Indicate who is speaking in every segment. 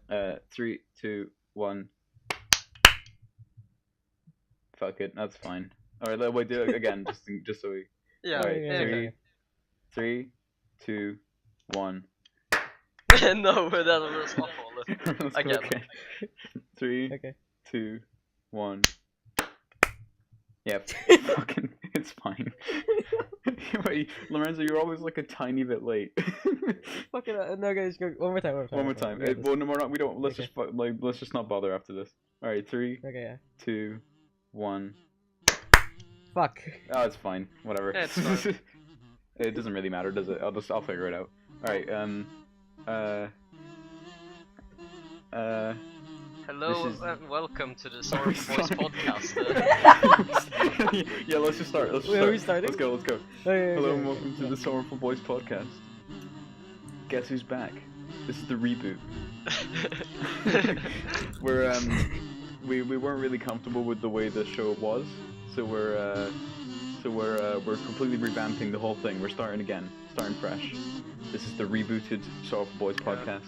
Speaker 1: 3, 2, 1. Fuck it, that's fine. Alright, wait, do it again, just so we.
Speaker 2: Yeah.
Speaker 1: Alright,
Speaker 2: Okay.
Speaker 1: 3, 2, 1.
Speaker 2: No, but that was awful.
Speaker 1: Let's go
Speaker 2: Again.
Speaker 1: again. 3,
Speaker 3: Okay.
Speaker 1: 2, 1. Yeah, fucking, it's fine. Wait, Lorenzo, you're always like a tiny bit late.
Speaker 3: Fucking no, guys, go one more time.
Speaker 1: One more time.
Speaker 3: Yeah,
Speaker 1: Well, no, we're not. We don't. Let's
Speaker 3: Okay.
Speaker 1: just let's just not bother after this. All right, 3,
Speaker 3: Okay, yeah.
Speaker 1: 2, 1.
Speaker 3: Fuck.
Speaker 1: Oh, it's fine. Whatever.
Speaker 2: Yeah, it's fine.
Speaker 1: It doesn't really matter, does it? I'll figure it out. All right.
Speaker 2: Hello
Speaker 1: This is-
Speaker 2: and welcome to the Sorrowful Boys podcast.
Speaker 1: Yeah, let's just start.
Speaker 3: Wait, are we starting?
Speaker 1: Let's go.
Speaker 3: Okay,
Speaker 1: Hello
Speaker 3: okay,
Speaker 1: and welcome to
Speaker 3: yeah.
Speaker 1: the Sorrowful Boys podcast. Guess who's back? This is the reboot. We weren't really comfortable with the way the show was, so we're completely revamping the whole thing. We're starting again, starting fresh. This is the rebooted Sorrowful Boys podcast.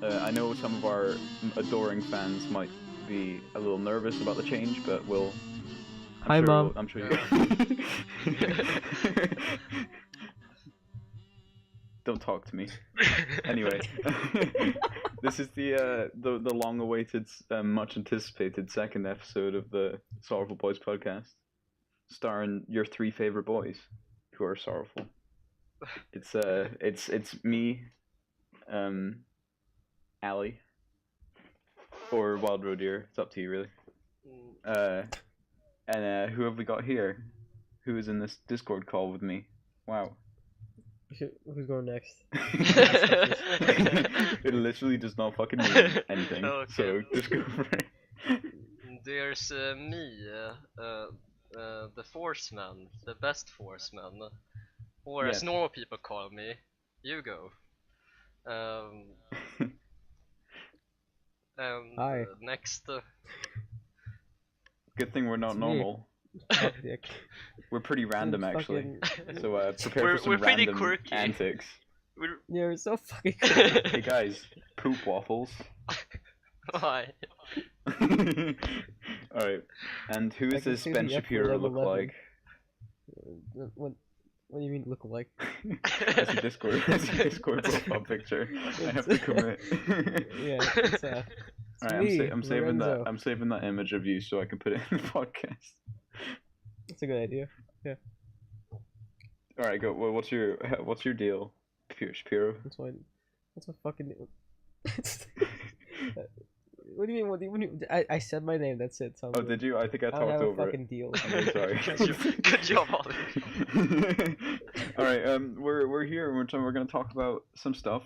Speaker 1: I know some of our adoring fans might be a little nervous about the change, but
Speaker 3: Hi, Mom.
Speaker 1: I'm sure
Speaker 2: Yeah.
Speaker 1: you. Don't talk to me. Anyway, this is the long-awaited, much anticipated second episode of the Sorrowful Boys podcast, starring your 3 favorite boys, who are sorrowful. It's me, Allie, or Wild Roe Deer. It's up to you, really. And who have we got here? Who is in this Discord call with me? Wow.
Speaker 3: Who's going next?
Speaker 1: It literally does not fucking mean anything.
Speaker 2: Okay.
Speaker 1: So just go for it.
Speaker 2: There's me, the Forceman, the best Forceman, or
Speaker 1: Yes.
Speaker 2: as normal people call me, Hugo. And
Speaker 3: Hi.
Speaker 2: next,
Speaker 1: Good thing we're not
Speaker 3: It's me.
Speaker 1: normal.
Speaker 3: Fuck, Dick.
Speaker 1: We're pretty random actually. So prepare for some
Speaker 2: We're pretty
Speaker 1: random
Speaker 2: quirky.
Speaker 1: antics.
Speaker 2: we're
Speaker 3: You're so fucking cool.
Speaker 1: Hey guys, poop waffles.
Speaker 2: why?
Speaker 1: Alright. And who
Speaker 3: I
Speaker 1: does
Speaker 3: can
Speaker 1: this
Speaker 3: see
Speaker 1: Ben
Speaker 3: the F
Speaker 1: Shapiro
Speaker 3: level
Speaker 1: look
Speaker 3: 11.
Speaker 1: like?
Speaker 3: What do you mean look like?
Speaker 1: That's a Discord profile picture. I have to commit.
Speaker 3: Yeah, it's
Speaker 1: Alright,
Speaker 3: me,
Speaker 1: I'm saving
Speaker 3: Lorenzo.
Speaker 1: that. I'm saving that image of you so I can put it in the podcast.
Speaker 3: That's a good idea.
Speaker 1: All right, go. Well, what's your deal, Shapiro?
Speaker 3: That's a fucking. What do you mean? What do you? I said my name. That's it.
Speaker 1: Oh, did you? I think I
Speaker 3: I don't
Speaker 1: talked
Speaker 3: have a
Speaker 1: over
Speaker 3: fucking
Speaker 1: it.
Speaker 3: deal.
Speaker 1: I'm very sorry.
Speaker 2: Good job, Ollie.
Speaker 1: All right. We're here. We're gonna talk about some stuff.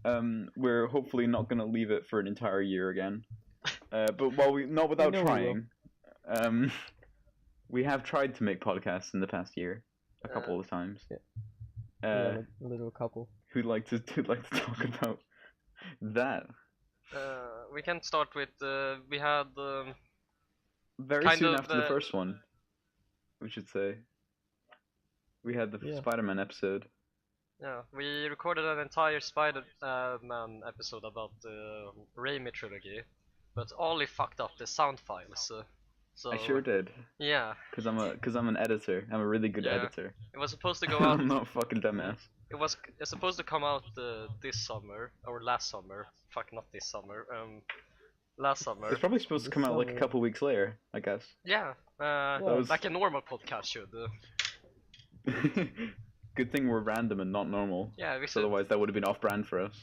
Speaker 1: We're hopefully not gonna leave it for an entire year again. But not without
Speaker 3: know we
Speaker 1: trying. We have tried to make podcasts in the past year, a couple of times.
Speaker 3: Yeah, a little couple.
Speaker 1: Who'd like to talk about that?
Speaker 2: We can start with we had
Speaker 1: Very
Speaker 2: kind
Speaker 1: soon
Speaker 2: of,
Speaker 1: after the first one, we should say. We had the
Speaker 3: Yeah.
Speaker 1: Spider-Man episode.
Speaker 2: yeah, we recorded an entire Spider-Man episode about the Raimi trilogy, but Ollie fucked up the sound files. So
Speaker 1: I sure did,
Speaker 2: yeah,
Speaker 1: cause I'm an editor. I'm a really good
Speaker 2: Yeah.
Speaker 1: editor.
Speaker 2: it was supposed to go out.
Speaker 1: I'm not a fucking dumbass.
Speaker 2: It's supposed to come out this summer or last summer. Fuck, not this summer. Last summer.
Speaker 1: It's probably supposed to come out like a
Speaker 3: Summer.
Speaker 1: couple weeks later, I guess.
Speaker 2: Yeah,
Speaker 1: was-
Speaker 2: like a normal podcast should.
Speaker 1: Good thing we're random and not normal.
Speaker 2: Yeah, we
Speaker 1: 'cause
Speaker 2: should.
Speaker 1: otherwise that would have been off-brand for us.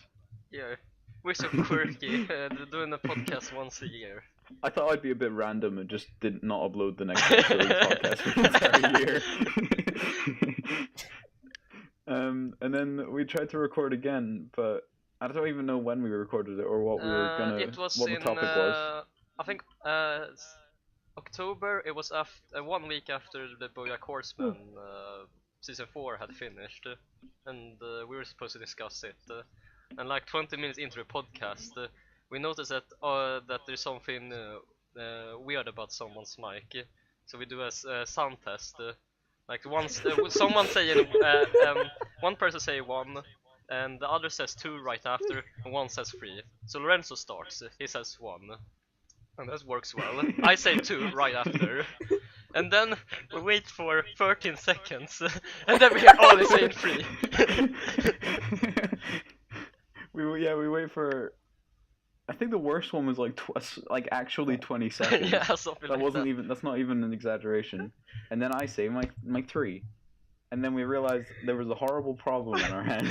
Speaker 2: Yeah, we're so quirky. Doing a podcast once a year.
Speaker 1: I thought I'd be a bit random and just did not upload the next episode of the podcast for the entire year. And then we tried to record again, but I don't even know when we recorded it or what we were gonna,
Speaker 2: It was
Speaker 1: what
Speaker 2: in
Speaker 1: the topic was.
Speaker 2: I think October. It was after 1 week after the BoJack Horseman season 4 had finished, and we were supposed to discuss it. And like 20 minutes into the podcast, we noticed that there's something weird about someone's mic. So we do a sound test. Like once someone saying one person say 1, and the other says 2 right after, and one says 3. So Lorenzo starts. He says 1, and that works well. I say 2 right after, and then we wait for 13 seconds, and then we hear Ollie saying 3.
Speaker 1: we wait for. I think the worst one was like actually 20 seconds.
Speaker 2: Yeah, something
Speaker 1: that
Speaker 2: like
Speaker 1: wasn't
Speaker 2: that.
Speaker 1: even. That's not even an exaggeration. And then I say my 3, and then we realized there was a horrible problem in our hands.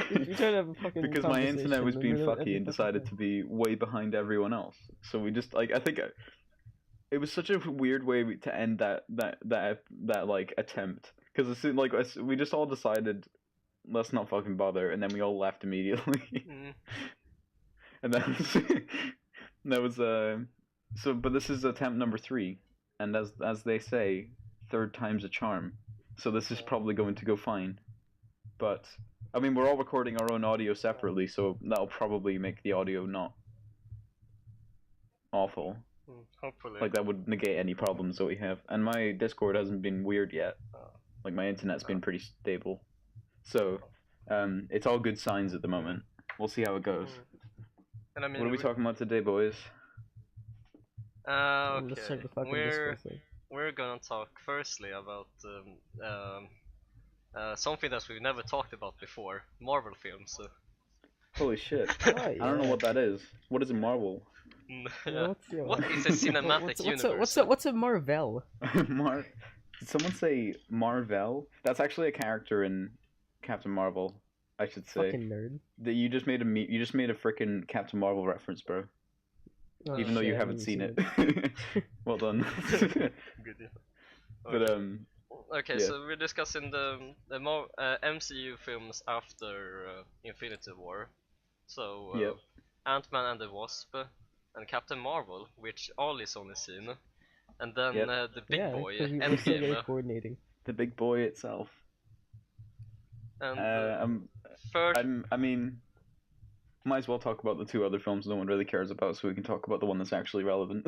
Speaker 3: You tried to have a fucking
Speaker 1: Because my internet was being
Speaker 3: conversation,
Speaker 1: fucky and decided to be way behind everyone else. So we just I think it was such a weird way to end that like attempt. Because we just all decided, let's not fucking bother, and then we all left immediately. And that was so. But this is attempt number 3, and as they say, third time's a charm. So this is probably going to go fine. But I mean, we're all recording our own audio separately, so that'll probably make the audio not awful.
Speaker 2: Hopefully.
Speaker 1: Like that would negate any problems that we have. And my Discord hasn't been weird yet. Like my internet's been pretty stable. So it's all good signs at the moment. We'll see how it goes.
Speaker 2: And I mean,
Speaker 1: what are we talking about today, boys?
Speaker 2: Okay. We're gonna talk firstly about something that we've never talked about before: Marvel films.
Speaker 1: Holy shit!
Speaker 3: Oh, yeah.
Speaker 1: I don't know what that is. What is a Marvel?
Speaker 2: Yeah. What is a cinematic universe?
Speaker 3: What's a Marvel?
Speaker 1: Did someone say Marvel? That's actually a character in Captain Marvel, I should say.
Speaker 3: Fucking nerd.
Speaker 1: That you just made a frickin' Captain Marvel reference, bro.
Speaker 3: Oh,
Speaker 1: even though you haven't seen it. Well done.
Speaker 2: Good.
Speaker 1: But
Speaker 2: okay,
Speaker 1: yeah.
Speaker 2: so we're discussing the MCU films after Infinity War. So
Speaker 1: Yep.
Speaker 2: Ant-Man and the Wasp, and Captain Marvel, which Ollie's only seen, and then
Speaker 1: Yep.
Speaker 2: the big boy,
Speaker 3: we're still
Speaker 2: Endgame.
Speaker 3: coordinating.
Speaker 1: The big boy itself.
Speaker 2: And first,
Speaker 1: I mean, might as well talk about the 2 other films no one really cares about, so we can talk about the one that's actually relevant.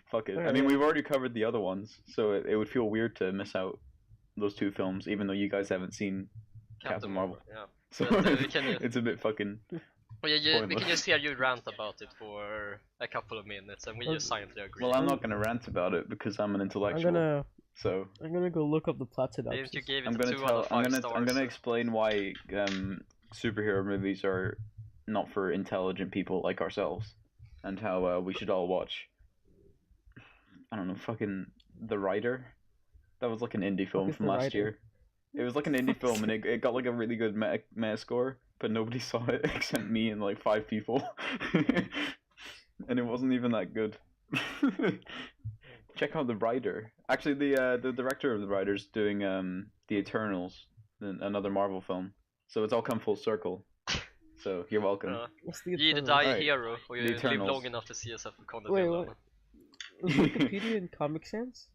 Speaker 1: Fuck it. I mean, we've already covered the other ones, so it would feel weird to miss out those 2 films, even though you guys haven't seen Captain Marvel.
Speaker 2: Yeah.
Speaker 1: So it's a bit fucking.
Speaker 2: Well, we can just hear you rant about it for a couple of minutes, and we just silently agree.
Speaker 1: Well, I'm not gonna rant about it because I'm an intellectual. I'm
Speaker 3: gonna go look up the plot synopsis.
Speaker 2: You gave it 2 out of 5 stars.
Speaker 1: I'm gonna explain why superhero movies are not for intelligent people like ourselves, and how we should all watch. I don't know, fucking The Rider. That was like an indie film from last year. It was like an indie film, and it got like a really good meta score, but nobody saw it except me and like 5 people, and it wasn't even that good. Check out The Rider. Actually, the director of The Rider's doing The Eternals, another Marvel film. So it's all come full circle. So you're welcome.
Speaker 2: You either die a hero, or you live long enough to see yourself become the villain.
Speaker 3: Was Wikipedia in Comic Sans?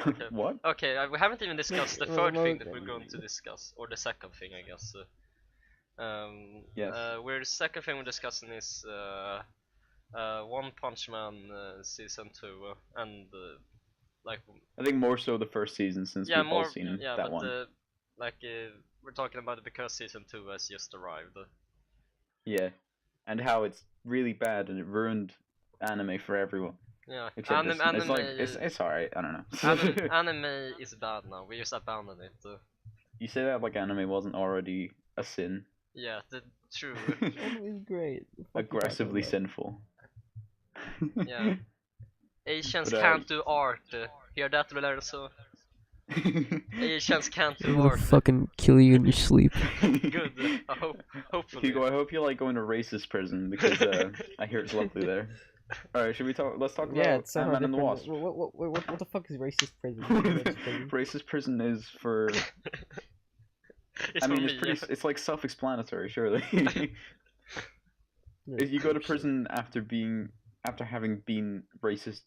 Speaker 2: Okay.
Speaker 1: What?
Speaker 2: Okay, we haven't even discussed the third thing that we're going to discuss, or the second thing, I guess.
Speaker 1: Yes.
Speaker 2: Where the second thing we're discussing is One Punch Man season 2, and like.
Speaker 1: I think more so the first season, since we've all seen that one.
Speaker 2: We're talking about it because season 2 has just arrived.
Speaker 1: Yeah, and how it's really bad and it ruined anime for everyone.
Speaker 2: Yeah,
Speaker 1: anime. It's alright. I don't know.
Speaker 2: Anime is bad now. We just abandoned it.
Speaker 1: You say that like anime wasn't already a sin.
Speaker 2: Yeah, true.
Speaker 3: Anime is great.
Speaker 1: Aggressively sinful.
Speaker 2: Yeah. Asians can't do art. Hear that, Lorenzo? Asians can't do art.
Speaker 3: Fucking kill you in your sleep.
Speaker 2: Good. Hopefully.
Speaker 1: Hugo, I hope you like going to racist prison because I hear it's lovely there. Alright, should we talk? Let's talk about Ant-Man and the Wasp.
Speaker 3: What the fuck is racist prison?
Speaker 1: Racist prison is for. It's like self-explanatory, surely. If you go to prison after having been racist.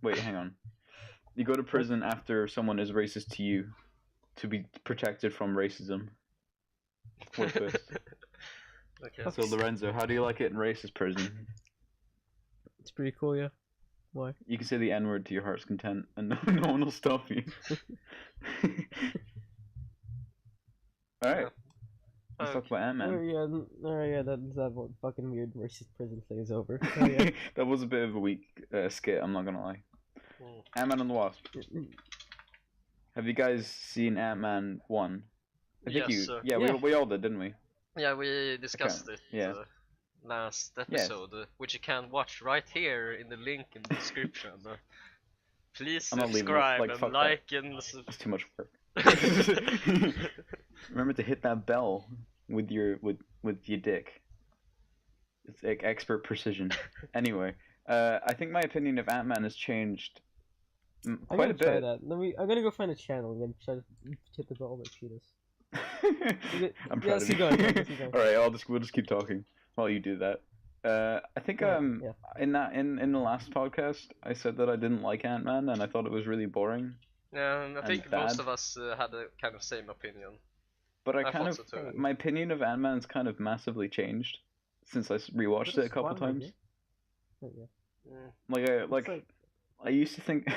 Speaker 1: Wait, hang on. You go to prison after someone is racist to you, to be protected from racism. What twist?
Speaker 2: Okay.
Speaker 1: So Lorenzo, how do you like it in racist prison?
Speaker 3: It's pretty cool, yeah. Why?
Speaker 1: You can say the N-word to your heart's content, and no one will stop you. Alright.
Speaker 2: Okay.
Speaker 1: talk about
Speaker 3: Oh
Speaker 1: Ant-Man.
Speaker 3: yeah, yeah. That one fucking weird racist prison thing is over. Oh yeah.
Speaker 1: That was a bit of a weak skit, I'm not gonna lie.
Speaker 2: Mm.
Speaker 1: Ant-Man and the Wasp. Have you guys seen Ant-Man 1? I think
Speaker 2: Yes, sir.
Speaker 1: yeah,
Speaker 3: Yeah.
Speaker 1: we all did, didn't we?
Speaker 2: Yeah, we discussed it
Speaker 1: Yeah.
Speaker 2: last episode, which you can watch right here in the link in the description. Please
Speaker 1: I'm not leaving it,
Speaker 2: subscribe
Speaker 1: like,
Speaker 2: and
Speaker 1: fuck that.
Speaker 2: like and
Speaker 1: That's too much work. Remember to hit that bell with your dick. It's like expert precision. Anyway, I think my opinion of Ant-Man has changed
Speaker 3: I'm
Speaker 1: quite
Speaker 3: gonna
Speaker 1: a
Speaker 3: try
Speaker 1: bit.
Speaker 3: that. I'm gonna go find a channel and then try to hit the ball like penis.
Speaker 1: I'm
Speaker 3: Yeah,
Speaker 1: proud of
Speaker 3: keep
Speaker 1: you.
Speaker 3: going, keep going.
Speaker 1: All right, we'll just keep talking while you do that. I think
Speaker 3: Yeah.
Speaker 1: in the last podcast I said that I didn't like Ant-Man and I thought it was really boring.
Speaker 2: Yeah, I think
Speaker 1: bad.
Speaker 2: most of us had a kind of same opinion.
Speaker 1: But
Speaker 2: I thought so too.
Speaker 1: my opinion of Ant-Man's kind of massively changed since I rewatched it a couple times.
Speaker 3: Oh, yeah.
Speaker 2: Mm.
Speaker 1: I used to think.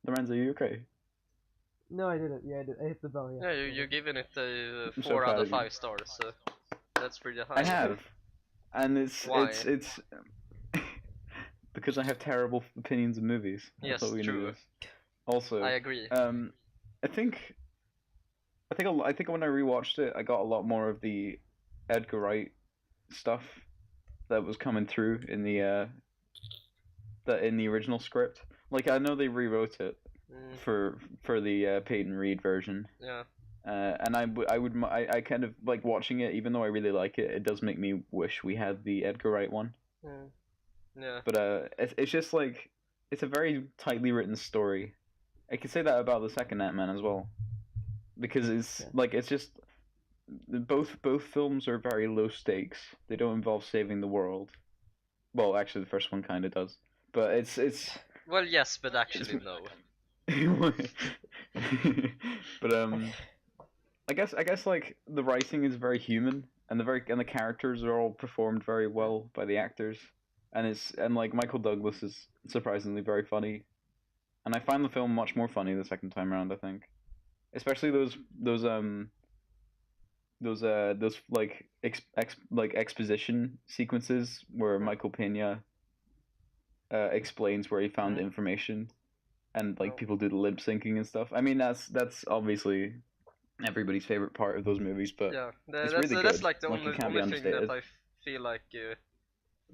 Speaker 1: Lorenzo, are you okay?
Speaker 3: No, I didn't. Yeah, I did. I hit the bell. Yeah.
Speaker 2: Yeah, you're giving it a
Speaker 1: I'm so
Speaker 2: 4
Speaker 1: proud
Speaker 2: out
Speaker 1: of
Speaker 2: of
Speaker 1: you.
Speaker 2: 5 stars, so that's pretty high.
Speaker 1: I have, and
Speaker 2: Why?
Speaker 1: it's because I have terrible opinions of movies.
Speaker 2: Yes,
Speaker 1: I thought we knew
Speaker 2: true.
Speaker 1: this. Also,
Speaker 2: I agree.
Speaker 1: I think when I rewatched it, I got a lot more of the Edgar Wright stuff that was coming through in the original script. Like I know they rewrote it
Speaker 2: Mm,
Speaker 1: for the Peyton Reed version.
Speaker 2: yeah.
Speaker 1: And I kind of like watching it, even though I really like it. It does make me wish we had the Edgar Wright one.
Speaker 2: Mm, yeah.
Speaker 1: But it's just like it's a very tightly written story. I could say that about the second Ant-Man as well, because it's just both films are very low stakes. They don't involve saving the world. Well, actually, the first one kind of does, but it's.
Speaker 2: Well, yes, but actually no.
Speaker 1: But I guess like the writing is very human, and the characters are all performed very well by the actors, and like Michael Douglas is surprisingly very funny, and I find the film much more funny the second time around. I think, especially those like exposition sequences where Michael Pena explains where he found information, and like people do the lip syncing and stuff. I mean, that's obviously everybody's favorite part of those movies, but
Speaker 2: Yeah,
Speaker 1: it's
Speaker 2: that's
Speaker 1: really
Speaker 2: that's
Speaker 1: good.
Speaker 2: like the
Speaker 1: Like, it
Speaker 2: only
Speaker 1: can't be
Speaker 2: only thing that
Speaker 1: understated.
Speaker 2: I feel like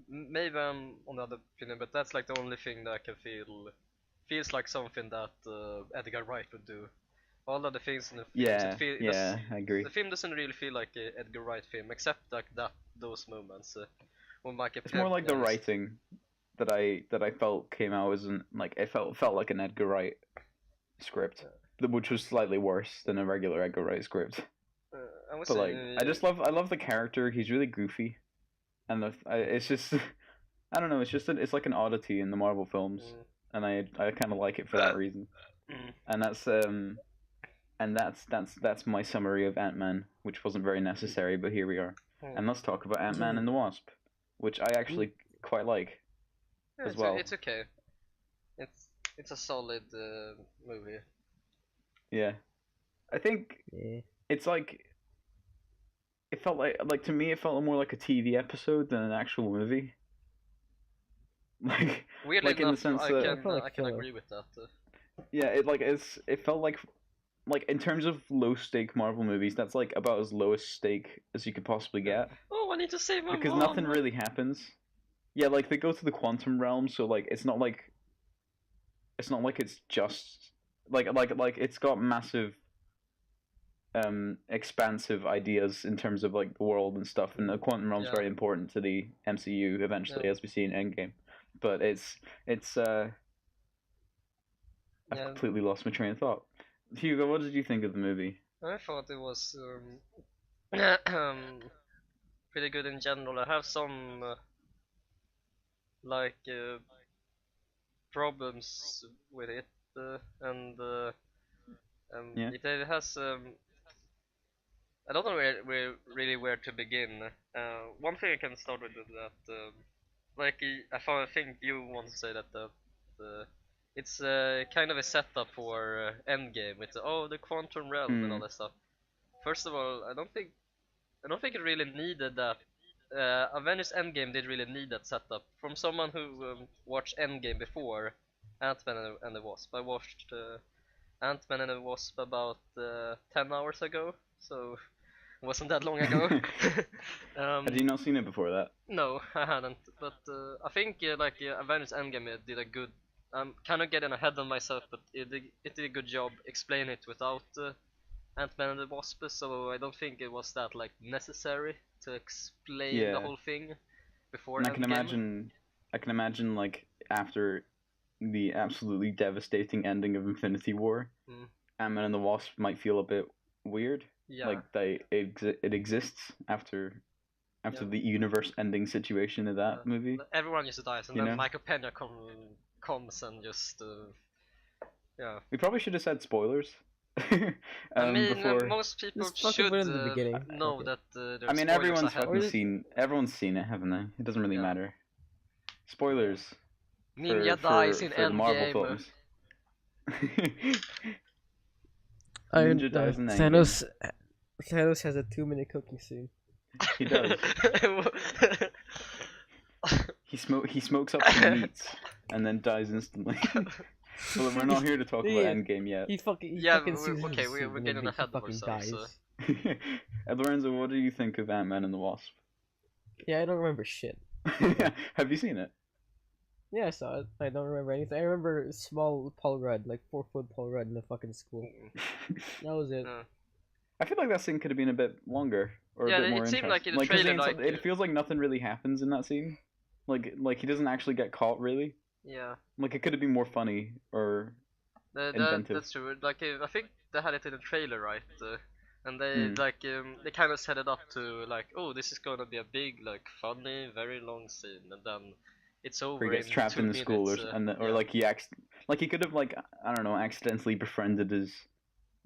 Speaker 2: maybe I'm on the other opinion, but that's like the only thing that I can feels like something that Edgar Wright would do. All of the things in the films,
Speaker 1: I agree.
Speaker 2: the film doesn't really feel like a Edgar Wright film, except like those moments when Michael
Speaker 1: It's more like the
Speaker 2: Pena is-
Speaker 1: writing that I felt came out as like it felt like an Edgar Wright script, which was slightly worse than a regular Edgar Wright script.
Speaker 2: I would
Speaker 1: But like,
Speaker 2: say,
Speaker 1: I love the character. He's really goofy, and it's just I don't know. It's like an oddity in the Marvel films, and I kind of like it for that reason.
Speaker 2: Mm.
Speaker 1: And that's my summary of Ant-Man, which wasn't very necessary, but here we are. And let's talk about Ant-Man and the Wasp, which I actually quite like
Speaker 2: Yeah,
Speaker 1: as well.
Speaker 2: it's okay. It's a solid movie.
Speaker 1: Yeah, I think
Speaker 3: Yeah.
Speaker 1: it's like it felt like to me it felt more like a TV episode than an actual movie. Like
Speaker 2: Weirdly
Speaker 1: like in the
Speaker 2: enough,
Speaker 1: sense
Speaker 2: I
Speaker 1: that
Speaker 2: can
Speaker 3: felt like
Speaker 2: I can
Speaker 3: filler.
Speaker 2: agree with that.
Speaker 1: yeah, it felt like in terms of low stake Marvel movies, that's like about as lowest stake as you could possibly get,
Speaker 2: Oh, I need to save my
Speaker 1: because
Speaker 2: mom.
Speaker 1: nothing really happens. Yeah, like they go to the quantum realm, so like it's not like it's just like it's got massive expansive ideas in terms of like the world and stuff, and the quantum realm's
Speaker 2: Yeah.
Speaker 1: very important to the MCU eventually,
Speaker 2: Yeah.
Speaker 1: as we see in Endgame. But it's I've
Speaker 2: Yeah.
Speaker 1: completely lost my train of thought. Hugo, what did you think of the movie?
Speaker 2: I thought it was pretty good in general. I have some like problems with it, and
Speaker 1: Yeah.
Speaker 2: it has I don't know where to begin. One thing I can start with is that like I think you want to say that the it's kind of a setup for Endgame with the quantum realm and all that stuff. First of all, I don't think I don't think it really needed that. Avengers Endgame did really need that setup. From someone who watched Endgame before Ant-Man and the Wasp, I watched Ant-Man and the Wasp about 10 hours ago, so it wasn't that long ago.
Speaker 1: Had you not seen it before that?
Speaker 2: No, I hadn't. But I think Avengers Endgame did a good. I'm kind of getting ahead of myself, but it did a good job explaining it without Ant-Man and the Wasp. So I don't think it was that like necessary to explain the
Speaker 1: Yeah.
Speaker 2: whole thing before
Speaker 1: And
Speaker 2: Endgame.
Speaker 1: I can imagine like after the absolutely devastating ending of Infinity War,
Speaker 2: Mm.
Speaker 1: Ant-Man and the Wasp might feel a bit weird.
Speaker 2: Yeah.
Speaker 1: Like it exists after
Speaker 2: Yeah.
Speaker 1: the universe-ending situation of that movie.
Speaker 2: Everyone just dies, and
Speaker 1: You
Speaker 2: then
Speaker 1: know?
Speaker 2: Michael Pena comes and just yeah.
Speaker 1: We probably should have said spoilers.
Speaker 2: I mean,
Speaker 1: before.
Speaker 2: most people
Speaker 3: Just fucking
Speaker 2: should
Speaker 3: put it in the beginning.
Speaker 2: know
Speaker 3: Okay.
Speaker 2: that there's
Speaker 1: I mean,
Speaker 2: spoilers
Speaker 1: everyone's
Speaker 2: ahead.
Speaker 1: fucking seen. Everyone's seen it, haven't they? It doesn't really
Speaker 2: Yeah.
Speaker 1: matter. Spoilers
Speaker 2: Ninja dies in
Speaker 1: for the Marvel
Speaker 2: Endgame.
Speaker 1: films. Ninja dies in
Speaker 3: Thanos has a 2-minute cooking scene.
Speaker 1: He does. He smokes up some meats and then dies instantly. Well, we're not here to talk about
Speaker 3: Yeah.
Speaker 1: Endgame yet.
Speaker 3: He fucking seizes
Speaker 2: okay,
Speaker 3: the
Speaker 2: we're
Speaker 3: soup and
Speaker 2: getting
Speaker 3: then he
Speaker 2: ahead of
Speaker 3: fucking
Speaker 2: ourselves.
Speaker 3: dies.
Speaker 1: Lorenzo, what do you think of Ant-Man and the Wasp?
Speaker 3: Yeah, I don't remember shit.
Speaker 1: Have you seen it?
Speaker 3: Yeah, I saw it. I don't remember anything. I remember small Paul Rudd, like 4-foot Paul Rudd in the fucking school. That was it.
Speaker 1: I feel like that scene could have been a bit longer or a bit more
Speaker 2: it seemed
Speaker 1: interesting.
Speaker 2: like in the trailer,
Speaker 1: it feels like nothing really happens in that scene. Like he doesn't actually get caught really.
Speaker 2: yeah,
Speaker 1: Like it could have been more funny or inventive.
Speaker 2: that's true. Like I think they had it in the trailer, right? And they
Speaker 1: Hmm.
Speaker 2: they kind of set it up to like, oh, this is gonna be a big, like, funny, very long scene, and then it's over.
Speaker 1: Where he gets
Speaker 2: in
Speaker 1: trapped
Speaker 2: 2
Speaker 1: in the school
Speaker 2: minutes,
Speaker 1: or
Speaker 2: yeah.
Speaker 1: like he could have like I don't know accidentally befriended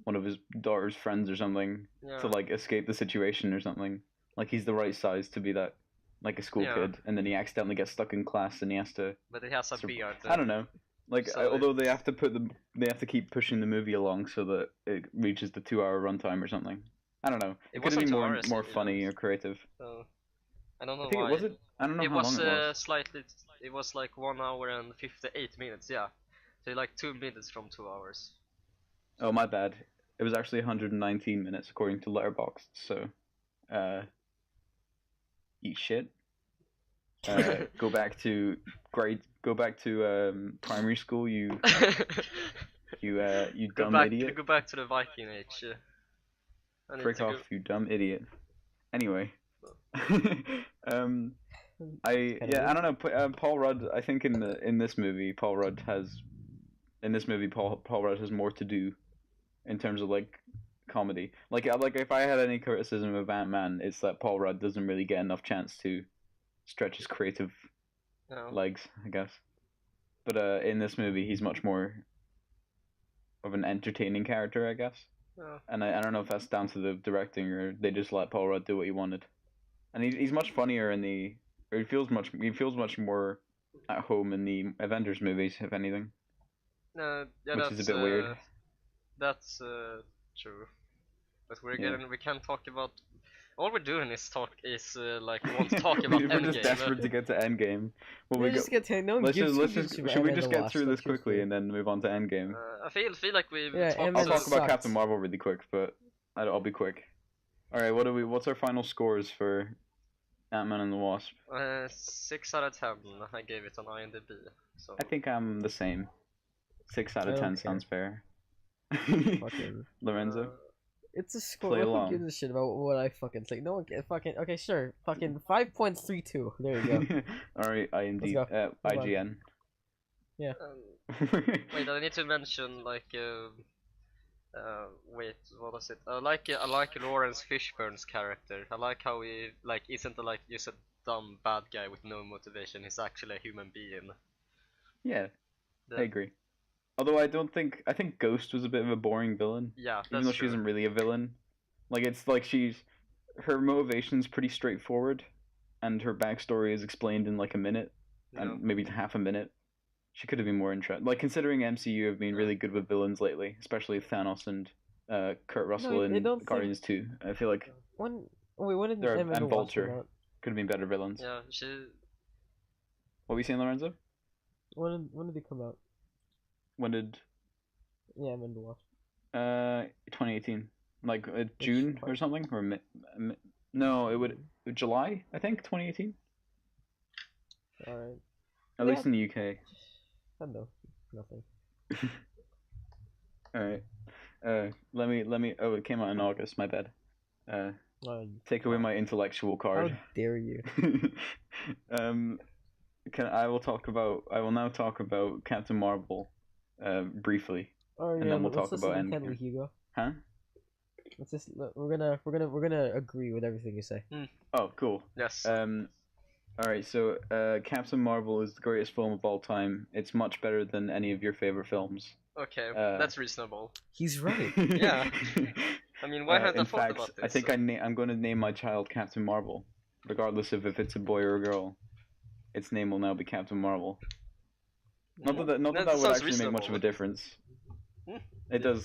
Speaker 1: one of his daughter's friends or something
Speaker 2: Yeah.
Speaker 1: to like escape the situation or something. Like he's the right size to be that like a school
Speaker 2: Yeah.
Speaker 1: kid, and then he accidentally gets stuck in class and he has to.
Speaker 2: But it has a beard.
Speaker 1: I don't know. Like
Speaker 2: So
Speaker 1: although they have to keep pushing the movie along so that it reaches the 2-hour runtime or something. I don't know. It could have
Speaker 2: wasn't
Speaker 1: been
Speaker 2: 2
Speaker 1: more
Speaker 2: hours,
Speaker 1: more
Speaker 2: yeah.
Speaker 1: funny or creative.
Speaker 2: So I don't know
Speaker 1: I think
Speaker 2: why.
Speaker 1: it was it. I don't know
Speaker 2: It
Speaker 1: how
Speaker 2: was
Speaker 1: long it was.
Speaker 2: slightly. It was like 1 hour and 58 minutes. Yeah, so like 2 minutes from 2 hours.
Speaker 1: Oh my bad. It was actually 119 minutes according to Letterboxd. So, eat shit. Go back to primary school. You dumb idiot.
Speaker 2: Go back to the Viking age. I need
Speaker 1: Frick
Speaker 2: to
Speaker 1: off, you dumb idiot. Anyway, I don't know. Paul Rudd. I think in this movie, Paul Rudd has more to do in terms of like comedy. Like if I had any criticism of Ant-Man, it's that Paul Rudd doesn't really get enough chance to stretch his creative
Speaker 2: No.
Speaker 1: legs, I guess. But in this movie, he's much more of an entertaining character, I guess.
Speaker 2: Yeah.
Speaker 1: And I don't know if that's down to the directing or they just let Paul Rudd do what he wanted. And he's much funnier he feels much more at home in the Avengers movies, if anything.
Speaker 2: Yeah,
Speaker 1: Which is a bit weird.
Speaker 2: That's true. But
Speaker 1: Yeah.
Speaker 2: we can't talk about. All we're doing is like we want to talk about
Speaker 1: We're
Speaker 2: Endgame.
Speaker 1: just desperate to get to Endgame. Well,
Speaker 3: Let's just get to no one gives two shits about
Speaker 1: should we
Speaker 3: Ant-Man
Speaker 1: just
Speaker 3: and the
Speaker 1: get
Speaker 3: Wasp,
Speaker 1: through this
Speaker 3: let's just
Speaker 1: quickly
Speaker 3: do it.
Speaker 1: and then move on to Endgame?
Speaker 2: I feel like we
Speaker 3: Yeah,
Speaker 2: talked
Speaker 3: Ant-Man
Speaker 1: I'll talk about
Speaker 3: sucked.
Speaker 1: Captain Marvel really quick, but I'll be quick. All right, what's our final scores for Ant-Man and the Wasp?
Speaker 2: 6 out of 10. I gave it on IMDb. So
Speaker 1: I think I'm the same. 6 out
Speaker 3: I
Speaker 1: of
Speaker 3: don't
Speaker 1: 10
Speaker 3: care.
Speaker 1: sounds fair.
Speaker 3: Fucking,
Speaker 1: Lorenzo?
Speaker 3: it's a score.
Speaker 1: Play
Speaker 3: Who
Speaker 1: along.
Speaker 3: gives a shit about what I fucking say? No one can fucking. Okay, sure. Fucking 5.32. There you go.
Speaker 1: All right,
Speaker 3: Let's go. Move on.
Speaker 1: IGN.
Speaker 2: wait, I need to mention like wait, what was it? I like Lawrence Fishburne's character. I like how he isn't like just a dumb bad guy with no motivation. He's actually a human being.
Speaker 1: Yeah,
Speaker 2: The-
Speaker 1: I agree. Although I think Ghost was a bit of a boring villain.
Speaker 2: Yeah, that's
Speaker 1: Even though
Speaker 2: true.
Speaker 1: she isn't really a villain. Like it's like her motivation's pretty straightforward, and her backstory is explained in like a minute, and maybe half a minute. She could have been more interesting. Like considering MCU have been really good with villains lately, especially Thanos and Kurt Russell
Speaker 3: I
Speaker 1: in
Speaker 3: don't think-
Speaker 1: Guardians 2. I feel like
Speaker 3: When Oh, wait, when did
Speaker 1: There
Speaker 3: Ant-Man
Speaker 1: and
Speaker 3: and the Wasp come
Speaker 1: Vulture
Speaker 3: out?
Speaker 1: could have been better villains.
Speaker 2: Yeah, she.
Speaker 1: What were you saying, Lorenzo?
Speaker 3: When did they come out?
Speaker 1: When did?
Speaker 3: Yeah, Ant-Man and the Wasp.
Speaker 1: 2018, like June or something, or no, it would July, I think, 2018.
Speaker 3: Alright.
Speaker 1: At least in the UK.
Speaker 3: I don't know. Nothing.
Speaker 1: All right. Let me. Oh, it came out in August. My bad. Take away my intellectual card.
Speaker 3: How dare you?
Speaker 1: I will now talk about Captain Marvel, briefly,
Speaker 3: Oh
Speaker 1: and
Speaker 3: yeah,
Speaker 1: then we'll
Speaker 3: let's
Speaker 1: talk
Speaker 3: listen
Speaker 1: about
Speaker 3: intently,
Speaker 1: Endgame.
Speaker 3: Hugo.
Speaker 1: Huh?
Speaker 3: Let's just we're gonna agree with everything you say.
Speaker 1: Oh, cool.
Speaker 2: Yes.
Speaker 1: All right. So, Captain Marvel is the greatest film of all time. It's much better than any of your favorite films.
Speaker 2: Okay, that's reasonable.
Speaker 3: He's right.
Speaker 2: Yeah. I mean, why haven't I
Speaker 1: In
Speaker 2: thought
Speaker 1: fact,
Speaker 2: about this?
Speaker 1: I think I'm going to name my child Captain Marvel, regardless of if it's a boy or a girl. Its name will now be Captain Marvel. Not that would
Speaker 2: sounds
Speaker 1: actually make much of a difference. It does.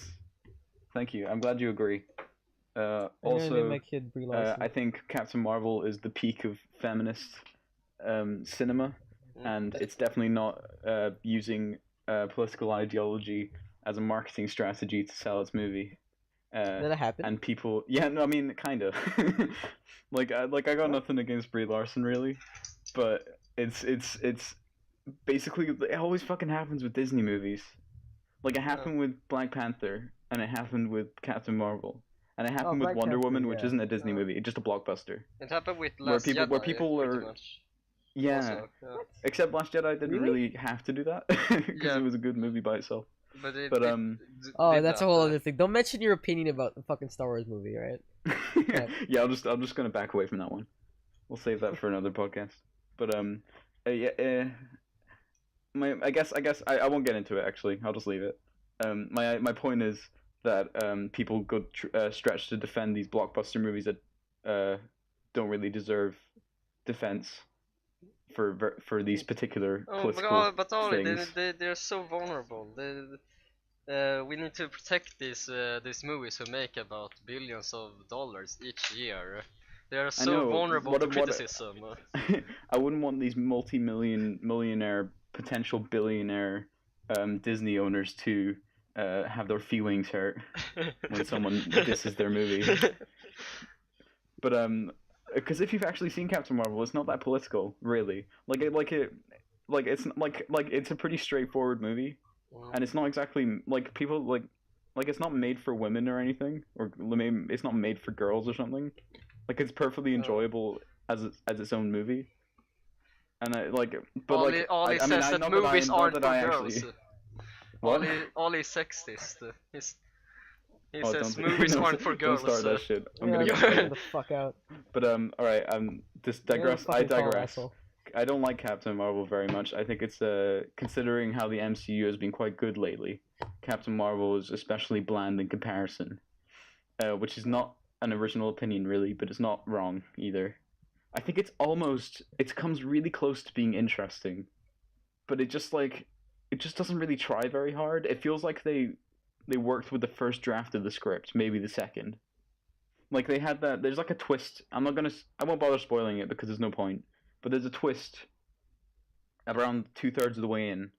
Speaker 1: Thank you. I'm glad you agree.
Speaker 3: I'm gonna name
Speaker 1: Also,
Speaker 3: my kid Brie Larson.
Speaker 1: I think Captain Marvel is the peak of feminist cinema, and it's definitely not using political ideology as a marketing strategy to sell its movie.
Speaker 3: Did that happen?
Speaker 1: And people, yeah, no, I mean, kind of. like I got nothing against Brie Larson really, but it's basically it always fucking happens with Disney movies. Like it happened with Black Panther, and it happened with Captain Marvel, and it happened with
Speaker 3: Black
Speaker 1: Wonder
Speaker 3: Panther,
Speaker 1: Woman, which
Speaker 3: yeah.
Speaker 1: isn't a Disney movie, it's just a blockbuster.
Speaker 2: It happened with
Speaker 1: Where
Speaker 2: Last
Speaker 1: people-
Speaker 2: Jedi,
Speaker 1: where people
Speaker 2: pretty
Speaker 1: are-
Speaker 2: much.
Speaker 1: Yeah,
Speaker 2: Also, yeah.
Speaker 1: except Last Jedi didn't really have to do that because
Speaker 2: Yeah.
Speaker 1: it was a good movie by itself.
Speaker 2: But
Speaker 3: Oh,
Speaker 2: did
Speaker 3: that's
Speaker 2: that,
Speaker 3: a whole other thing. Don't mention your opinion about the fucking Star Wars movie, right?
Speaker 1: Yeah, I'm just gonna back away from that one. We'll save that for another podcast. But I guess I won't get into it actually. I'll just leave it. My point is that people go stretch to defend these blockbuster movies that don't really deserve defense for these particular political
Speaker 2: but Ollie,
Speaker 1: things.
Speaker 2: they're so vulnerable. We need to protect these movies who make about billions of dollars each year. They are so
Speaker 1: know.
Speaker 2: vulnerable to criticism.
Speaker 1: I wouldn't want these millionaire, potential billionaire Disney owners to have their feelings hurt when someone disses their movie. But because if you've actually seen Captain Marvel, it's not that political, really. It's a pretty straightforward movie, and it's not exactly like people like it's not made for women or anything, or it's not made for girls or something. Like it's perfectly enjoyable as its own movie. And
Speaker 2: Ollie says that movies aren't for girls.
Speaker 1: What?
Speaker 2: Ollie's sexist. He
Speaker 1: Oh,
Speaker 2: says
Speaker 1: don't-
Speaker 2: movies
Speaker 1: no,
Speaker 2: aren't for girls.
Speaker 1: Don't start that shit. I'm
Speaker 3: Yeah,
Speaker 1: gonna
Speaker 3: get
Speaker 1: get
Speaker 3: the fuck out.
Speaker 1: But alright, just
Speaker 3: You're a
Speaker 1: digress. I
Speaker 3: fucking tall
Speaker 1: digress.
Speaker 3: asshole.
Speaker 1: I don't like Captain Marvel very much. I think it's considering how the MCU has been quite good lately. Captain Marvel is especially bland in comparison, which is not an original opinion really, but it's not wrong either. I think it comes really close to being interesting, but it just doesn't really try very hard. It feels like they worked with the first draft of the script, maybe the second. Like they had that. There's like a twist. I won't bother spoiling it because there's no point. But there's a twist around 2/3 of the way in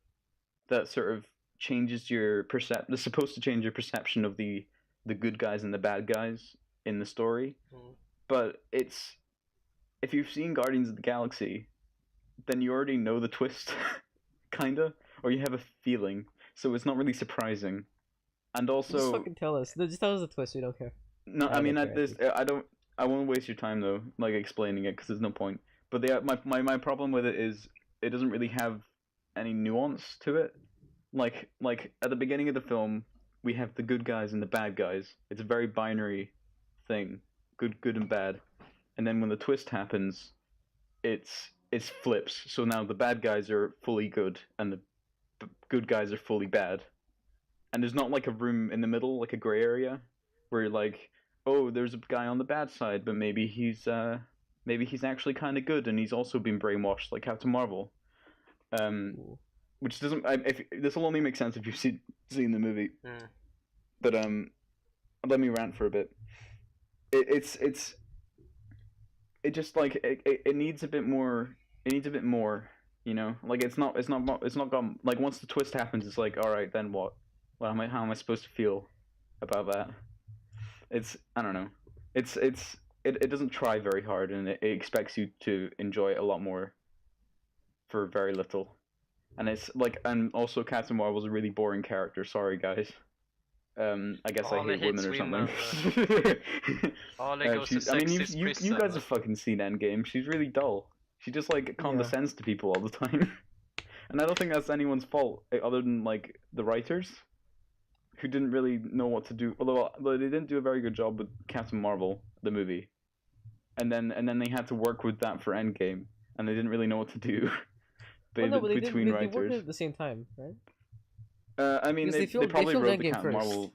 Speaker 1: that sort of changes your perception. It's supposed to change your perception of the good guys and the bad guys in the story. But if you've seen Guardians of the Galaxy, then you already know the twist, kinda, or you have a feeling. So it's not really surprising. And also,
Speaker 3: Just fucking tell us. No, just tell us the twist. We don't care.
Speaker 1: no,
Speaker 3: I
Speaker 1: I mean,
Speaker 3: don't care,
Speaker 1: I won't waste your time though, like explaining it, because there's no point. But my problem with it is it doesn't really have any nuance to it. Like at the beginning of the film, we have the good guys and the bad guys. It's a very binary thing, good and bad. And then when the twist happens, it flips. So now the bad guys are fully good and the good guys are fully bad. And there's not like a room in the middle, like a gray area, where you're like, oh, there's a guy on the bad side, but maybe he's actually kind of good, and he's also been brainwashed, like Captain Marvel. Which doesn't. This will only make sense if you've seen the movie. But let me rant for a bit. It's it just like it needs a bit more. It needs a bit more. You know, like it's not gone. Like once the twist happens, it's like, all right, then what? How am I supposed to feel about that? I don't know. It doesn't try very hard, and it expects you to enjoy it a lot more for very little. And it's like, and also Captain Marvel's a really boring character. Sorry, guys. I guess I
Speaker 2: All he
Speaker 1: hate women
Speaker 2: hates
Speaker 1: or
Speaker 2: women,
Speaker 1: something.
Speaker 2: All he goes to
Speaker 1: I mean,
Speaker 2: sexist
Speaker 1: you
Speaker 2: prison.
Speaker 1: guys have fucking seen Endgame. She's really dull. She just like condescends to people all the time, and I don't think that's anyone's fault other than like the writers, who didn't really know what to do. Although they didn't do a very good job with Captain Marvel, the movie, and then they had to work with that for Endgame, and they didn't really know what to do.
Speaker 3: Well, no, but they
Speaker 1: between
Speaker 3: did. They
Speaker 1: writers.
Speaker 3: worked at the same time, right?
Speaker 1: I mean,
Speaker 3: Because
Speaker 1: they probably
Speaker 3: filmed
Speaker 1: wrote the
Speaker 3: Endgame
Speaker 1: Captain
Speaker 3: first.
Speaker 1: Marvel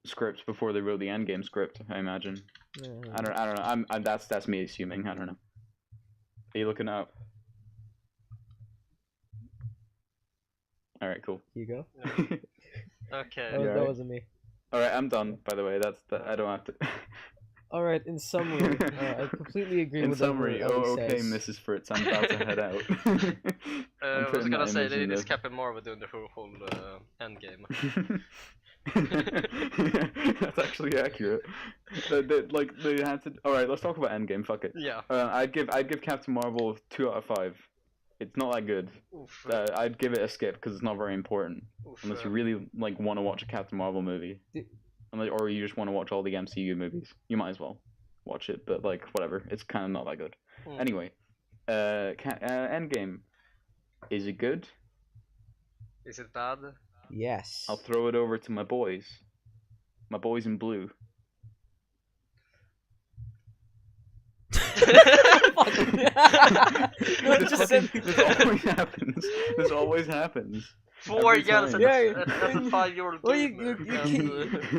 Speaker 1: script before they wrote the Endgame script. I imagine.
Speaker 3: Yeah.
Speaker 1: I don't know. That's me assuming. I don't know. Are you looking up? All right, cool.
Speaker 3: Hugo.
Speaker 2: Okay.
Speaker 3: That,
Speaker 1: Yeah,
Speaker 3: that
Speaker 1: right.
Speaker 3: wasn't me.
Speaker 1: All right, I'm done. By the way, I don't have to.
Speaker 3: All right. In summary, I completely agree
Speaker 1: In
Speaker 3: with
Speaker 1: summary,
Speaker 3: everyone
Speaker 1: okay,
Speaker 3: says.
Speaker 1: Mrs. Fritz, I'm about to head out.
Speaker 2: I was
Speaker 1: putting
Speaker 2: gonna
Speaker 1: that
Speaker 2: say
Speaker 1: image in
Speaker 2: this
Speaker 1: the-
Speaker 2: Captain Marvel doing the whole Endgame.
Speaker 1: That's actually accurate. They had to. All right, let's talk about Endgame. Fuck it.
Speaker 2: Yeah.
Speaker 1: I'd give Captain Marvel 2 out of 5. It's not that good.
Speaker 2: Oof.
Speaker 1: I'd give it a skip because it's not very important.
Speaker 2: Oof,
Speaker 1: Unless you really like want to watch a Captain Marvel movie, or you just want to watch all the MCU movies, you might as well watch it. But like whatever, it's kind of not that good. Anyway, Endgame. Is it good?
Speaker 2: Is it bad?
Speaker 3: Yes.
Speaker 1: I'll throw it over to my boys in blue.
Speaker 3: No, just said-
Speaker 1: This always happens. This always happens.
Speaker 2: 4
Speaker 1: Every
Speaker 2: yells
Speaker 1: time.
Speaker 2: at a 5-year-old
Speaker 3: Well,
Speaker 2: gamer.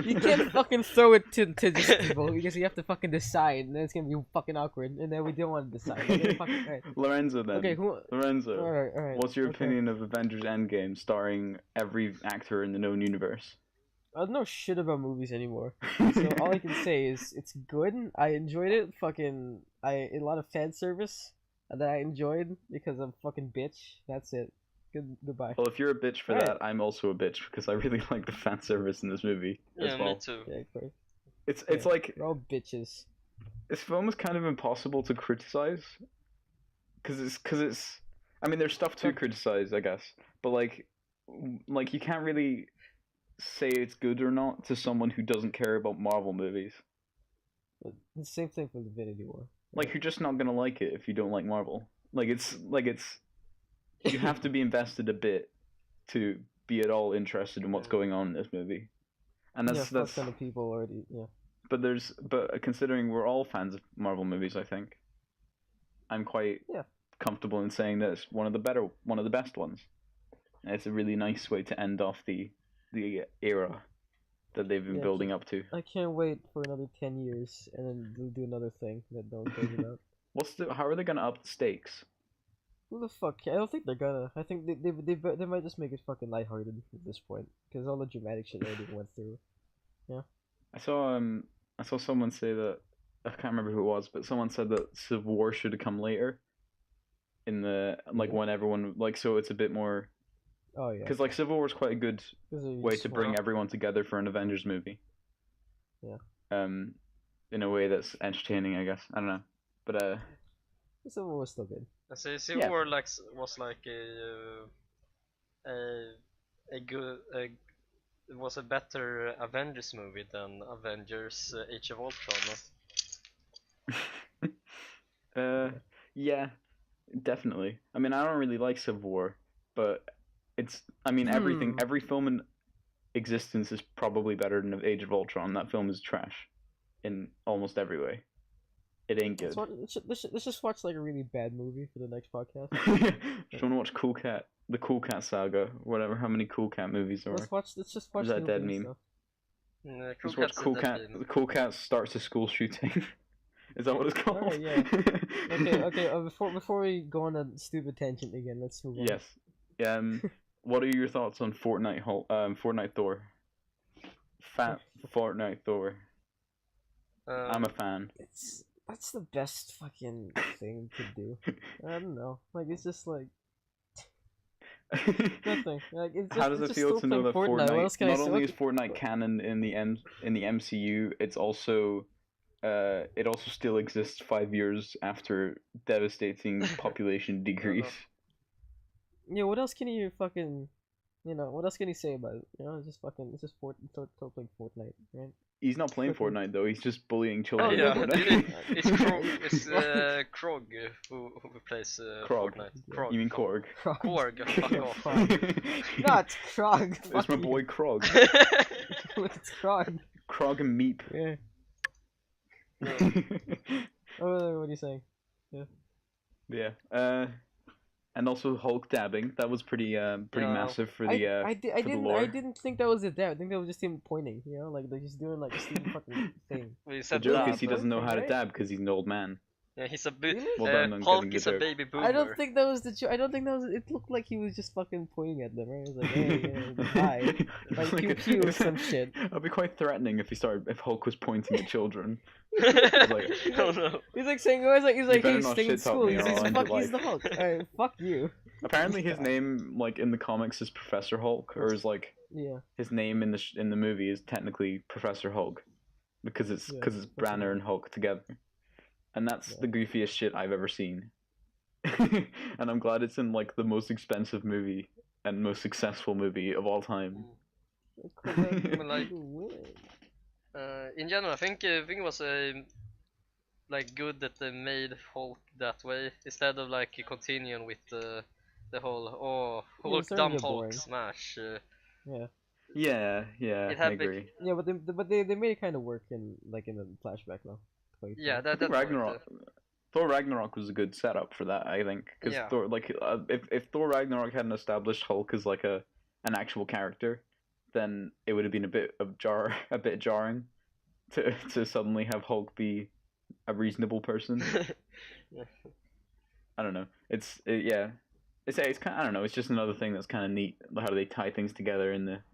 Speaker 3: you can't fucking throw it to these people because you have to fucking decide, and then it's gonna be fucking awkward, and then we don't want to decide. Okay, fucking, all right.
Speaker 1: Lorenzo, then.
Speaker 3: Okay,
Speaker 1: Lorenzo.
Speaker 3: All right.
Speaker 1: What's your
Speaker 3: okay.
Speaker 1: opinion of Avengers Endgame starring every actor in the known universe?
Speaker 3: I don't know shit about movies anymore. So all I can say is it's good. I enjoyed it. A lot of fan service that I enjoyed because I'm fucking bitch. That's it. Goodbye.
Speaker 1: Well, if you're a bitch for
Speaker 3: Right.
Speaker 1: that, I'm also a bitch because I really like the fan service in this movie
Speaker 2: Yeah,
Speaker 1: as well.
Speaker 2: me too.
Speaker 3: Yeah, of course.
Speaker 1: It's like
Speaker 3: We're all bitches.
Speaker 1: this film is kind of impossible to criticize because it's. I mean, there's stuff to criticize, I guess, but like you can't really say it's good or not to someone who doesn't care about Marvel movies.
Speaker 3: But the same thing for Infinity War.
Speaker 1: Like you're just not gonna like it if you don't like Marvel. It's you have to be invested a bit to be at all interested in what's going on in this movie, and that's
Speaker 3: fuck ton of people already. Yeah.
Speaker 1: but considering we're all fans of Marvel movies, I think I'm quite comfortable in saying that it's one of the best ones. And it's a really nice way to end off the era that they've been building up to.
Speaker 3: I can't wait for another 10 years and then they'll do another thing that no one cares about.
Speaker 1: How are they gonna up the stakes?
Speaker 3: Who the fuck? I don't think they're gonna. I think they might just make it fucking lighthearted at this point because all the dramatic shit already went through. Yeah.
Speaker 1: I saw someone say that, I can't remember who it was, but someone said that Civil War should have come later. In the when everyone so it's a bit more.
Speaker 3: Oh yeah.
Speaker 1: Because Civil War is quite a good way to bring
Speaker 2: Wow.
Speaker 1: everyone together for an Avengers movie.
Speaker 3: Yeah.
Speaker 1: In a way that's entertaining, I guess. I don't know, but
Speaker 3: Civil War was still good.
Speaker 2: I say Civil War was like a good it was a better Avengers movie than Avengers Age of Ultron.
Speaker 1: yeah, definitely. I mean, I don't really like Civil War, but every film in existence is probably better than Age of Ultron. That film is trash in almost every way. It ain't good.
Speaker 3: Let's just watch a really bad movie for the next podcast.
Speaker 1: Just want to watch Cool Cat, the Cool Cat saga, whatever. How many Cool Cat movies there are?
Speaker 3: Let's just watch.
Speaker 1: Is that
Speaker 3: the
Speaker 1: dead
Speaker 3: movie
Speaker 1: meme?
Speaker 2: Cool
Speaker 1: Just watch
Speaker 2: Cat's
Speaker 1: Cool
Speaker 2: a
Speaker 1: Cat.
Speaker 2: dead meme.
Speaker 1: Cool Cat starts a school shooting. Is that what it's called?
Speaker 3: Alright, yeah. Okay. Before we go on a stupid tangent again, let's move on.
Speaker 1: Yes. What are your thoughts on Fortnite Thor? Fat Fortnite Thor. I'm a fan.
Speaker 3: That's the best fucking thing to do. I don't know. Like it's just like nothing. Like it's just
Speaker 1: How does
Speaker 3: it's
Speaker 1: it
Speaker 3: just
Speaker 1: feel
Speaker 3: still
Speaker 1: to know
Speaker 3: playing
Speaker 1: that
Speaker 3: Fortnite. What else can I
Speaker 1: not
Speaker 3: say?
Speaker 1: only is Fortnite canon in the MCU, it's also it also still exists 5 years after devastating population decrease.
Speaker 3: Yeah, what else can you fucking, what else can you say about it? It's just fucking, it's just still playing Fortnite, right?
Speaker 1: He's not playing
Speaker 3: Fucking-
Speaker 1: Fortnite though. He's just bullying children.
Speaker 3: yeah,
Speaker 1: in
Speaker 3: but-
Speaker 1: Fortnite.
Speaker 2: It's Krog who plays
Speaker 1: Krog.
Speaker 2: Fortnite. Krog.
Speaker 1: You mean Korg?
Speaker 2: Korg, fuck
Speaker 3: Yeah,
Speaker 2: off.
Speaker 3: Krog. No, it's Krog.
Speaker 1: It's
Speaker 3: Fuck
Speaker 1: my
Speaker 3: you.
Speaker 1: boy Krog.
Speaker 3: It's Krog.
Speaker 1: Krog and Meep.
Speaker 3: Yeah. Oh, what are you saying?
Speaker 1: Yeah. And also Hulk dabbing. That was pretty massive for the
Speaker 3: I
Speaker 1: for the lore.
Speaker 3: didn't think that was a dab. I think that was just him pointing. Like they're just doing like the same fucking thing.
Speaker 2: We
Speaker 1: The
Speaker 2: said
Speaker 1: joke
Speaker 2: dab.
Speaker 1: is he doesn't know how to
Speaker 3: right?
Speaker 1: dab because he's an old man.
Speaker 2: Yeah, he's a
Speaker 3: Really?
Speaker 1: Well done on
Speaker 2: Hulk
Speaker 1: getting the
Speaker 2: is a
Speaker 1: joke.
Speaker 2: baby boomer.
Speaker 3: I don't think that was the I don't think that was. It looked like he was just fucking pointing at them, right? He was like, hey, hi. Like pew pew or some shit.
Speaker 1: That'd be quite threatening if Hulk was pointing at children. like-
Speaker 2: oh no.
Speaker 3: He's like saying, he's like,
Speaker 1: better
Speaker 3: hey,
Speaker 1: not
Speaker 3: stay in
Speaker 1: shit talk
Speaker 3: school.
Speaker 1: me
Speaker 3: He's,
Speaker 1: or I'll end your
Speaker 3: he's the
Speaker 1: life.
Speaker 3: Hulk. Alright, fuck you.
Speaker 1: Apparently his name, like in the comics, is Professor Hulk, or is like
Speaker 3: Yeah.
Speaker 1: his name in the movie is technically Professor Hulk, because it's
Speaker 3: Yeah,
Speaker 1: Banner
Speaker 3: Professor
Speaker 1: and Hulk together, and that's
Speaker 3: Yeah.
Speaker 1: the goofiest shit I've ever seen. And I'm glad it's in like the most expensive movie and most successful movie of all time.
Speaker 2: Like- In general, I think it was like good that they made Hulk that way instead of like continuing with the whole Hulk
Speaker 3: starting to
Speaker 2: dumb
Speaker 3: get
Speaker 2: Hulk
Speaker 3: boring.
Speaker 2: smash.
Speaker 3: Yeah.
Speaker 1: Yeah,
Speaker 2: It
Speaker 1: I
Speaker 2: had big-
Speaker 1: agree.
Speaker 3: Yeah, but they made it kind of work in the flashback now.
Speaker 2: Yeah,
Speaker 1: I
Speaker 2: that
Speaker 1: think
Speaker 2: part,
Speaker 1: Ragnarok, Thor Ragnarok was a good setup for that. I think because
Speaker 2: Yeah.
Speaker 1: Thor, like, if Thor Ragnarok hadn't established Hulk as like an actual character, then it would have been a bit jarring to suddenly have Hulk be a reasonable person. I don't know. It's kind. I don't know. It's just another thing that's kind of neat. How they tie things together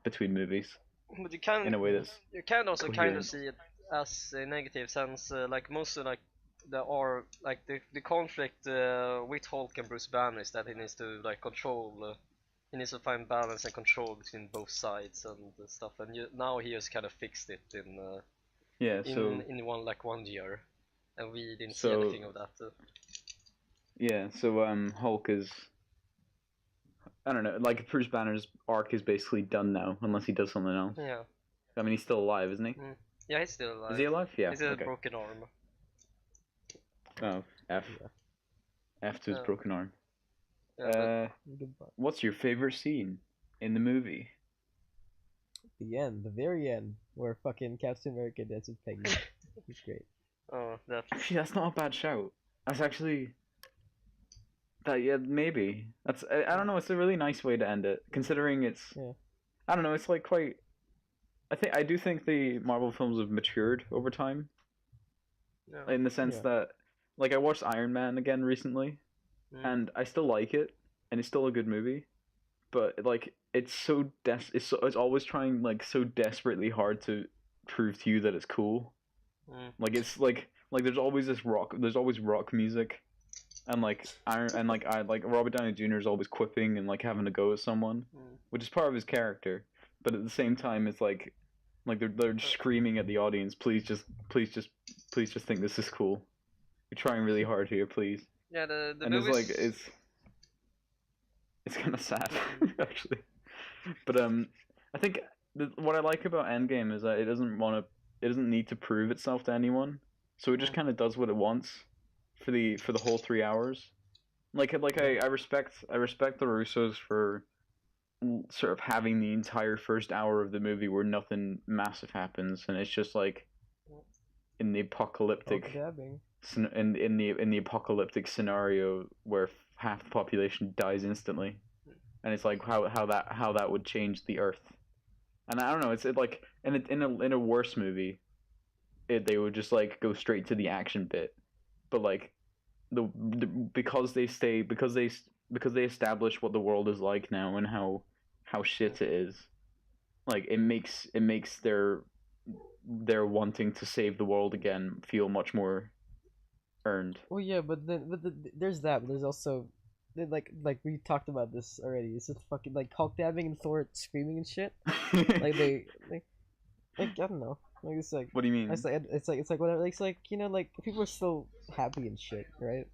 Speaker 1: between movies
Speaker 2: But you can
Speaker 1: in a way that's
Speaker 2: you can also kind
Speaker 1: coherent.
Speaker 2: of see it as a negative sense, like most of like the conflict with Hulk and Bruce Banner is that he needs to like control. He needs to find balance and control between both sides and stuff. And now he has kind of fixed it in one year, and we didn't see
Speaker 1: So-
Speaker 2: anything of that.
Speaker 1: Yeah, so Hulk is, I don't know, like Bruce Banner's arc is basically done now, unless he does something else.
Speaker 2: Yeah,
Speaker 1: I mean, he's still alive, isn't he?
Speaker 2: yeah, he's still alive.
Speaker 1: Is he alive? Yeah.
Speaker 2: He's a
Speaker 1: Okay.
Speaker 2: broken arm.
Speaker 1: Oh, F.
Speaker 3: Yeah.
Speaker 1: F to his
Speaker 2: Yeah.
Speaker 1: broken arm.
Speaker 2: Yeah,
Speaker 3: Goodbye.
Speaker 1: What's your favorite scene in the movie?
Speaker 3: The end, the very end, where fucking Captain America dances Peggy. It's great.
Speaker 2: oh, that.
Speaker 1: Actually, that's not a bad shout. That's actually. Yeah, maybe. I don't know. It's a really nice way to end it, considering it's.
Speaker 3: Yeah.
Speaker 1: I don't know. It's like quite. I do think the Marvel films have matured over time,
Speaker 2: Yeah.
Speaker 1: in the sense
Speaker 3: Yeah.
Speaker 1: that, like, I watched Iron Man again recently, and I still like it, and it's still a good movie, but like it's it's always trying like so desperately hard to prove to you that it's cool. Like it's like there's always rock music, and like Robert Downey Jr. is always quipping and like having to go at someone, which is part of his character, but at the same time it's like they're screaming at the audience, please just think this is cool. You're trying really hard here, please.
Speaker 2: Yeah, the
Speaker 1: And it's
Speaker 2: movies.
Speaker 1: like it's kind of sad actually, but I think what I like about Endgame is that it doesn't need to prove itself to anyone, so it just kind of does what it wants for the whole 3 hours. I respect the Russos for sort of having the entire first hour of the movie where nothing massive happens, and it's just like in the apocalyptic
Speaker 3: Hulk dabbing.
Speaker 1: in the apocalyptic scenario where half the population dies instantly, and it's like how that would change the Earth. And I don't know, it's like in a worse movie, they would just like go straight to the action bit, but like because they establish what the world is like now and how shit it is, like it makes their wanting to save the world again feel much more earned.
Speaker 3: Well, yeah, there's that, but there's also like we talked about this already. It's just fucking like Hulk dabbing and Thor screaming and shit. Like like I don't know. Like it's like
Speaker 1: What do you mean?
Speaker 3: it's like whatever. It's like like people are still happy and shit, right?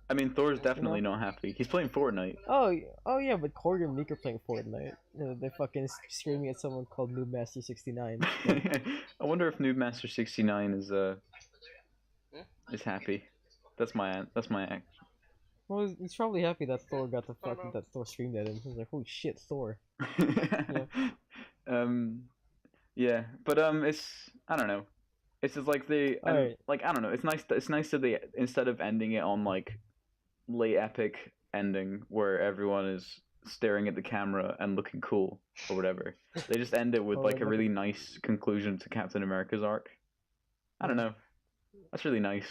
Speaker 1: I mean, Thor's definitely not happy. He's playing Fortnite.
Speaker 3: Oh yeah, but Corey and Meek are playing Fortnite. They're fucking screaming at someone called Noob Master 69.
Speaker 1: I wonder if Noob Master 69 is happy. That's my act.
Speaker 3: Well, he's probably happy that Thor got the fucking that Thor screamed at him. He's like, holy shit, Thor.
Speaker 1: Yeah, but it's I don't know. It's just like like I don't know. It's nice that they, instead of ending it on like late epic ending where everyone is staring at the camera and looking cool or whatever, they just end it with like a really nice conclusion to Captain America's arc. I don't know. That's really nice.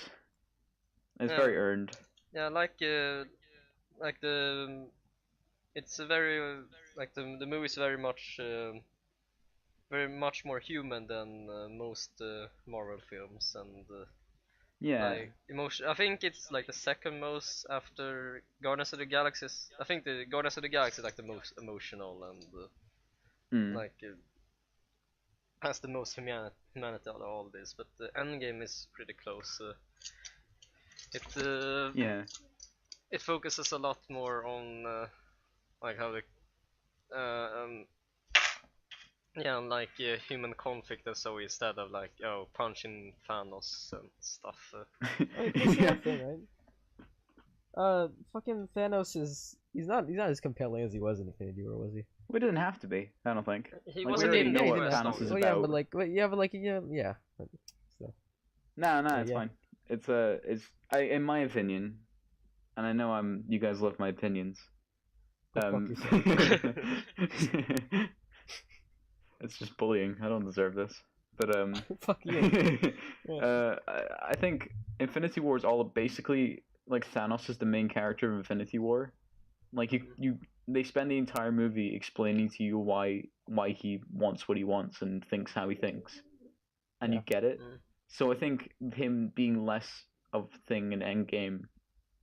Speaker 1: It's very earned.
Speaker 2: Yeah, like the it's a very like the movie's very much more human than most Marvel films, and like emotion. I think it's like the second most after Guardians of the Galaxy. I think the Guardians of the Galaxy is like the most emotional and like has the most humanity out of all this. But the Endgame is pretty close. It focuses a lot more on like how the like human conflict and so, instead of like punching Thanos and stuff.
Speaker 3: That's the thing, right? Fucking Thanos he's not as compelling as he was in Infinity War, was he?
Speaker 1: We didn't have to be. I don't think.
Speaker 2: He
Speaker 1: like,
Speaker 2: wasn't
Speaker 1: we already
Speaker 2: in
Speaker 1: know what
Speaker 2: the
Speaker 1: Thanos is
Speaker 3: well,
Speaker 1: about.
Speaker 3: yeah, but yeah. So.
Speaker 1: No, it's fine. It's in my opinion, and I know you guys love my opinions. It's just bullying. I don't deserve this. But
Speaker 3: fuck you.
Speaker 1: I think Infinity War is all basically like Thanos is the main character of Infinity War. Like they spend the entire movie explaining to you why he wants what he wants and thinks how he thinks, and you get it. So I think him being less of a thing in Endgame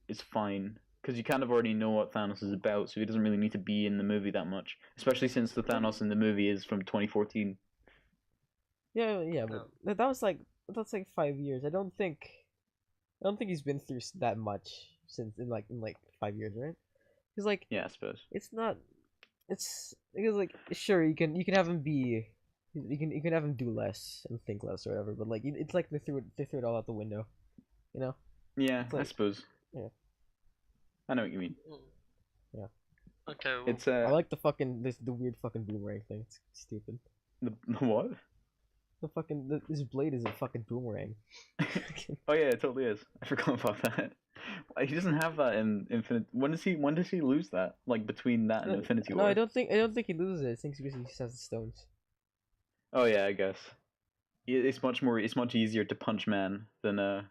Speaker 1: is fine, because you kind of already know what Thanos is about, so he doesn't really need to be in the movie that much, especially since the Thanos in the movie is from 2014.
Speaker 3: Yeah, but that's like 5 years. I don't think he's been through that much since in 5 years, right? Because like
Speaker 1: yeah, I suppose
Speaker 3: it's because like sure you can have him be. You can have him do less and think less or whatever, but like it's like they threw it all out the window, you know?
Speaker 1: Yeah,
Speaker 3: like,
Speaker 1: I suppose.
Speaker 3: Yeah.
Speaker 1: I know what you mean.
Speaker 3: Yeah.
Speaker 2: Okay. Well,
Speaker 1: it's
Speaker 3: I like the weird fucking boomerang thing. It's stupid.
Speaker 1: The what?
Speaker 3: This blade is a fucking boomerang.
Speaker 1: Oh yeah, it totally is. I forgot about that. He doesn't have that in Infinite. When does he lose that? Like between that and Infinity War?
Speaker 3: No, I don't think he loses it. I think because he just has the stones.
Speaker 1: Oh yeah, I guess. It's much easier to punch man than to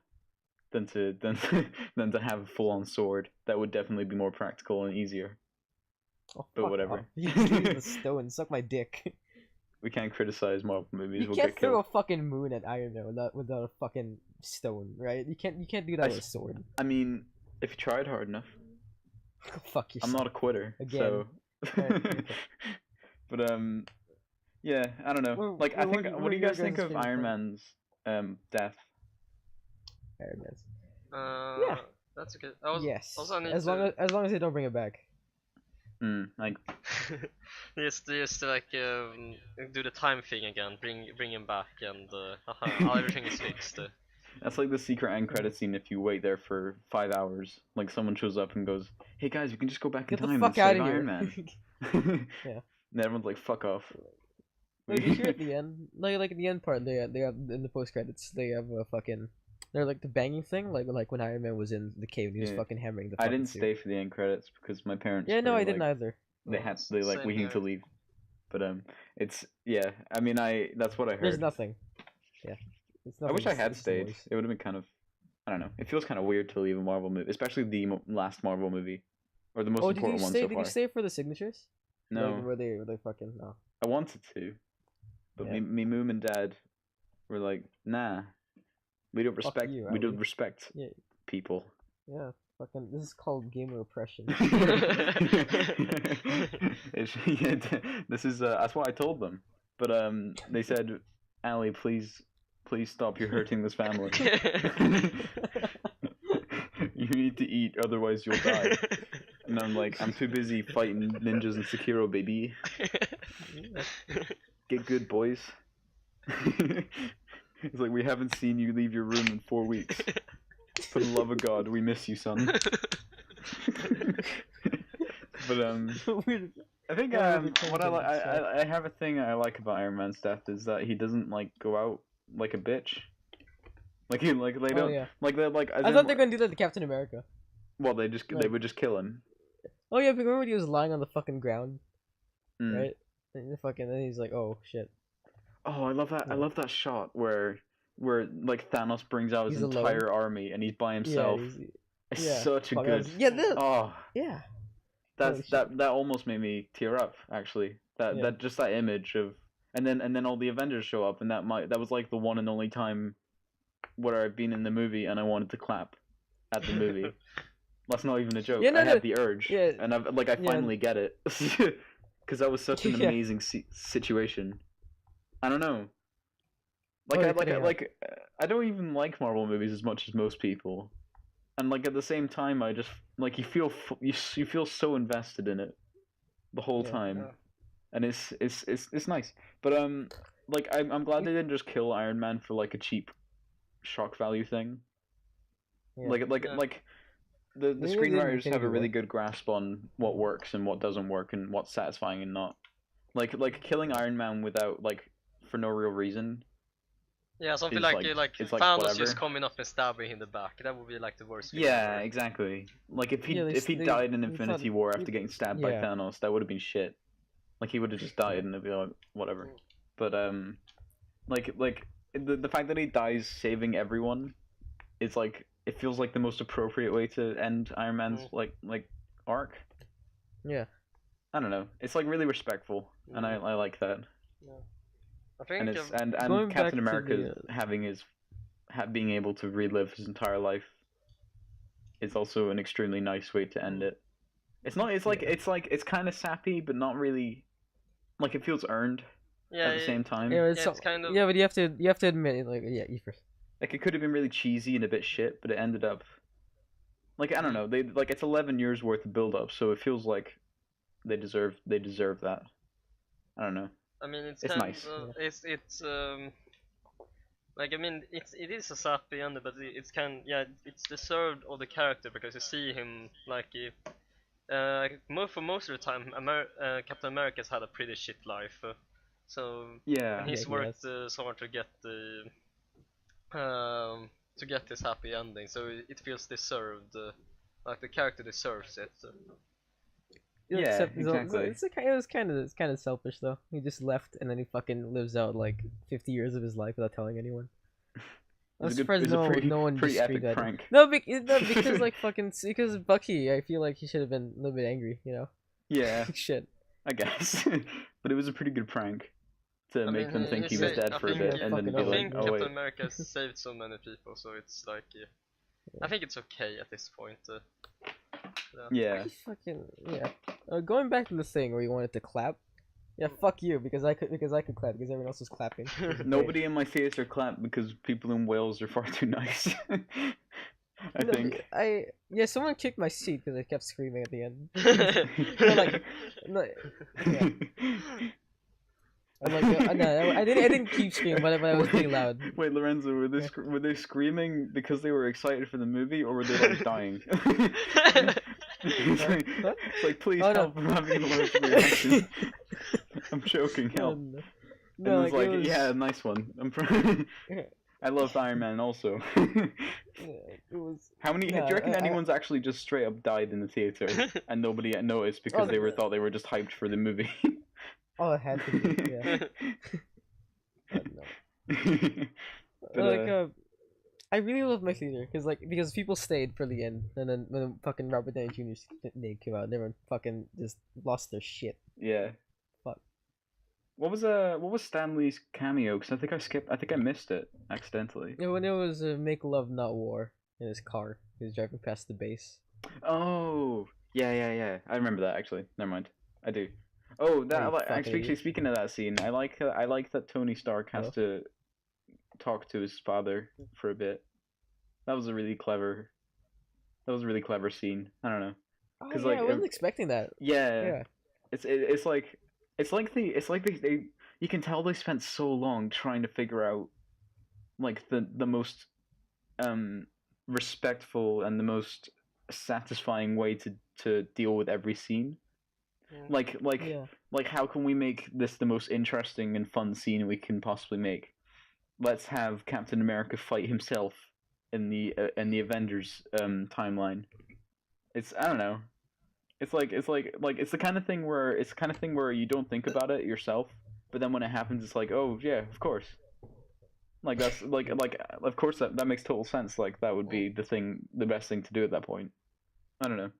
Speaker 1: have a full on sword. That would definitely be more practical and easier.
Speaker 3: Oh,
Speaker 1: but whatever.
Speaker 3: You can use the stone. Suck my dick.
Speaker 1: We can't criticize Marvel movies.
Speaker 3: You can't throw a fucking moon at Iron Man without a fucking stone, right? You can't do that with a sword.
Speaker 1: I mean, if you tried hard enough.
Speaker 3: Fuck yourself.
Speaker 1: I'm not a quitter.
Speaker 3: Again.
Speaker 1: So.
Speaker 3: Okay.
Speaker 1: But yeah, I don't know. What do you guys think of Iron Man's death?
Speaker 3: Iron Man's.
Speaker 2: Yeah, that's okay.
Speaker 3: Yes. As long as they don't bring it back.
Speaker 1: Like.
Speaker 2: just like do the time thing again. Bring him back, and everything is fixed.
Speaker 1: That's like the secret end credit scene. If you wait there for 5 hours, like someone shows up and goes, "Hey guys, you can just go back in time and save Iron Man."
Speaker 3: Yeah.
Speaker 1: And everyone's like, "Fuck off."
Speaker 3: Like you hear at the end, like at the end part, they have in the post credits, they have a fucking, they're like the banging thing, like when Iron Man was in the cave and he was fucking hammering the.
Speaker 1: I didn't stay for the end credits because my parents.
Speaker 3: Yeah, no, I didn't either.
Speaker 1: They we need to leave, but it's I mean that's what I heard.
Speaker 3: There's nothing. Yeah.
Speaker 1: I wish I had stayed. It would have been kind of, I don't know. It feels kind of weird to leave a Marvel movie, especially the last Marvel movie, or the most important one so far.
Speaker 3: Did you stay for the signatures?
Speaker 1: No.
Speaker 3: Like, were they fucking no?
Speaker 1: I wanted to, but me mom and dad were like, nah, we don't respect.
Speaker 3: You,
Speaker 1: we don't respect.
Speaker 3: Yeah.
Speaker 1: people.
Speaker 3: Yeah, fucking. This is called gamer oppression.
Speaker 1: This is that's what I told them, but they said, "Ali, please stop. You're hurting this family. You need to eat, otherwise you'll die." And I'm like, "I'm too busy fighting ninjas and Sekiro, baby. Get good, boys." It's like, "We haven't seen you leave your room in 4 weeks. For the love of God, we miss you, son." But I think what I have a thing I like about Iron Man's death is that he doesn't like go out like a bitch. Like they don't like they're like.
Speaker 3: I thought they were gonna do that to Captain America.
Speaker 1: Well, they would just kill him.
Speaker 3: Oh yeah, but remember when he was lying on the fucking ground, right? And then he's like, "Oh shit."
Speaker 1: Oh, I love that. I love that shot where like Thanos brings out his entire army and he's by himself. It's such a good. That almost made me tear up, actually. That just that image of and then all the Avengers show up, and that was like the one and only time where I've been in the movie and I wanted to clap at the movie. That's not even a joke. I had the urge, and I finally get it because that was such an amazing situation. I don't know. I don't even like Marvel movies as much as most people. And like at the same time, I just like you feel so invested in it the whole time, and it's nice. But like I'm glad they didn't just kill Iron Man for like a cheap shock value thing. Yeah. Like the screenwriters have a really good grasp on what works and what doesn't work and what's satisfying and not. Like killing Iron Man without like for no real reason.
Speaker 2: Yeah, something like Thanos just coming up and stabbing him in the back. That would be like the worst.
Speaker 1: Yeah, exactly. Like if he died in Infinity War after getting stabbed by Thanos, that would have been shit. Like he would have just died and it'd be like whatever. But like the fact that he dies saving everyone is like it feels like the most appropriate way to end Iron Man's like arc.
Speaker 3: Yeah.
Speaker 1: I don't know. It's like really respectful, and I like that.
Speaker 2: Yeah. I think
Speaker 1: and Captain America being able to relive his entire life is also an extremely nice way to end it. It's not. It's kind of sappy, but not really. Like it feels earned.
Speaker 2: Yeah,
Speaker 1: at the same time.
Speaker 3: Yeah, it's kind of. Yeah, but you have to admit, like, you first.
Speaker 1: Like it could have been really cheesy and a bit shit, but it ended up. Like I don't know, it's 11 years worth of build up, so it feels like they deserve that. I don't know.
Speaker 2: I mean, it's
Speaker 1: nice.
Speaker 2: Like I mean, it is a sappy end, but it's it's deserved of the character because you see him like for most of the time, Captain America's had a pretty shit life, so he's worked so hard to get this happy ending, so it feels deserved. Like the character deserves it.
Speaker 1: Yeah, exactly.
Speaker 3: It's kind of selfish though. He just left and then he fucking lives out like 50 years of his life without telling anyone. I'm surprised no one
Speaker 1: pretty
Speaker 3: just
Speaker 1: epic prank.
Speaker 3: No, because like because Bucky, I feel like he should have been a little bit angry, you know.
Speaker 1: Yeah.
Speaker 3: Shit.
Speaker 1: I guess, but it was a pretty good prank to make them think he was dead for a bit, and then be like, "Oh wait."
Speaker 2: Captain America has saved so many people, so it's like, I think it's okay at this point.
Speaker 1: Yeah.
Speaker 3: Going back to the thing where you wanted to clap. Yeah, fuck you because I could clap because everyone else was clapping.
Speaker 1: Nobody in my theater clapped because people in Wales are far too nice. I think.
Speaker 3: Someone kicked my seat because I kept screaming at the end. I didn't keep screaming, but I was pretty loud.
Speaker 1: Wait, Lorenzo, were they screaming because they were excited for the movie, or were they like dying? It's like, please help! I'm having an allergic reaction. I'm joking. Help! No, and it was yeah, nice one. I love Iron Man also.
Speaker 3: It was.
Speaker 1: How many? Do you reckon anyone's actually just straight up died in the theater and nobody noticed because they thought they were just hyped for the movie?
Speaker 3: Oh, it had to be. Yeah. But, I really love my theater because people stayed for the end, and then when fucking Robert Downey Jr.'s name came out, everyone fucking just lost their shit.
Speaker 1: Yeah.
Speaker 3: Fuck.
Speaker 1: What was Stan Lee's cameo? Because I think I missed it accidentally.
Speaker 3: Yeah, when it was Make Love Not War. in his car. He was driving past the base.
Speaker 1: Oh, yeah. I remember that actually. Never mind. I do. Oh, that
Speaker 3: you fucking
Speaker 1: actually
Speaker 3: idiot.
Speaker 1: speaking of that scene, I like that Tony Stark has to talk to his father for a bit. That was a really clever. That was a really clever scene. I don't know.
Speaker 3: Oh
Speaker 1: 'Cause,
Speaker 3: yeah,
Speaker 1: like,
Speaker 3: I wasn't expecting that.
Speaker 1: Yeah.
Speaker 3: Yeah.
Speaker 1: It's like they you can tell they spent so long trying to figure out like the most respectful and the most satisfying way to deal with every scene. Like
Speaker 3: Yeah.
Speaker 1: like how can we make this the most interesting and fun scene we can possibly make? Let's have Captain America fight himself in the Avengers timeline. It's I don't know. It's the kind of thing where you don't think about it yourself, but then when it happens, it's like, oh yeah, of course. Like that's like of course that makes total sense. Like that would be the best thing to do at that point. I don't know.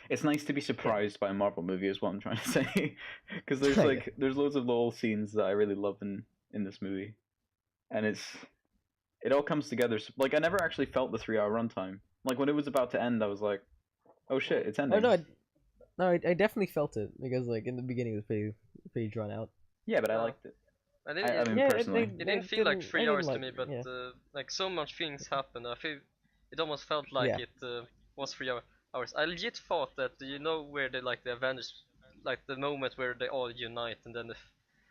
Speaker 1: It's nice to be surprised by a Marvel movie, is what I'm trying to say, because there's there's loads of little scenes that I really love in this movie, and it all comes together. Like I never actually felt the 3-hour runtime. Like when it was about to end, I was like, oh shit, it's ending.
Speaker 3: Oh no, I definitely felt it because like in the beginning it was pretty drawn out.
Speaker 1: Yeah, but I liked it.
Speaker 2: I
Speaker 1: I mean,
Speaker 3: Yeah,
Speaker 1: personally.
Speaker 2: it didn't feel like 3 hours to
Speaker 3: like,
Speaker 2: me, but
Speaker 3: yeah.
Speaker 2: like so much things happened. I feel it almost felt like
Speaker 3: Yeah.
Speaker 2: it was 3 hours. I legit thought that where they like the Avengers, like the moment where they all unite and then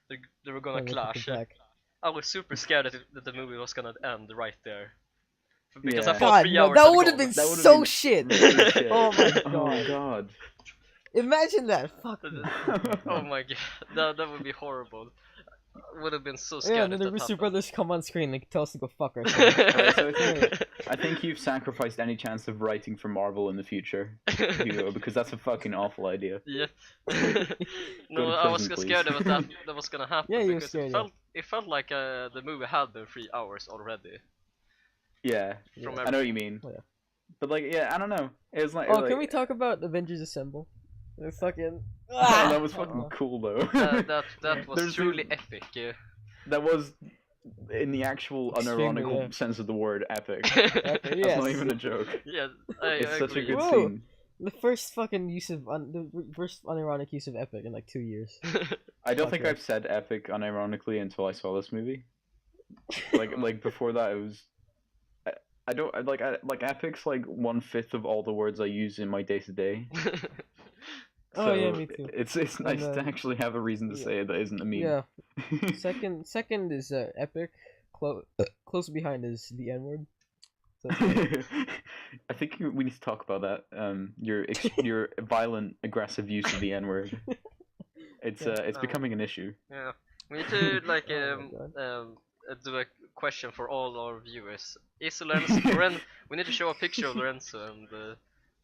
Speaker 2: they were gonna
Speaker 3: When they
Speaker 2: clash.
Speaker 3: come back.
Speaker 2: I was super scared that the movie was gonna end right there. Because I
Speaker 1: Yeah.
Speaker 2: thought
Speaker 3: God,
Speaker 2: 3
Speaker 3: no,
Speaker 2: hours
Speaker 3: that
Speaker 2: had
Speaker 3: would have
Speaker 2: gone.
Speaker 3: been
Speaker 1: That would've
Speaker 3: so
Speaker 1: been
Speaker 3: shit.
Speaker 1: really shit.
Speaker 3: Oh my
Speaker 1: Oh
Speaker 3: god.
Speaker 1: god.
Speaker 3: Imagine that. Fuck me.
Speaker 2: Oh my god, that would be horrible. Would have been so
Speaker 3: Yeah,
Speaker 2: scared
Speaker 3: and then
Speaker 2: if
Speaker 3: the
Speaker 2: that
Speaker 3: Russo
Speaker 2: happened.
Speaker 3: brothers come on screen and tell us to go fuck ourselves.
Speaker 1: Alright, so I think you've sacrificed any chance of writing for Marvel in the future, Hugo, because that's a fucking awful idea.
Speaker 2: Yeah.
Speaker 1: Go
Speaker 2: No,
Speaker 1: to
Speaker 2: I was
Speaker 1: prison,
Speaker 2: scared
Speaker 1: please.
Speaker 2: that was gonna happen
Speaker 3: Yeah, you were
Speaker 2: because
Speaker 3: scared,
Speaker 2: it felt like the movie had been 3 hours already.
Speaker 1: Yeah,
Speaker 2: From
Speaker 1: I know what you mean.
Speaker 3: Yeah.
Speaker 1: But like, yeah, I don't know. It was like,
Speaker 3: Oh, can we talk about Avengers Assemble? The fucking.
Speaker 1: Oh, that was fucking cool though.
Speaker 2: That was
Speaker 1: There's
Speaker 2: truly epic.
Speaker 1: That was, in the actual
Speaker 3: Extremely,
Speaker 1: unironical
Speaker 3: yeah.
Speaker 1: sense of the word, epic.
Speaker 3: Epic,
Speaker 1: That's
Speaker 3: yes.
Speaker 1: not even a joke.
Speaker 2: Yeah,
Speaker 1: It's
Speaker 2: I
Speaker 1: such
Speaker 2: agree.
Speaker 1: a good
Speaker 3: Whoa.
Speaker 1: scene.
Speaker 3: The first fucking use of the first unironic use of epic in like 2 years.
Speaker 1: I don't
Speaker 3: Fuck
Speaker 1: think
Speaker 3: yeah.
Speaker 1: I've said epic unironically until I saw this movie. Like before that, it was. I don't like epic's like 1/5 of all the words I use in my day to day.
Speaker 3: Oh, yeah, me too.
Speaker 1: It's nice to actually have a reason to say it that isn't a meme.
Speaker 3: Yeah. Second is epic. Close behind is the N word. So
Speaker 1: I think we need to talk about that. Your violent, aggressive use of the N word. It's becoming an issue.
Speaker 2: Yeah, we need to like
Speaker 3: Oh my
Speaker 2: do a question for all our viewers. Is we need to show a picture of Lorenzo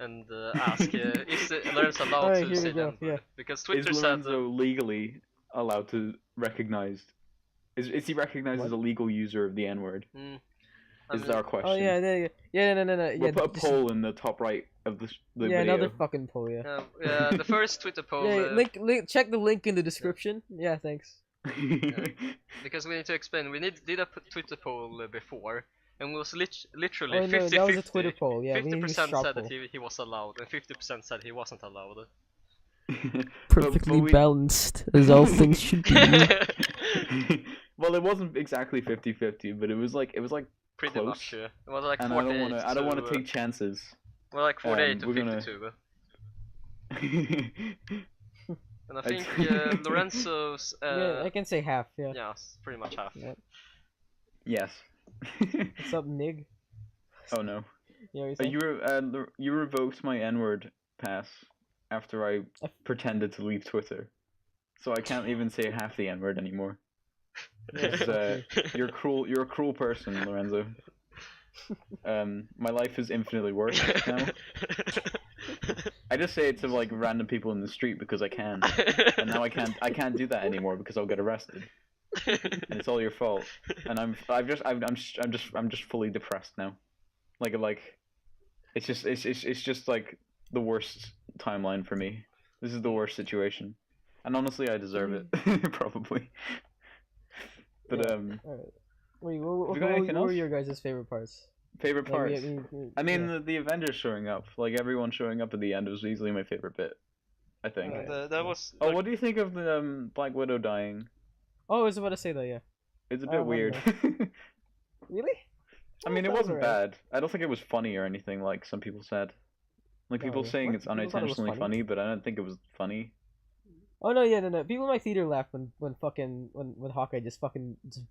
Speaker 2: and ask is Lorenzo allowed
Speaker 3: Alright,
Speaker 2: to
Speaker 3: here
Speaker 2: say
Speaker 3: we go,
Speaker 2: that?
Speaker 3: yeah.
Speaker 2: Because
Speaker 1: Is
Speaker 2: Twitter said
Speaker 1: Lorenzo legally allowed to recognized? Is he recognized as a legal user of the N word? Is our question?
Speaker 3: Oh yeah, no.
Speaker 1: We'll
Speaker 3: Yeah,
Speaker 1: put a poll in the top right of the
Speaker 3: yeah,
Speaker 1: video.
Speaker 3: another fucking poll. Yeah.
Speaker 2: yeah, the first Twitter poll.
Speaker 3: Yeah, link. Check the link in the description. Yeah, thanks.
Speaker 2: Because we need to explain. We did a Twitter poll before, and it was literally
Speaker 3: Oh no,
Speaker 2: 50-50.
Speaker 3: that was a Twitter poll. Yeah, we need to
Speaker 2: 50%
Speaker 3: straw
Speaker 2: said
Speaker 3: poll.
Speaker 2: that he was allowed, and 50% said he wasn't allowed.
Speaker 3: Perfectly balanced, as all things should be.
Speaker 1: Well, it wasn't exactly 50-50, but it was like
Speaker 2: Pretty
Speaker 1: close.
Speaker 2: much. It was like
Speaker 1: And
Speaker 2: 48.
Speaker 1: I don't want to take chances.
Speaker 2: Well, like 48 to
Speaker 1: we're gonna-
Speaker 2: 52. And I think Lorenzo's.
Speaker 3: Yeah, I can say half. Yeah.
Speaker 2: Yeah, it's pretty much half.
Speaker 3: Yeah.
Speaker 1: Yes.
Speaker 3: What's up, Nig?
Speaker 1: Oh no.
Speaker 3: Yeah, what
Speaker 1: You revoked my N-word pass after I pretended to leave Twitter, so I can't even say half the N-word anymore. You're cruel. You're a cruel person, Lorenzo. My life is infinitely worse now. I just say it to like random people in the street because I can, and now I can't do that anymore because I'll get arrested, and it's all your fault. And I'm just fully depressed now. Like, it's just like the worst timeline for me. This is the worst situation, and honestly, I deserve it probably. But
Speaker 3: Alright. Wait, what were your guys' favorite parts?
Speaker 1: Favorite
Speaker 3: Like,
Speaker 1: parts. I mean, the Avengers showing up, like everyone showing up at the end, was easily my favorite bit. I think.
Speaker 2: That was.
Speaker 1: Oh, what do you think of the Black Widow dying?
Speaker 3: Oh, I was about to say that. Yeah.
Speaker 1: It's a
Speaker 3: I
Speaker 1: bit
Speaker 3: don't
Speaker 1: weird.
Speaker 3: Really?
Speaker 1: I mean, it
Speaker 3: thought was
Speaker 1: wasn't
Speaker 3: alright.
Speaker 1: bad. I don't think it was funny or anything like some people said. Like
Speaker 3: No,
Speaker 1: people
Speaker 3: yeah.
Speaker 1: saying
Speaker 3: What?
Speaker 1: it's
Speaker 3: People thought it was
Speaker 1: unintentionally
Speaker 3: funny?
Speaker 1: funny, but I don't think it was funny.
Speaker 3: Oh no, yeah, no. People in my theater laughed when Hawkeye just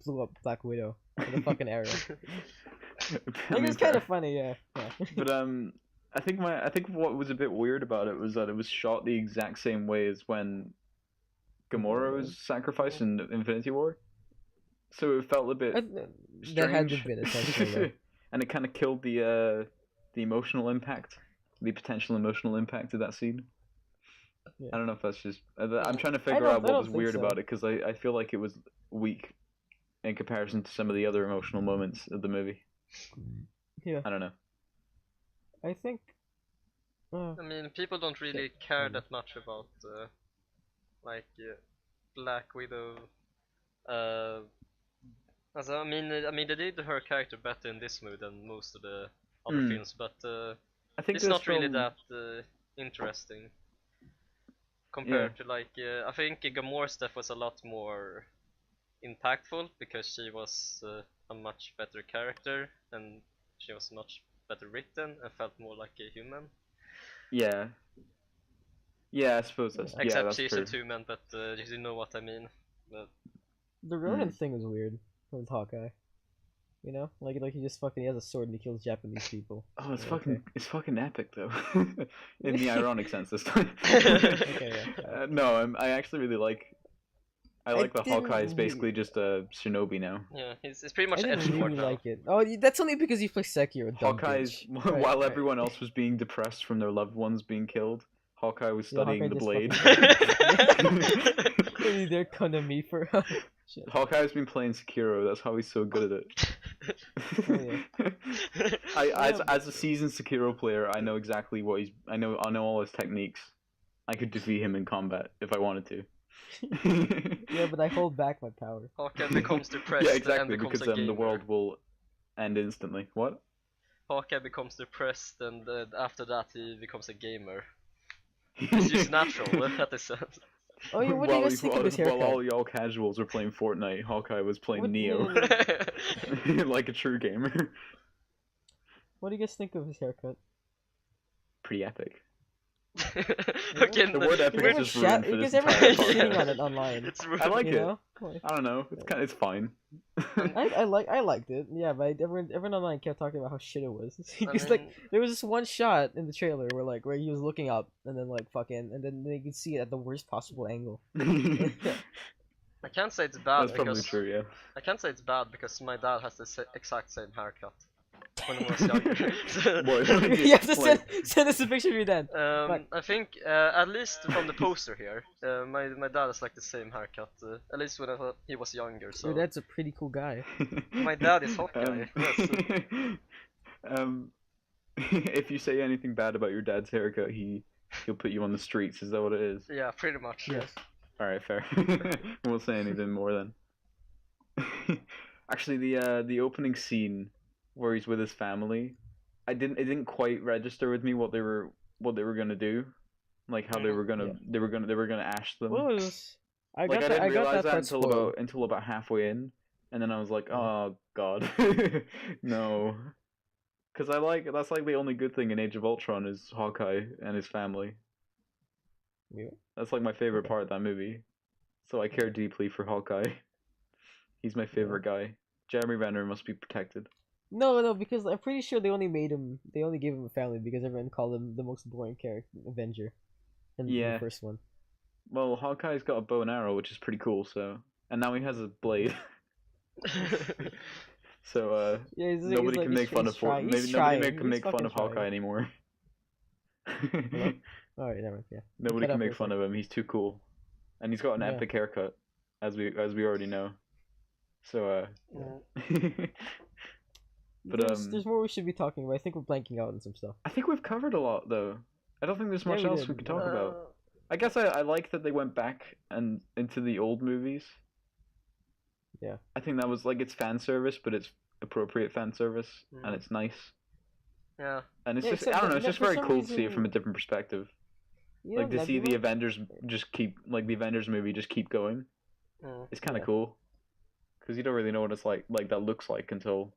Speaker 3: blew up Black Widow with a fucking arrow. Like, it was kind of funny, yeah.
Speaker 1: But I think what was a bit weird about it was that it was shot the exact same way as when Gamora was sacrificed in Infinity War. So it felt a bit strange.
Speaker 3: That had to have been essential,
Speaker 1: and it kind of killed the emotional impact, the potential emotional impact of that scene.
Speaker 3: Yeah.
Speaker 1: I don't know if that's just. I'm trying to figure out what was weird
Speaker 3: so.
Speaker 1: about it because I feel like it was weak in comparison to some of the other emotional moments of the movie.
Speaker 3: Yeah.
Speaker 1: I don't know.
Speaker 3: I think.
Speaker 2: I mean, people don't really care that much about Black Widow. I mean, they did her character better in this movie than most of the other films, but
Speaker 1: I think
Speaker 2: it's not really that interesting compared to I think Gamora's death was a lot more impactful because she was a much better character and she was much better written and felt more like a human.
Speaker 1: Yeah. Yeah, I suppose that's
Speaker 2: Except
Speaker 1: that's
Speaker 2: she's
Speaker 1: true.
Speaker 2: a two-man, but you know what I mean. But...
Speaker 3: The Ronin thing was weird with Hawkeye. You know, like he just he has a sword and he kills Japanese people.
Speaker 1: Oh, it's fucking epic though, in the ironic sense this time.
Speaker 3: Okay, yeah.
Speaker 1: No, I actually really like. I like that Hawkeye is basically just a shinobi now.
Speaker 2: Yeah, it's pretty much
Speaker 3: I didn't
Speaker 2: edgelord
Speaker 3: really
Speaker 2: now.
Speaker 3: like it. Oh, that's only because you play Sekiro.
Speaker 1: Hawkeye's while everyone else was being depressed from their loved ones being killed, Hawkeye was studying
Speaker 3: Hawkeye
Speaker 1: the blade.
Speaker 3: Maybe they're Konami for. Shit.
Speaker 1: Hawkeye's been playing Sekiro. That's how he's so good at it.
Speaker 3: Oh, yeah.
Speaker 1: As a seasoned Sekiro player, I know exactly what he's. I know all his techniques. I could defeat him in combat if I wanted to.
Speaker 3: Yeah, but I hold back my power.
Speaker 2: Hawkeye becomes depressed.
Speaker 1: Yeah, exactly,
Speaker 2: and becomes
Speaker 1: because
Speaker 2: a gamer.
Speaker 1: the world will end instantly. What?
Speaker 2: Hawkeye becomes depressed, and after that he becomes a gamer. It's just natural, that is said.
Speaker 3: Oh, yeah, what do you guys think of his haircut?
Speaker 1: While all y'all casuals were playing Fortnite, Hawkeye was playing Neo. Like a true gamer.
Speaker 3: What do you guys think of his haircut?
Speaker 1: Pretty epic.
Speaker 2: Okay,
Speaker 1: the word epic is just ruined for this
Speaker 3: because everyone's
Speaker 1: entire
Speaker 3: shitting
Speaker 1: podcast.
Speaker 3: on it online.
Speaker 1: I like it.
Speaker 3: Know?
Speaker 1: I don't know. It's fine.
Speaker 3: I liked it. Yeah, but everyone online kept talking about how shit it was. Because there was this one shot in the trailer where he was looking up and then and then you could see it at the worst possible angle.
Speaker 2: I can't say it's bad.
Speaker 1: That's probably true. Yeah.
Speaker 2: I can't say it's bad because my dad has the exact same haircut when he was younger.
Speaker 3: You have to send us a picture of your dad.
Speaker 2: I think at least from the poster here, my dad has like the same haircut. At least when he was younger. So
Speaker 3: your dad's a pretty cool guy.
Speaker 2: My dad is Hawkeye.
Speaker 1: If you say anything bad about your dad's haircut, he'll put you on the streets. Is that what it is?
Speaker 2: Yeah, pretty much.
Speaker 3: Yes.
Speaker 1: All right, fair. Won't say anything more then. Actually, the opening scene where he's with his family, it didn't quite register with me what they were gonna do, like how they were gonna ash them.
Speaker 3: I
Speaker 1: didn't realize that
Speaker 3: until
Speaker 1: about halfway in, and then I was like, oh god, no, because that's like the only good thing in Age of Ultron is Hawkeye and his family.
Speaker 3: Yeah.
Speaker 1: That's like my favorite part of that movie, so I care deeply for Hawkeye. He's my favorite guy. Jeremy Renner must be protected.
Speaker 3: No, because I'm pretty sure they only gave him a family because everyone called him the most boring character, Avenger, in the first one.
Speaker 1: Well, Hawkeye's got a bow and arrow, which is pretty cool. So, and now he has a blade. So nobody can make fun of Hawkeye anymore.
Speaker 3: Alright, never mind. Yeah.
Speaker 1: Nobody can make fun of him. He's too cool, and he's got an epic haircut, as we already know. So But
Speaker 3: there's more we should be talking about. I think we're blanking out on some stuff.
Speaker 1: I think we've covered a lot though. I don't think there's much else we could talk about. I guess I like that they went back and into the old movies.
Speaker 3: Yeah.
Speaker 1: I think that was like it's fan service, but it's appropriate fan service, and it's nice.
Speaker 2: Yeah.
Speaker 1: And it's
Speaker 3: Yeah,
Speaker 1: just
Speaker 3: except
Speaker 1: I don't know,
Speaker 3: that-
Speaker 1: it's
Speaker 3: that
Speaker 1: just
Speaker 3: for
Speaker 1: very
Speaker 3: some
Speaker 1: cool to see it
Speaker 3: reason-
Speaker 1: from a different perspective.
Speaker 3: You know,
Speaker 1: Like to see the
Speaker 3: Nebula?
Speaker 1: Avengers just keep the Avengers movie just keep going. It's kind of
Speaker 3: Yeah.
Speaker 1: cool. Because you don't really know what it's like that looks like until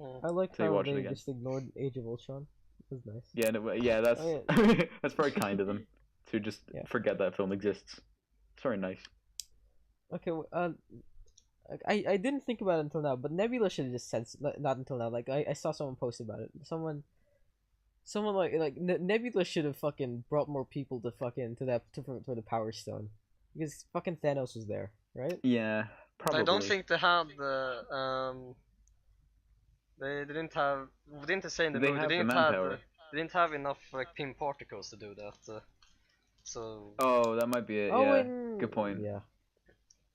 Speaker 3: I like
Speaker 1: Till you
Speaker 3: how
Speaker 1: watch it
Speaker 3: they
Speaker 1: again.
Speaker 3: just ignored Age of Ultron. It was nice.
Speaker 1: yeah, no, yeah, that's
Speaker 3: Oh,
Speaker 1: that's very kind of them to just
Speaker 3: Yeah.
Speaker 1: forget that film exists. It's very nice.
Speaker 3: Okay, I didn't think about it until now, but Nebula should have just said not until now. Like I saw someone post about it. Someone Nebula should have fucking brought more people to fucking for the Power Stone, because fucking Thanos was there, right?
Speaker 1: Yeah, probably.
Speaker 2: I don't think they had they didn't have. Didn't say in the
Speaker 1: They
Speaker 2: movie.
Speaker 1: have
Speaker 2: They
Speaker 1: the
Speaker 2: didn't have.
Speaker 1: manpower.
Speaker 2: They didn't have enough like pin particles to do that. So
Speaker 1: Oh, that might be it.
Speaker 3: Oh,
Speaker 1: Yeah,
Speaker 3: and
Speaker 1: good point.
Speaker 3: Yeah.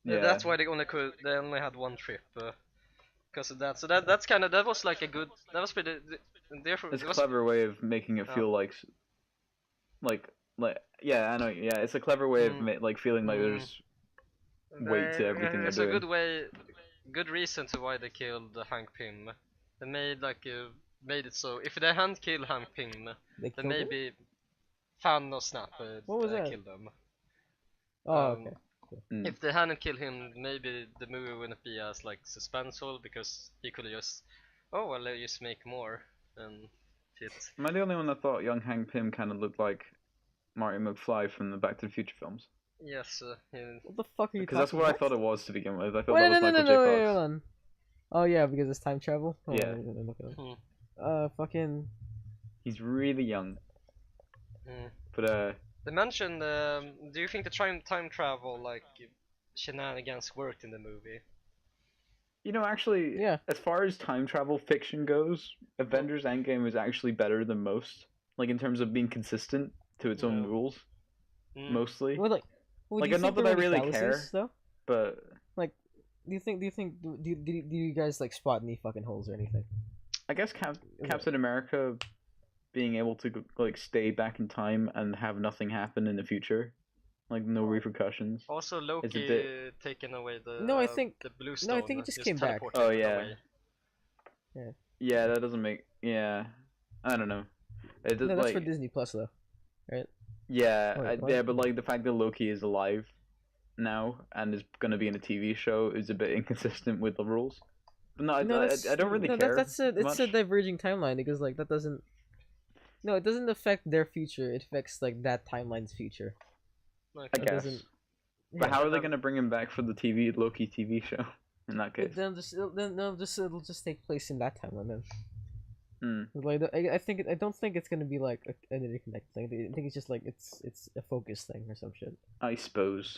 Speaker 1: Yeah,
Speaker 2: that's why they only had one trip. Because of that. So that was like a good. That was pretty. Therefore,
Speaker 1: it's
Speaker 2: it
Speaker 1: a
Speaker 2: was,
Speaker 1: clever way of making it feel like yeah, I know. Yeah, it's a clever way of feeling like there's weight to everything they're
Speaker 2: It's
Speaker 1: doing.
Speaker 2: a good way, good reason to why they killed Hank Pym. They made it so if they hadn't killed Hank Pym,
Speaker 3: They
Speaker 2: then
Speaker 3: killed him?
Speaker 2: maybe Fan or Snap
Speaker 3: What was that?
Speaker 2: killed them.
Speaker 3: Oh, okay.
Speaker 2: If they hadn't killed him, maybe the movie wouldn't be as like suspenseful, because he could have just, oh well, let's just make more and shit.
Speaker 1: Am I the only one that thought young Hank Pym kind of looked like Marty McFly from the Back to the Future films?
Speaker 2: Yes,
Speaker 3: What the fuck are you
Speaker 1: Because that's
Speaker 3: talking
Speaker 1: what I
Speaker 3: about?
Speaker 1: thought it was to begin with. I thought
Speaker 3: Wait,
Speaker 1: that was
Speaker 3: no,
Speaker 1: Michael J.
Speaker 3: wait,
Speaker 1: Fox.
Speaker 3: hold on. Oh yeah, because it's time travel. Hold
Speaker 1: Yeah.
Speaker 3: on, let me look it up. Fucking.
Speaker 1: He's really young.
Speaker 2: mm.
Speaker 1: But
Speaker 2: They mentioned. Do you think the time travel like shenanigans worked in the movie?
Speaker 1: actually,
Speaker 3: Yeah.
Speaker 1: as far as time travel fiction goes, Avengers Endgame is actually better than most. Like in terms of being consistent to its own
Speaker 2: Yeah.
Speaker 1: rules,
Speaker 2: Mm.
Speaker 1: mostly.
Speaker 3: Well, like.
Speaker 1: Like,
Speaker 3: do you
Speaker 1: not
Speaker 3: think
Speaker 1: that I
Speaker 3: there were
Speaker 1: really care.
Speaker 3: fallacies, though?
Speaker 1: But
Speaker 3: Do you guys like spot any fucking holes or anything?
Speaker 1: I guess Captain America being able to stay back in time and have nothing happen in the future, like no repercussions.
Speaker 2: Also, Loki
Speaker 1: bit-
Speaker 2: taking away the
Speaker 3: No, I think-
Speaker 2: the blue
Speaker 3: no,
Speaker 2: stone.
Speaker 3: I think it just came back.
Speaker 2: teleported
Speaker 1: Oh, yeah.
Speaker 2: away.
Speaker 1: Yeah, that doesn't make. Yeah, I don't know. It does,
Speaker 3: No, that's for Disney Plus though.
Speaker 1: Yeah,
Speaker 3: Wait, what?
Speaker 1: yeah, but the fact that Loki is alive now and is gonna be in a TV show is a bit inconsistent with the rules. But no, I don't really care.
Speaker 3: It's a
Speaker 1: much.
Speaker 3: diverging timeline, because like that doesn't. No, it doesn't affect their future. It affects like that timeline's future.
Speaker 2: Okay.
Speaker 1: I
Speaker 3: It
Speaker 1: guess.
Speaker 3: doesn't-
Speaker 1: But how are they
Speaker 2: that-
Speaker 1: gonna bring him back for the Loki TV show? In that case,
Speaker 3: It'll just take place in that timeline then.
Speaker 1: Hmm.
Speaker 3: Like I don't think it's gonna be like an interconnected thing. I think it's just like it's a focus thing or some shit.
Speaker 1: I suppose.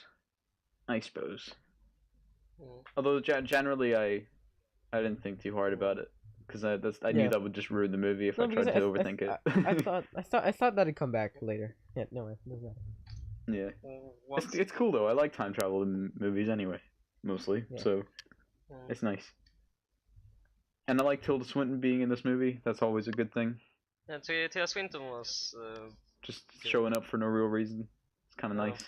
Speaker 2: Mm.
Speaker 1: Although generally, I didn't think too hard about it because I knew
Speaker 3: Yeah.
Speaker 1: that would just ruin the movie if
Speaker 3: No,
Speaker 1: I tried to
Speaker 3: because
Speaker 1: overthink it.
Speaker 3: I thought that'd come back later. Yeah, no way. No, no.
Speaker 1: Yeah,
Speaker 2: What?
Speaker 1: it's cool though. I like time travel in movies anyway, mostly.
Speaker 3: Yeah.
Speaker 1: So
Speaker 2: Mm.
Speaker 1: it's nice. And I like Tilda Swinton being in this movie. That's always a good thing.
Speaker 2: Yeah, Tilda Swinton was.
Speaker 1: Just showing up for no real reason. It's kind of
Speaker 2: Oh.
Speaker 1: nice.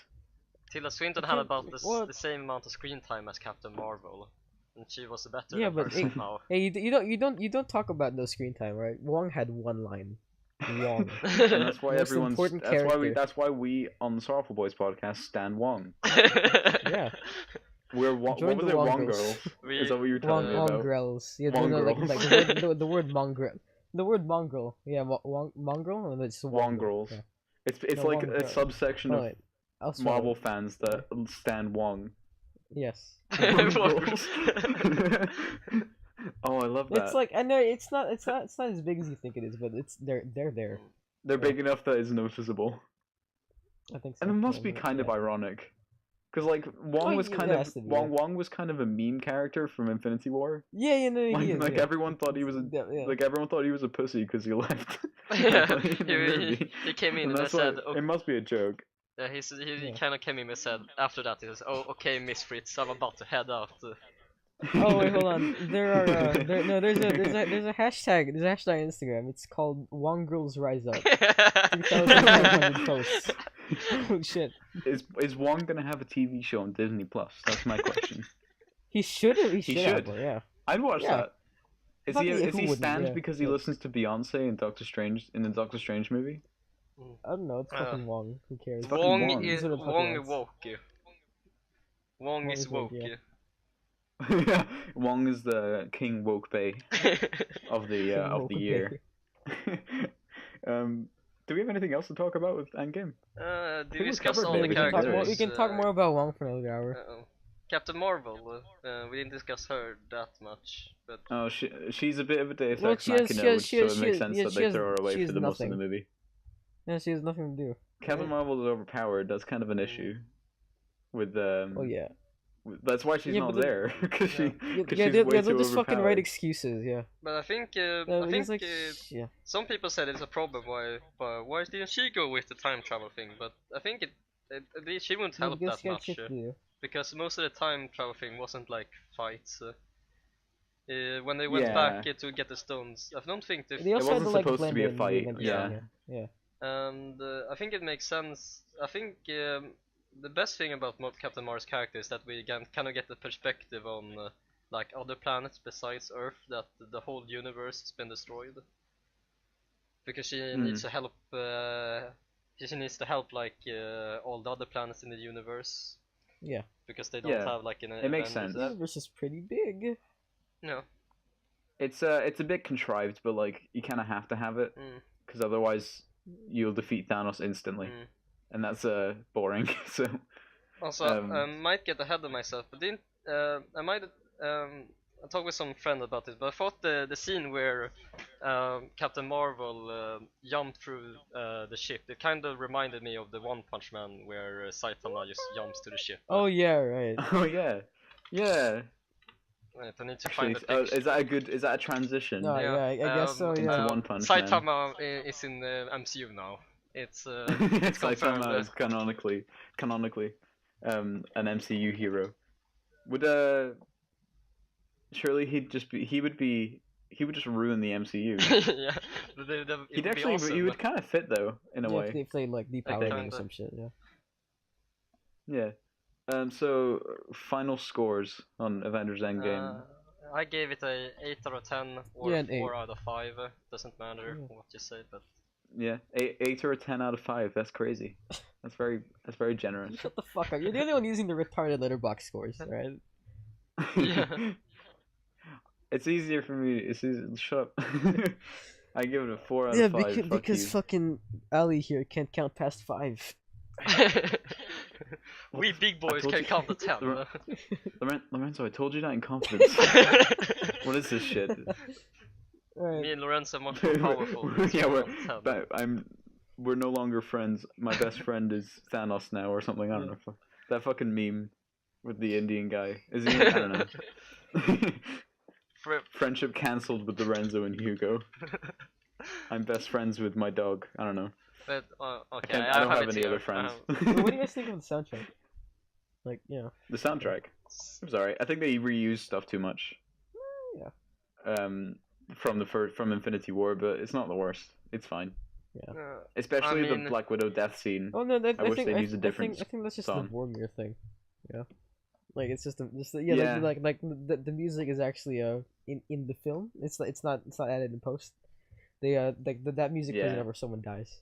Speaker 2: Tilda Swinton
Speaker 3: I
Speaker 2: had
Speaker 3: think-
Speaker 2: about
Speaker 3: what-
Speaker 2: the same amount of screen time as Captain Marvel, and she was a better
Speaker 3: Yeah,
Speaker 2: than
Speaker 3: but
Speaker 2: her
Speaker 3: it-
Speaker 2: somehow.
Speaker 3: Hey, you don't talk about no screen time, right? Wong had one line. Wong.
Speaker 1: And that's why
Speaker 3: Most
Speaker 1: everyone's.
Speaker 3: important
Speaker 1: That's why we on the Sorrowful Boys podcast stand Wong.
Speaker 3: Yeah.
Speaker 1: We're
Speaker 3: Join
Speaker 1: what was
Speaker 3: the
Speaker 1: it?
Speaker 3: Wong
Speaker 1: Wong
Speaker 3: girls.
Speaker 1: girls.
Speaker 2: We-
Speaker 1: Is that what you were telling me about?
Speaker 3: Mongrels. Yeah, no, like
Speaker 1: Mongrels.
Speaker 3: the word mongrel. The word mongrel. Yeah, mongrel. And it's
Speaker 1: Wongrels.
Speaker 3: Yeah.
Speaker 1: It's
Speaker 3: No,
Speaker 1: like
Speaker 3: Wong
Speaker 1: a
Speaker 3: girls.
Speaker 1: subsection
Speaker 3: Oh,
Speaker 1: of
Speaker 3: wait. I'll spell
Speaker 1: Marvel
Speaker 3: it.
Speaker 1: fans that stand Wong.
Speaker 3: Yes.
Speaker 1: Mongrels. Oh, I love that.
Speaker 3: It's like I know it's not as big as you think it is, but they're there.
Speaker 1: They're big enough that it's noticeable,
Speaker 3: I think so.
Speaker 1: and it must be
Speaker 3: Yeah,
Speaker 1: kind of
Speaker 3: yeah.
Speaker 1: ironic, because like Wong
Speaker 3: Oh,
Speaker 1: was
Speaker 3: yeah,
Speaker 1: kind
Speaker 3: it
Speaker 1: of
Speaker 3: has to be, yeah.
Speaker 1: Wong was kind of a meme character from Infinity War.
Speaker 3: Yeah, no, he is.
Speaker 1: Like
Speaker 3: yeah.
Speaker 1: everyone thought he was a
Speaker 3: Yeah.
Speaker 1: like everyone thought he was a pussy because he left.
Speaker 2: Yeah,
Speaker 1: in the movie.
Speaker 2: he came in
Speaker 1: And
Speaker 2: and
Speaker 1: that's
Speaker 2: said,
Speaker 1: why it must be a joke.
Speaker 2: yeah, he
Speaker 3: Yeah.
Speaker 2: kind of came in and said, after that, he says, oh, okay, Miss Fritz, I'm about to head out.
Speaker 3: Oh wait, hold on. There are there's a hashtag. There's a hashtag on Instagram. It's called Wong Girls Rise Up. 3,500 posts. Oh shit.
Speaker 1: Is Wong gonna have a TV show on Disney Plus? That's my question.
Speaker 3: He should have. He
Speaker 1: He
Speaker 3: should have.
Speaker 1: should.
Speaker 3: Yeah.
Speaker 1: I'd watch
Speaker 3: Yeah.
Speaker 1: that.
Speaker 3: Fuck yeah,
Speaker 1: is
Speaker 3: who
Speaker 1: he
Speaker 3: wouldn't?
Speaker 1: stand
Speaker 3: Yeah,
Speaker 1: because he
Speaker 3: yeah.
Speaker 1: listens to Beyonce in Doctor Strange in the Doctor Strange movie?
Speaker 3: I don't know. It's fucking Wong. Who cares?
Speaker 1: fucking
Speaker 2: Wong
Speaker 1: Wong.
Speaker 2: is
Speaker 3: These are the
Speaker 2: Wong
Speaker 3: Pokemons.
Speaker 2: woke. Wong is woke.
Speaker 3: yeah.
Speaker 1: Wong is the King Woke Bay of the
Speaker 3: Woke
Speaker 1: year. Do we have anything else to talk about with Endgame?
Speaker 2: Did we
Speaker 1: we
Speaker 2: discuss
Speaker 1: covered
Speaker 2: all
Speaker 1: it.
Speaker 2: the
Speaker 1: We can talk
Speaker 2: characters?
Speaker 1: more-
Speaker 3: We can talk more about Wong for another hour.
Speaker 2: Captain Marvel. We didn't discuss her that much, but
Speaker 1: Oh, she's a bit of a Deus
Speaker 3: Well,
Speaker 1: Ex
Speaker 3: she has-
Speaker 1: Machina,
Speaker 3: she has-
Speaker 1: which
Speaker 3: she has-
Speaker 1: so it
Speaker 3: she
Speaker 1: makes
Speaker 3: has-
Speaker 1: sense
Speaker 3: yeah,
Speaker 1: that
Speaker 3: she
Speaker 1: they
Speaker 3: has-
Speaker 1: throw her away
Speaker 3: she
Speaker 1: for
Speaker 3: has
Speaker 1: the most of the
Speaker 3: nothing.
Speaker 1: movie.
Speaker 3: Yeah, she has nothing to do.
Speaker 1: Captain
Speaker 3: right?
Speaker 1: Marvel is overpowered. That's kind of an issue. With
Speaker 3: Oh yeah.
Speaker 1: That's why she's
Speaker 3: Yeah,
Speaker 1: not
Speaker 3: but the-
Speaker 1: there because
Speaker 2: Yeah.
Speaker 3: Yeah, they'll
Speaker 1: way too
Speaker 3: just fucking write
Speaker 1: overpowered.
Speaker 3: excuses. Yeah.
Speaker 2: but I think
Speaker 3: It's like, yeah.
Speaker 2: some people said it's a problem. Why didn't she go with the time travel thing? But I think she wouldn't help
Speaker 3: Because
Speaker 2: that
Speaker 3: she had
Speaker 2: much
Speaker 3: shit to do.
Speaker 2: because most of the time travel thing wasn't like fights. When they went
Speaker 1: Yeah.
Speaker 2: back to get the stones, I don't think
Speaker 3: They also had
Speaker 1: wasn't
Speaker 3: to like
Speaker 1: supposed to
Speaker 3: blend
Speaker 1: be a
Speaker 3: in the
Speaker 1: fight,
Speaker 3: Avengers,
Speaker 1: yeah.
Speaker 3: Yeah.
Speaker 2: And I think it makes sense. I think the best thing about Captain Marvel's character is that we can kind of get the perspective on like other planets besides Earth, that the whole universe has been destroyed. Because she needs to help. She needs to help like all the other planets in the universe.
Speaker 3: Yeah.
Speaker 2: Because they don't
Speaker 1: Yeah,
Speaker 2: have like an.
Speaker 1: it makes sense.
Speaker 3: The universe is pretty big.
Speaker 2: No.
Speaker 1: It's a bit contrived, but like you kind of have to have it because otherwise you'll defeat Thanos instantly, and that's boring. So
Speaker 2: Also, I might get ahead of myself, but didn't I might I talked with some friend about this, but I thought the scene where Captain Marvel jumped through the ship, it kind of reminded me of the One Punch Man where Saitama just jumps to the ship.
Speaker 3: Oh yeah, right.
Speaker 1: oh yeah, yeah.
Speaker 2: Right, I need to
Speaker 1: Actually,
Speaker 2: find the picture.
Speaker 1: is that a transition?
Speaker 3: No, yeah, I guess so.
Speaker 1: into
Speaker 3: Yeah.
Speaker 1: One Punch Man.
Speaker 2: Saitama is in the MCU now. It's it's confirmed.
Speaker 1: Saitama is canonically an MCU hero. Would surely he would just ruin the MCU.
Speaker 2: Yeah,
Speaker 1: He'd actually
Speaker 2: awesome.
Speaker 1: he would kind of fit though in a
Speaker 3: Yeah,
Speaker 1: way.
Speaker 3: if they played like Deep Power
Speaker 2: kinda.
Speaker 3: or some shit. Yeah.
Speaker 1: Yeah. So final scores on Avengers Endgame.
Speaker 2: I gave it a 8 out of 10 or
Speaker 3: Yeah, an
Speaker 2: 4 out of 5. Doesn't matter what you say, but
Speaker 1: Yeah, 8 or a 10 out of 5. That's crazy. That's very generous.
Speaker 3: Shut the fuck up. You're the only one using the retarded letterbox scores, right?
Speaker 2: Yeah.
Speaker 1: It's easier for me. It's easy. Shut up. I give it a 4 out
Speaker 3: Yeah,
Speaker 1: of 5.
Speaker 3: because
Speaker 1: you.
Speaker 3: fucking Ali here can't count past 5.
Speaker 2: we big boys
Speaker 1: told
Speaker 2: can
Speaker 1: you.
Speaker 2: count to 10.
Speaker 1: Lorenzo, I told you that in confidence. What is this shit?
Speaker 2: Me
Speaker 3: Right.
Speaker 2: and Lorenzo are much more powerful.
Speaker 1: Yeah,
Speaker 2: But
Speaker 1: we're no longer friends. My best friend is Thanos now, or something. I don't know. That fucking meme with the Indian guy. Is he? I don't know. Friendship cancelled with Lorenzo and Hugo. I'm best friends with my dog. I don't know.
Speaker 2: But okay,
Speaker 1: I don't have
Speaker 2: it
Speaker 1: any
Speaker 2: here.
Speaker 1: other friends.
Speaker 3: What do you guys think of the soundtrack? Like, yeah.
Speaker 1: The soundtrack. I'm sorry. I think they reuse stuff too much.
Speaker 3: Yeah.
Speaker 1: From Infinity War, but it's not the worst. It's fine.
Speaker 3: Yeah.
Speaker 1: Especially
Speaker 2: I mean-
Speaker 1: the Black Widow death scene.
Speaker 3: Oh no,
Speaker 1: I wish they'd use a different
Speaker 3: I think that's just
Speaker 1: song.
Speaker 3: the Vormir thing. Yeah. Like it's just
Speaker 1: Yeah.
Speaker 3: like the music is actually in the film. It's not added in post. They that music plays
Speaker 1: Yeah.
Speaker 3: whenever someone dies.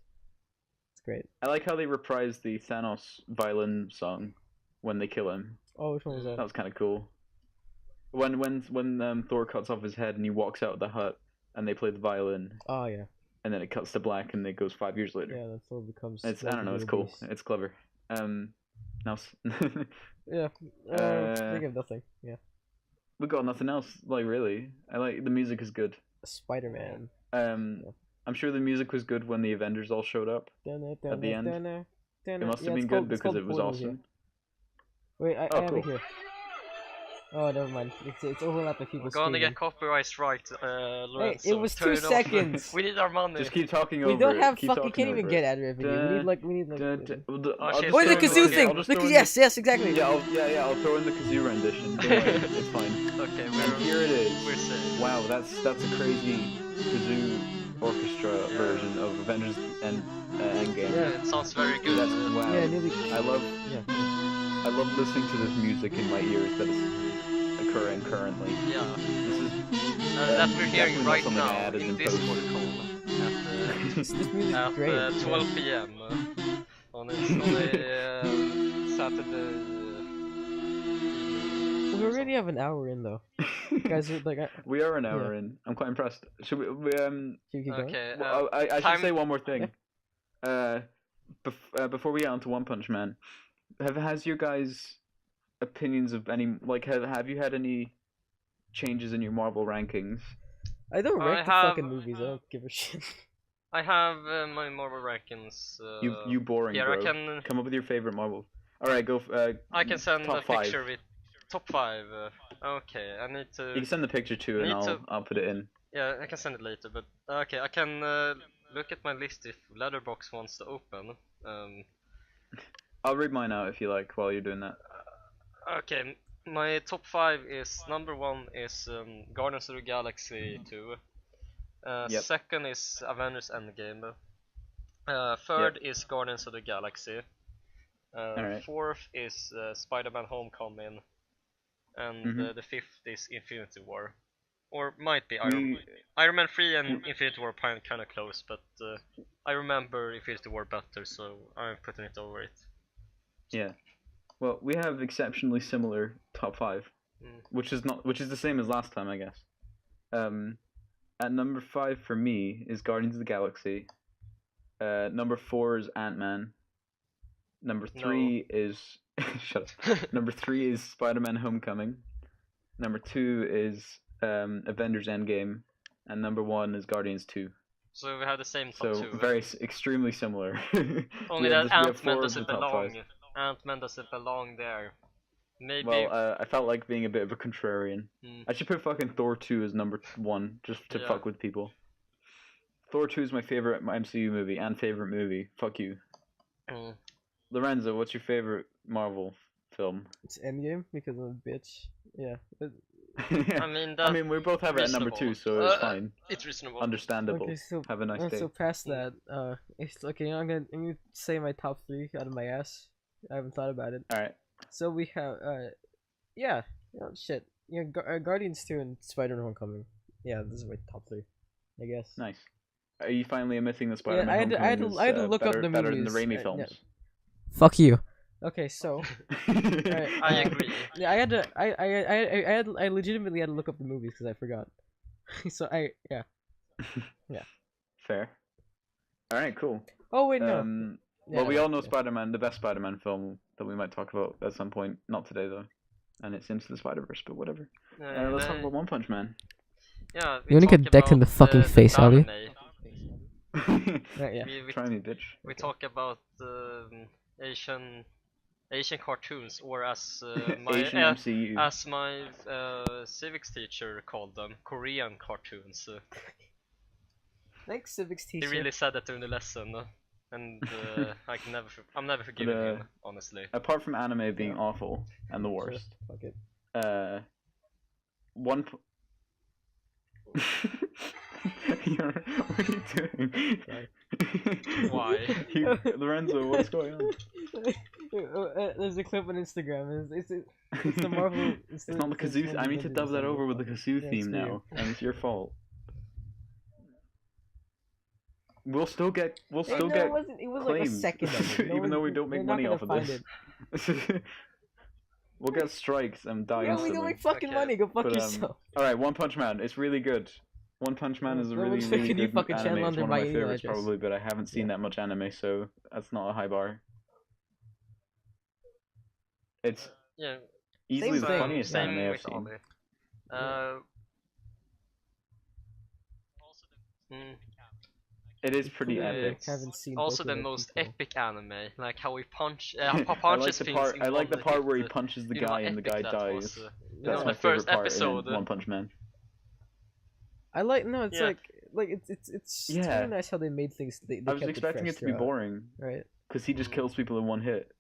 Speaker 3: It's great.
Speaker 1: I like how they reprised the Thanos violin song when they kill him.
Speaker 3: Oh, which one was
Speaker 1: That
Speaker 3: that?
Speaker 1: was kind of cool. When Thor cuts off his head and he walks out of the hut and they play the violin
Speaker 3: Oh yeah.
Speaker 1: and then it cuts to black and it goes 5 years later.
Speaker 3: Yeah, that Thor becomes.
Speaker 1: It's I
Speaker 3: like
Speaker 1: don't
Speaker 3: a
Speaker 1: know. It's
Speaker 3: little
Speaker 1: cool.
Speaker 3: beast.
Speaker 1: It's clever. Now
Speaker 3: Yeah. Think of nothing. Yeah.
Speaker 1: we got nothing else. Like really, I like the music is good.
Speaker 3: Spider-Man.
Speaker 1: I'm sure the music was good when the Avengers all showed up. At the end, it must have been good because it was awesome.
Speaker 3: Wait, I
Speaker 1: Oh,
Speaker 3: have
Speaker 1: cool.
Speaker 3: it here. Oh, never mind. It's overlapping people
Speaker 2: We're gonna
Speaker 3: screaming.
Speaker 2: get copyright strike,
Speaker 3: Hey,
Speaker 2: Lorenzo.
Speaker 3: it was 2
Speaker 2: Turn it off.
Speaker 3: seconds.
Speaker 2: We need our money.
Speaker 1: Just keep talking over
Speaker 3: We don't
Speaker 1: it.
Speaker 3: have
Speaker 1: Keep
Speaker 3: fucking. You
Speaker 1: talking
Speaker 3: can't even
Speaker 1: over
Speaker 3: get
Speaker 1: it.
Speaker 3: ad revenue. We need like.
Speaker 1: I'll
Speaker 2: shit.
Speaker 1: just
Speaker 3: Oh, the
Speaker 1: throw in
Speaker 3: kazoo
Speaker 2: okay,
Speaker 3: thing.
Speaker 1: I'll just throw in
Speaker 3: Yes, exactly.
Speaker 1: Yeah, I'll throw in the kazoo rendition. Don't worry, it's fine.
Speaker 2: Okay,
Speaker 1: And here it is.
Speaker 2: we're safe.
Speaker 1: Wow, that's a crazy kazoo orchestra version of Avengers Endgame.
Speaker 3: Yeah.
Speaker 2: It sounds very good.
Speaker 1: That's wow.
Speaker 3: Yeah, nearly.
Speaker 1: I love
Speaker 3: Yeah.
Speaker 1: listening to this music in my ears that is occurring currently.
Speaker 2: Yeah.
Speaker 1: This is
Speaker 2: that we're hearing
Speaker 1: definitely not
Speaker 2: right
Speaker 1: something I
Speaker 2: now
Speaker 1: added
Speaker 2: in
Speaker 1: in
Speaker 2: Discord
Speaker 1: post.
Speaker 2: call
Speaker 3: This music's
Speaker 2: at
Speaker 3: great.
Speaker 2: 12 p.m. On a Saturday.
Speaker 3: We already have an hour in though. Guys are like,
Speaker 1: We are an hour in. I'm quite impressed. Should we
Speaker 3: should we keep going?
Speaker 2: Okay.
Speaker 1: well, I should
Speaker 2: time-
Speaker 1: say one more thing. Before we get on to One Punch Man, has your guys' opinions of any have you had any changes in your Marvel rankings?
Speaker 3: I don't
Speaker 2: I
Speaker 3: rank the
Speaker 2: have-
Speaker 3: fucking movies. I don't give a shit.
Speaker 2: I have my Marvel rankings.
Speaker 1: You boring
Speaker 2: here
Speaker 1: bro.
Speaker 2: I can
Speaker 1: Come up with your favorite Marvel. All right, go.
Speaker 2: I can send
Speaker 1: top
Speaker 2: a
Speaker 1: five.
Speaker 2: picture with top 5. Okay, I need to.
Speaker 1: You can send the picture too, and
Speaker 2: Need to-
Speaker 1: I'll put it in.
Speaker 2: Yeah, I can send it later. But okay, I can look at my list if Letterboxd wants to open.
Speaker 1: I'll read mine out if you like while you're doing that.
Speaker 2: Okay, my top 5 is number 1 is Guardians of the Galaxy 2.
Speaker 1: Yep.
Speaker 2: Second is Avengers Endgame. Third is Guardians of the Galaxy.
Speaker 1: Alright.
Speaker 2: Fourth is Spider-Man Homecoming. And
Speaker 1: Mhm.
Speaker 2: the fifth is Infinity War. Or might be
Speaker 1: We-
Speaker 2: Iron Man 3 and Infinity War kind of close, but I remember Infinity War better, so I'm putting it over it.
Speaker 1: Yeah. Well, we have exceptionally similar top 5, which is the same as last time, I guess. At number 5 for me is Guardians of the Galaxy. Number 4 is Ant-Man. Number 3 is shut up. Number 3 is Spider-Man: Homecoming. Number 2 is Avengers Endgame, and number 1 is Guardians 2.
Speaker 2: So we have the same top
Speaker 1: So
Speaker 2: 2.
Speaker 1: very extremely similar.
Speaker 2: Only
Speaker 1: We have
Speaker 2: that
Speaker 1: we have
Speaker 2: Ant-Man
Speaker 1: 4 of
Speaker 2: doesn't
Speaker 1: the top 5.
Speaker 2: belong. Ant-Man doesn't belong there. Maybe.
Speaker 1: Well, I felt like being a bit of a contrarian.
Speaker 2: Hmm.
Speaker 1: I should put fucking Thor 2 as number 1, just to
Speaker 2: Yeah.
Speaker 1: fuck with people. Thor 2 is my favorite MCU movie and favorite movie. Fuck you.
Speaker 2: Mm.
Speaker 1: Lorenzo, what's your favorite Marvel film?
Speaker 3: It's Endgame because I'm a bitch. Yeah.
Speaker 2: I mean, that's
Speaker 1: I mean, we both have it at number 2, so it's fine.
Speaker 2: It's reasonable.
Speaker 1: Understandable.
Speaker 3: Okay, so
Speaker 1: Have a nice day.
Speaker 3: so past that, it's okay. I'm gonna say my top 3 out of my ass. I haven't thought about it.
Speaker 1: Alright.
Speaker 3: So we have yeah, shit. Yeah, Guardians 2 and Spider-Man Homecoming. Yeah, this is my top 3, I guess.
Speaker 1: Nice. Are you finally admitting that Spider-Man
Speaker 3: I had to
Speaker 1: Homecoming is
Speaker 3: look up
Speaker 1: better,
Speaker 3: the
Speaker 1: better than the
Speaker 3: movies.
Speaker 1: Raimi films?
Speaker 3: Fuck you. Okay, so
Speaker 2: I agree.
Speaker 3: yeah, I legitimately had to look up the movies because I forgot. So yeah.
Speaker 1: Fair. Alright, cool.
Speaker 3: Oh wait, no.
Speaker 1: Well, we all know
Speaker 3: yeah.
Speaker 1: Spider-Man, the best Spider-Man film that we might talk about at some point. Not today, though. And it's Into the Spider-Verse, but whatever. Let's talk about One Punch Man.
Speaker 2: Yeah,
Speaker 4: You wanna
Speaker 2: talk
Speaker 4: get decked in
Speaker 2: about,
Speaker 4: the fucking face, are you?
Speaker 2: anime.
Speaker 3: Yeah.
Speaker 1: Try me, bitch.
Speaker 2: We talk about Asian cartoons, or as
Speaker 1: Asian MCU.
Speaker 2: as my civics teacher called them, Korean cartoons.
Speaker 3: Thanks, civics
Speaker 2: He
Speaker 3: teacher.
Speaker 2: really said that during the lesson, and I'm never forgiving him, honestly.
Speaker 1: Apart from anime being awful and the worst,
Speaker 3: Fuck it.
Speaker 1: one. What are you doing?
Speaker 2: Why?
Speaker 1: Lorenzo, what's going on?
Speaker 3: There's a clip on Instagram. It's the Marvel.
Speaker 1: It's not the kazoo. I need to dub that over with the kazoo
Speaker 3: Yeah,
Speaker 1: theme
Speaker 3: it's
Speaker 1: now, and it's your fault. We'll still get
Speaker 3: It was like a
Speaker 1: claims,
Speaker 3: second of it.
Speaker 1: even though we don't make
Speaker 3: they're not
Speaker 1: money
Speaker 3: gonna
Speaker 1: off of
Speaker 3: find
Speaker 1: this.
Speaker 3: it.
Speaker 1: We'll get strikes and die
Speaker 3: Yeah, we
Speaker 1: instantly.
Speaker 3: don't make fucking
Speaker 2: Okay.
Speaker 3: money. Go fuck
Speaker 1: But,
Speaker 3: yourself.
Speaker 1: Alright, One Punch Man. It's really good. One Punch Man is a
Speaker 3: No
Speaker 1: really,
Speaker 3: one's
Speaker 1: really
Speaker 3: taking your
Speaker 1: good
Speaker 3: fucking
Speaker 1: anime.
Speaker 3: channel
Speaker 1: It's
Speaker 3: under
Speaker 1: one of
Speaker 3: my
Speaker 1: my
Speaker 3: email
Speaker 1: favorites
Speaker 3: address.
Speaker 1: probably, but I haven't seen that much anime, so that's not a high bar. It's
Speaker 2: Yeah,
Speaker 1: easily the
Speaker 3: thing.
Speaker 1: funniest
Speaker 2: same
Speaker 1: anime I've
Speaker 2: with
Speaker 1: seen.
Speaker 2: Ollie.
Speaker 1: It is pretty
Speaker 2: Yeah,
Speaker 1: epic.
Speaker 3: Haven't seen
Speaker 2: Also
Speaker 3: Boku
Speaker 2: the
Speaker 3: no
Speaker 2: most
Speaker 3: Pico.
Speaker 2: epic anime, like how he punches
Speaker 1: I like
Speaker 2: punches
Speaker 1: the
Speaker 2: things
Speaker 1: part.
Speaker 2: in
Speaker 1: I like the
Speaker 2: one
Speaker 1: part
Speaker 2: hit.
Speaker 1: where he punches the
Speaker 2: You know
Speaker 1: guy
Speaker 2: how
Speaker 1: and the
Speaker 2: epic
Speaker 1: guy
Speaker 2: that
Speaker 1: dies.
Speaker 2: was, you
Speaker 1: That's
Speaker 2: know,
Speaker 1: my
Speaker 2: the first
Speaker 1: favorite part
Speaker 2: episode.
Speaker 1: in One Punch Man.
Speaker 3: I like no. It's
Speaker 2: Yeah.
Speaker 3: like it's
Speaker 1: Yeah.
Speaker 3: really nice how they made things. They
Speaker 1: I was
Speaker 3: kept
Speaker 1: expecting
Speaker 3: fresh
Speaker 1: it to be
Speaker 3: throughout,
Speaker 1: boring
Speaker 3: right?
Speaker 1: because he just kills people in one hit.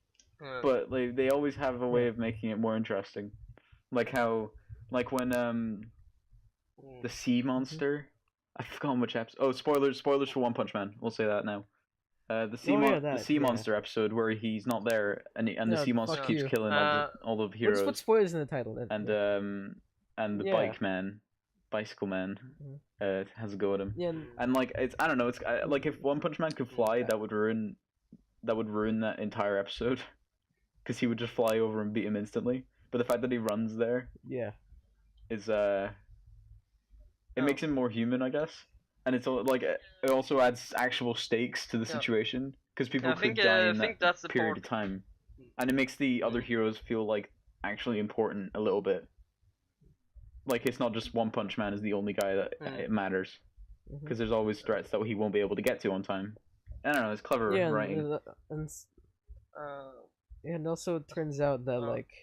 Speaker 2: Uh,
Speaker 1: But like they always have a way of making it more interesting, like when the sea monster. I've forgotten which episode. Oh, spoilers for One Punch Man. We'll say that now. The sea the sea monster episode where he's not there and the
Speaker 3: No,
Speaker 1: sea monster
Speaker 3: fuck
Speaker 1: keeps
Speaker 3: you.
Speaker 1: killing all the
Speaker 3: What's
Speaker 1: heroes
Speaker 3: spoilers in the title?
Speaker 1: and the
Speaker 3: Yeah.
Speaker 1: bike man Bicycle Man
Speaker 3: Mhm.
Speaker 1: has a go at him.
Speaker 3: Yeah,
Speaker 1: And like it's I don't know, it's like if One Punch Man could fly, that would ruin that entire episode, because he would just fly over and beat him instantly. But the fact that he runs there
Speaker 3: yeah.
Speaker 1: is it
Speaker 2: Yeah.
Speaker 1: makes him more human, I guess. And it's like it also adds actual stakes to the
Speaker 2: Yeah.
Speaker 1: situation, because people
Speaker 2: I
Speaker 1: could
Speaker 2: think
Speaker 1: die
Speaker 2: I
Speaker 1: in
Speaker 2: think
Speaker 1: that
Speaker 2: that's the
Speaker 1: period
Speaker 2: part.
Speaker 1: of time, and it makes the other heroes feel like actually important a little bit. Like it's not just One Punch Man is the only guy that it matters,
Speaker 3: Mhm.
Speaker 1: because there's always threats that he won't be able to get to on time. I don't know, it's clever
Speaker 3: Yeah,
Speaker 1: writing.
Speaker 3: and also it turns out that like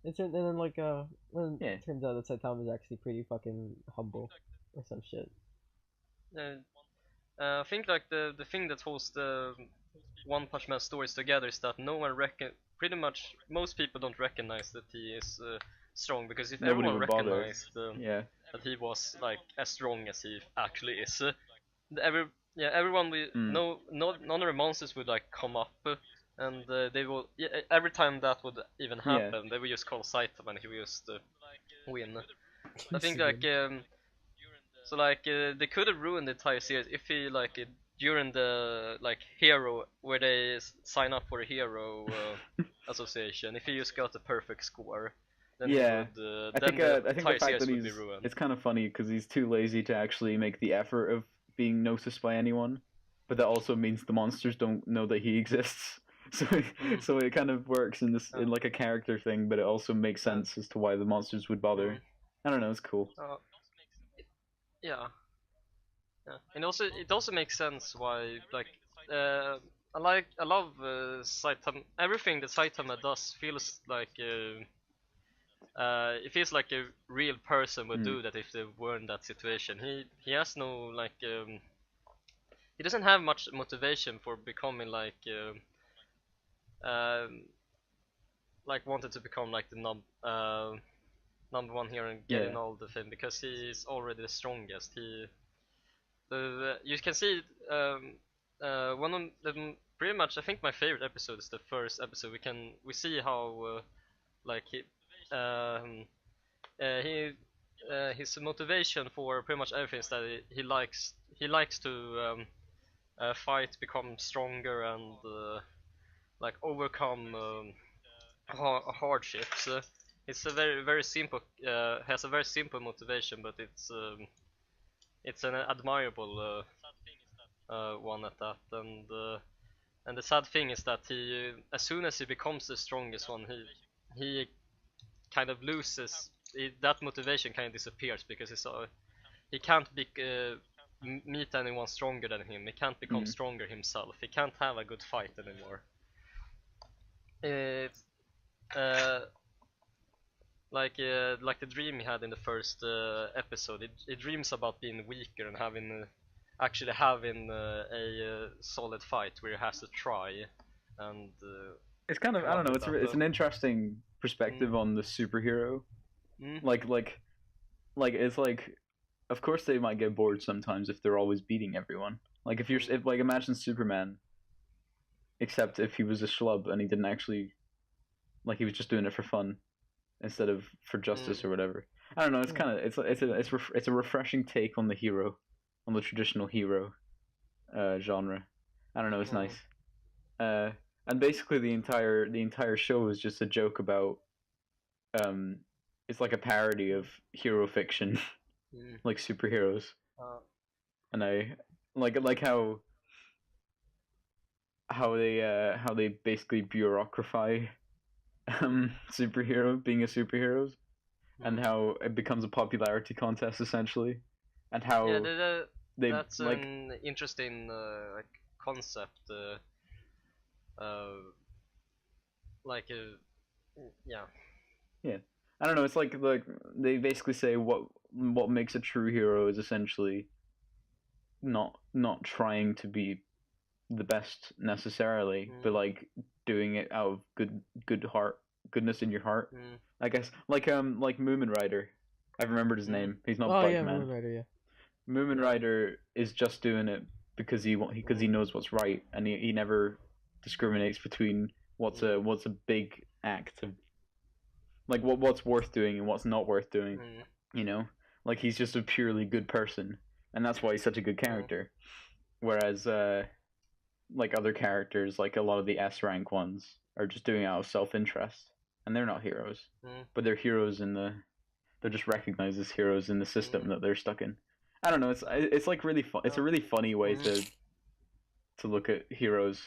Speaker 3: it
Speaker 1: Yeah.
Speaker 3: turns out that Saitama is actually pretty fucking humble or some shit.
Speaker 2: I think like the thing that holds the One Punch Man stories together is that no one pretty much most people don't recognize that he is strong, because if
Speaker 1: Nobody
Speaker 2: everyone
Speaker 1: would bother.
Speaker 2: recognized
Speaker 1: Yeah.
Speaker 2: that he was like as strong as he actually is, everyone will none of the monsters would like come up, and they will every time that would even happen, they would just call Saitama and he would just win. I think like so like they could have ruined the entire series if he like during the like hero where they sign up for a hero association, if he just got the perfect score, then
Speaker 1: Yeah.
Speaker 2: he would,
Speaker 1: I
Speaker 2: then
Speaker 1: think
Speaker 2: the
Speaker 1: the
Speaker 2: entire
Speaker 1: fact
Speaker 2: series
Speaker 1: that
Speaker 2: would be
Speaker 1: he's
Speaker 2: ruined.
Speaker 1: it's kind of funny because he's too lazy to actually make the effort of being noticed by anyone, but that also means the monsters don't know that he exists. So it kind of works in this in like a character thing, but it also makes sense as to why the monsters would bother. I don't know, it's cool.
Speaker 2: Yeah. Yeah, and also it also makes sense why like I love Saitama. Everything that Saitama does feels like it feels like a real person would do that if they were in that situation. He has no like he doesn't have much motivation for becoming like wanted to become like the number one here and getting all the thing, because he's already the strongest. You can see one of the pretty much I think my favorite episode is the first episode. We see how like he his motivation for pretty much everything is that he likes to fight, become stronger, and like overcome hardships. It's a very simple has a very simple motivation, but it's an admirable one at that. And the sad thing is that he as soon as he becomes the strongest one, he kind of loses that motivation, kind of disappears, because he can't meet anyone stronger than him. He can't become stronger himself. He can't have a good fight anymore. It's like the dream he had in the first episode. It dreams about being weaker and actually having a solid fight where he has to try. And
Speaker 1: it's kind of I don't know. It's an interesting perspective on the superhero. Like it's like, of course they might get bored sometimes if they're always beating everyone. Like if like imagine Superman, except if he was a schlub and he didn't actually, like he was just doing it for fun instead of for justice or whatever. I don't know. It's kind of it's a refreshing take on the hero, on the traditional hero genre. I don't know. It's nice. And basically the entire show is just a joke about it's like a parody of hero fiction, like superheroes. And I like how they basically bureaucratify being a superheroes, and how it becomes a popularity contest essentially, and how
Speaker 2: that's like an interesting like concept.
Speaker 1: Yeah, I don't know. It's like they basically say what makes a true hero is essentially not trying to be the best necessarily, but like doing it out of goodness in your heart. I guess like Moomin Rider. I've remembered his name. He's not Bike Man.
Speaker 3: Moomin Rider, yeah.
Speaker 1: Moomin Rider is just doing it because he knows what's right, and he never discriminates between what's a big act of, like what's worth doing and what's not worth doing, you know. Like he's just a purely good person, and that's why he's such a good character. Whereas like other characters, like a lot of the S rank ones, are just doing it out of self-interest, and they're not heroes, but they're heroes they're just recognized as heroes in the system that they're stuck in. I don't know. It's like really fun. It's a really funny way to look at heroes.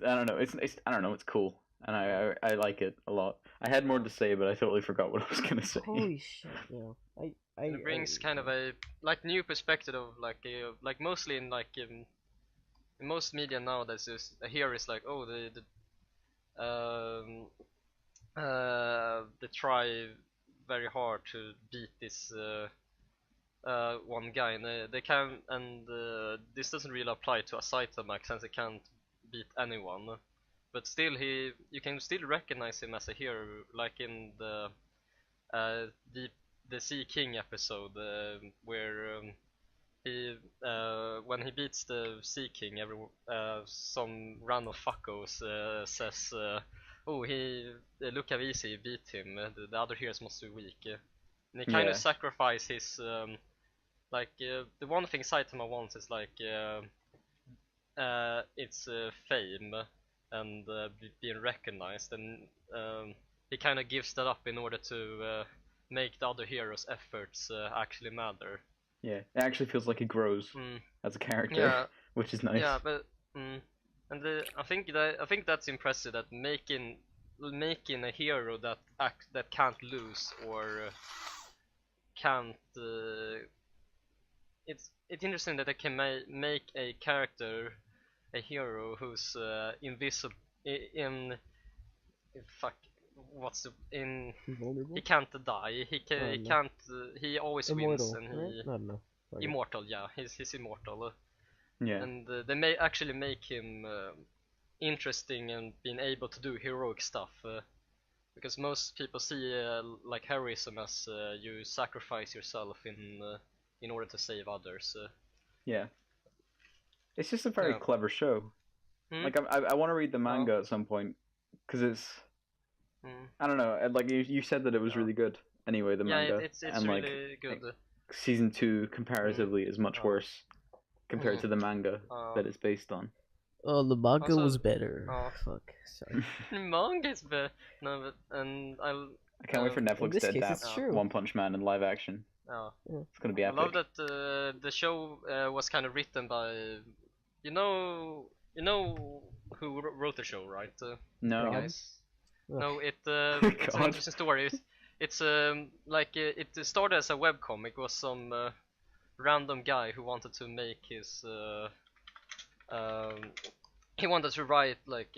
Speaker 1: I don't know. It's I don't know. It's cool, and I like it a lot. I had more to say, but I totally forgot what I was gonna say.
Speaker 3: Holy shit! Yeah,
Speaker 2: it brings kind of a like new perspective of like mostly in like in most media nowadays is a hero is like, oh, they try very hard to beat this one guy, and they can, and this doesn't really apply to a Saitama since he can't beat anyone. But still, you can still recognize him as a hero, like in the Sea King episode, where he when he beats the Sea King, some random fuckos says, "Oh, look how easy he beat him. The other heroes must be weak." And he kind of sacrifice his the one thing Saitama wants is like it's fame and being recognized, and he kind of gives that up in order to make the other heroes' efforts actually matter.
Speaker 1: Yeah, it actually feels like he grows as a character, which is nice.
Speaker 2: Yeah, but and I think that's impressive, that making a hero that can't lose or can't. It's interesting that they can make a character a hero who's invisible fuck. What's the
Speaker 3: Invulnerable?
Speaker 2: He can't die. He can't. He always
Speaker 3: Immortal,
Speaker 2: wins, and
Speaker 3: right? I don't know.
Speaker 2: Immortal. Yeah, he's immortal.
Speaker 1: Yeah.
Speaker 2: And they may actually make him interesting and being able to do heroic stuff. Because most people see like heroism as you sacrifice yourself in order to save others.
Speaker 1: Yeah. It's just a very clever show. Like I want to read the manga at some point, because it's I don't know. Like you said that it was really good. Anyway, the manga.
Speaker 2: It's
Speaker 1: and
Speaker 2: really good.
Speaker 1: Season 2 comparatively is much worse compared to the manga that it's based on.
Speaker 3: Oh, the manga was better. Oh, fuck. Sorry.
Speaker 2: The manga is better. No, but
Speaker 1: I can't wait for Netflix to adapt One Punch Man in live action. It's gonna be epic.
Speaker 2: I love that the show was kind of written by, you know who wrote the show, right?
Speaker 1: No.
Speaker 2: Guys. No, it's an interesting story. It's like it started as a webcomic. It was some random guy who wanted to make his he wanted to write like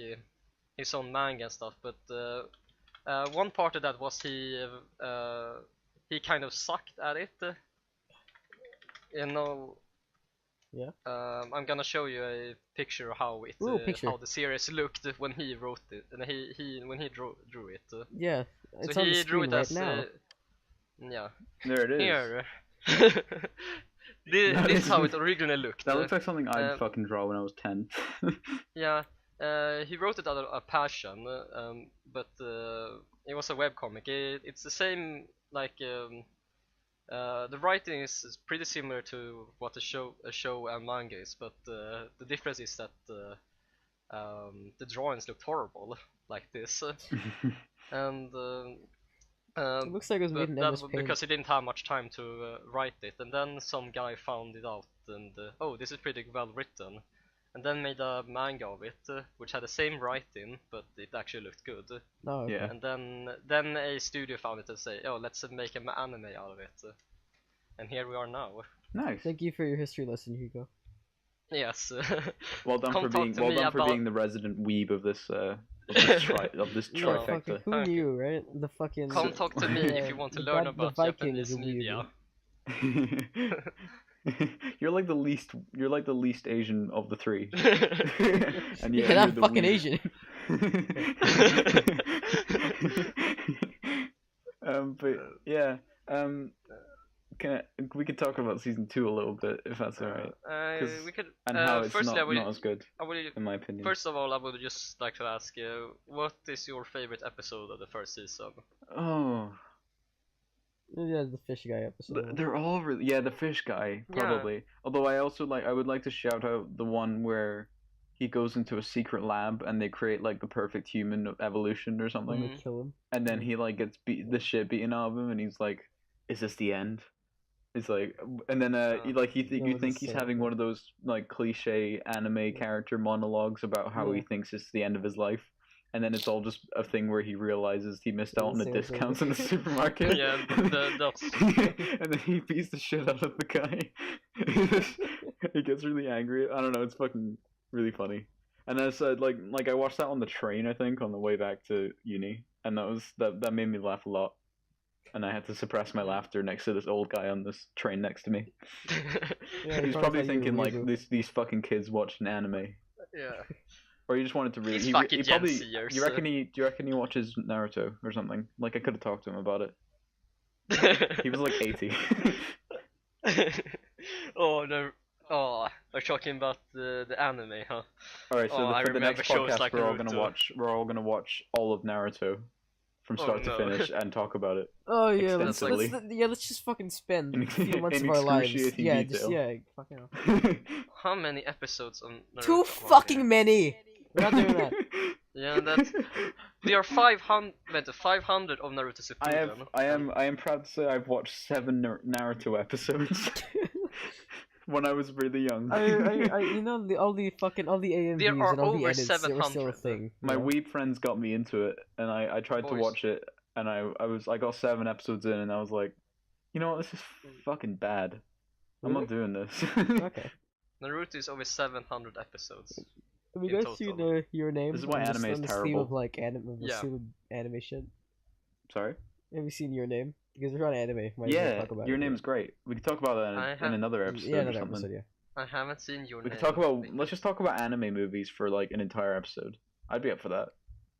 Speaker 2: his own manga and stuff, but one part of that was he kind of sucked at it.
Speaker 3: Yeah.
Speaker 2: I'm gonna show you a picture of how how the series looked when he wrote it, and when he drew it.
Speaker 3: Yeah, it's
Speaker 2: so
Speaker 3: on
Speaker 2: he
Speaker 3: the
Speaker 2: drew
Speaker 3: screen
Speaker 2: it
Speaker 3: right
Speaker 2: as
Speaker 3: now.
Speaker 1: Yeah. There it is.
Speaker 2: Here. This is how it originally looked.
Speaker 1: That looks like something I'd fucking draw when I was 10.
Speaker 2: Yeah. He wrote it out of a passion, but it was a webcomic. It's the same, like the writing is pretty similar to what a show and manga is, but the difference is that the drawings looked horrible like this, and
Speaker 3: it looks like it was made in MS Paint.
Speaker 2: because he didn't have much time to write it, and then some guy found it out and oh, this is pretty well written, and then made a manga of it, which had the same writing, but it actually looked good.
Speaker 3: Oh, okay.
Speaker 1: Yeah.
Speaker 2: And then a studio found it and say, oh, let's make an anime out of it, and here we are now.
Speaker 1: Nice.
Speaker 3: Thank you for your history lesson, Hugo.
Speaker 2: Yes.
Speaker 1: Well done for being the resident weeb of this trifecta.
Speaker 3: Who knew, right? The fucking.
Speaker 2: Come talk to me if you want to learn about Japanese media.
Speaker 1: You're like the least Asian of the three. And
Speaker 3: you're not fucking Asian.
Speaker 1: But yeah, we could talk about season 2 a little bit if that's alright.
Speaker 2: We could.
Speaker 1: And how it's not as good, in my opinion.
Speaker 2: First of all, I would just like to ask you, what is your favorite episode of the first season?
Speaker 1: Oh.
Speaker 3: Yeah, the fish guy episode.
Speaker 1: They're all really the fish guy probably. Although I would like to shout out the one where he goes into a secret lab and they create like the perfect human evolution or something,
Speaker 3: They kill him.
Speaker 1: and then he like gets the shit beaten out of him, and he's like, "Is this the end?" It's like, and then you
Speaker 3: was
Speaker 1: think he's
Speaker 3: so
Speaker 1: having
Speaker 3: good.
Speaker 1: one of those like cliche anime character monologues about how he
Speaker 3: Yeah.
Speaker 1: thinks it's the end of his life, and then it's all just a thing where he realizes he missed out on the
Speaker 3: Same thing.
Speaker 1: discounts in the supermarket.
Speaker 2: Yeah, that's.
Speaker 1: And then he beats the shit out of the guy. He gets really angry. I don't know. It's fucking really funny. And I said, like I watched that on the train, I think, on the way back to uni, and that made me laugh a lot. And I had to suppress my laughter next to this old guy on this train next to me.
Speaker 3: Yeah,
Speaker 1: He's
Speaker 3: he
Speaker 1: probably
Speaker 3: thought you were
Speaker 1: thinking like
Speaker 3: weirdo.
Speaker 1: these fucking kids watching anime,
Speaker 2: Yeah.
Speaker 1: or he just wanted to read.
Speaker 2: He's
Speaker 1: He
Speaker 2: fucking Gen
Speaker 1: probably.
Speaker 2: Zers.
Speaker 1: Do you reckon he watches Naruto or something? Like I could have talked to him about it. He was like 80.
Speaker 2: Oh no. Oh, we're talking about the anime, huh?
Speaker 1: All right, so
Speaker 2: I
Speaker 1: for the
Speaker 2: remember
Speaker 1: next
Speaker 2: shows
Speaker 1: podcast,
Speaker 2: like
Speaker 1: we're all
Speaker 2: Naruto.
Speaker 1: gonna watch all of Naruto from
Speaker 2: Oh,
Speaker 1: start to
Speaker 2: no.
Speaker 1: finish and talk about it.
Speaker 3: Oh yeah,
Speaker 1: Extensively.
Speaker 3: let's just fucking spend
Speaker 1: In-
Speaker 3: a few months
Speaker 1: in
Speaker 3: of our lives.
Speaker 1: excruciating
Speaker 3: Yeah,
Speaker 1: detail.
Speaker 3: fucking hell.
Speaker 2: How many episodes on Naruto?
Speaker 3: Too
Speaker 2: are
Speaker 3: fucking
Speaker 2: there?
Speaker 3: many. We're not doing that.
Speaker 2: Yeah, that's. We are 500. Wait, 500 of Naruto Shippuden.
Speaker 1: I am proud to say I've watched 7 Naruto episodes when I was really young.
Speaker 3: You know all the AMVs
Speaker 2: There are
Speaker 3: and all the
Speaker 2: over
Speaker 3: edits that were still a
Speaker 2: 700.
Speaker 3: thing.
Speaker 1: My
Speaker 3: you know?
Speaker 1: weeb friends got me into it, and I tried to
Speaker 2: Boys.
Speaker 1: watch it, and I got 7 episodes in, and I was like, you know what, this is fucking bad. I'm not doing this.
Speaker 3: Okay.
Speaker 2: Naruto is over 700 episodes.
Speaker 3: Have you
Speaker 2: In
Speaker 3: guys seen
Speaker 2: total.
Speaker 3: Your Name?
Speaker 1: This is why
Speaker 3: on
Speaker 1: anime is
Speaker 3: on this theme
Speaker 1: terrible.
Speaker 3: of like
Speaker 2: Yeah.
Speaker 3: stupid anime shit.
Speaker 1: Sorry.
Speaker 3: Have you seen Your Name? Because we're on anime. Might as well
Speaker 1: Yeah,
Speaker 3: talk about
Speaker 1: your
Speaker 3: it.
Speaker 1: name's great. We could talk about
Speaker 2: I
Speaker 1: that
Speaker 2: have-
Speaker 1: in another episode
Speaker 3: Yeah,
Speaker 1: or
Speaker 3: another
Speaker 1: something.
Speaker 3: episode. Yeah.
Speaker 2: I haven't seen your
Speaker 1: We
Speaker 2: name.
Speaker 1: could talk about.
Speaker 2: lately.
Speaker 1: Let's just talk about anime movies for like an entire episode. I'd be up for that.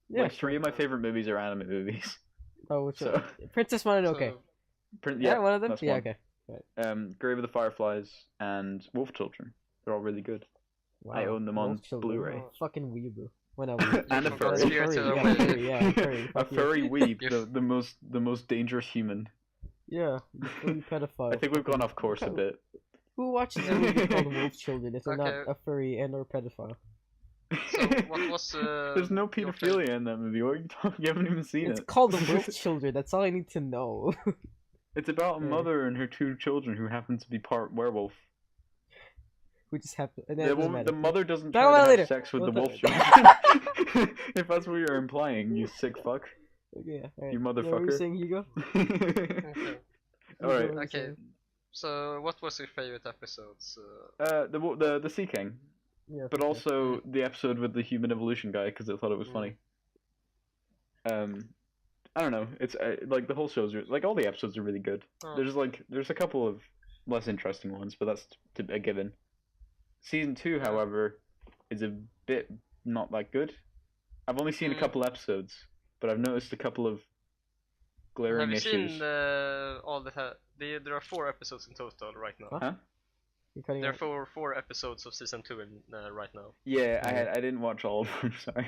Speaker 3: Yeah.
Speaker 1: Like 3 of my favorite movies are anime movies.
Speaker 3: Oh, which
Speaker 1: So,
Speaker 3: one? Princess Mononoke.
Speaker 2: So,
Speaker 3: Yeah, one of them.
Speaker 1: that's
Speaker 3: Yeah.
Speaker 1: one.
Speaker 3: Okay.
Speaker 1: Grave of the Fireflies and Wolf Children. They're all really good.
Speaker 3: Wow.
Speaker 1: I own them on
Speaker 3: Wolf Children.
Speaker 1: Blu-ray.
Speaker 3: Fucking weeaboo. Well, not weeaboo.
Speaker 1: And a
Speaker 2: from
Speaker 1: furry.
Speaker 2: Spirited
Speaker 3: Yeah,
Speaker 2: Away.
Speaker 3: furry, yeah, furry.
Speaker 1: A
Speaker 3: Fuck you.
Speaker 1: furry weeb,
Speaker 2: You're-
Speaker 1: the most dangerous human.
Speaker 3: Yeah, the furry pedophile.
Speaker 1: I think we've gone off course a bit.
Speaker 3: Who watches a movie called Wolf Children if they're
Speaker 2: Okay.
Speaker 3: not a furry and or pedophile?
Speaker 2: So what was
Speaker 1: There's no
Speaker 2: your
Speaker 1: pedophilia in that movie. What are you talking? You haven't even seen
Speaker 3: It's
Speaker 1: it.
Speaker 3: called The Wolf Children. That's all I need to know.
Speaker 1: It's about a
Speaker 3: Yeah.
Speaker 1: mother and her 2 children who happen to be part werewolf.
Speaker 3: We just have to.
Speaker 1: The mother doesn't
Speaker 3: Talk
Speaker 1: try
Speaker 3: about
Speaker 1: to
Speaker 3: it
Speaker 1: have
Speaker 3: later.
Speaker 1: sex with
Speaker 3: We'll
Speaker 1: the wolf
Speaker 3: talk-
Speaker 1: children. If that's what you're implying, you sick fuck.
Speaker 3: Okay, alright.
Speaker 1: You
Speaker 3: Yeah, what were you
Speaker 1: motherfucker.
Speaker 3: saying, Hugo?
Speaker 2: Okay.
Speaker 1: Alright.
Speaker 3: What were you
Speaker 2: Okay.
Speaker 3: saying?
Speaker 2: So what was your favorite episodes?
Speaker 1: The Sea King,
Speaker 3: Yeah,
Speaker 1: but
Speaker 3: for sure.
Speaker 1: also the episode with the human evolution guy because I thought it was
Speaker 2: Mm.
Speaker 1: funny. I don't know. It's like the whole show's like all the episodes are really good.
Speaker 2: Oh.
Speaker 1: There's a couple of less interesting ones, but that's a given. Season 2,
Speaker 2: Yeah.
Speaker 1: however, is a bit not that good. I've only seen a
Speaker 2: Mm.
Speaker 1: couple episodes, but I've noticed a couple of glaring
Speaker 2: Have you
Speaker 1: issues.
Speaker 2: seen all the? There are 4 episodes in total right now.
Speaker 3: Huh?
Speaker 1: Huh?
Speaker 3: You're cutting
Speaker 2: There
Speaker 3: out.
Speaker 2: are 4 episodes of season 2 in right now.
Speaker 1: Yeah,
Speaker 3: Yeah.
Speaker 1: I didn't watch all of them. Sorry,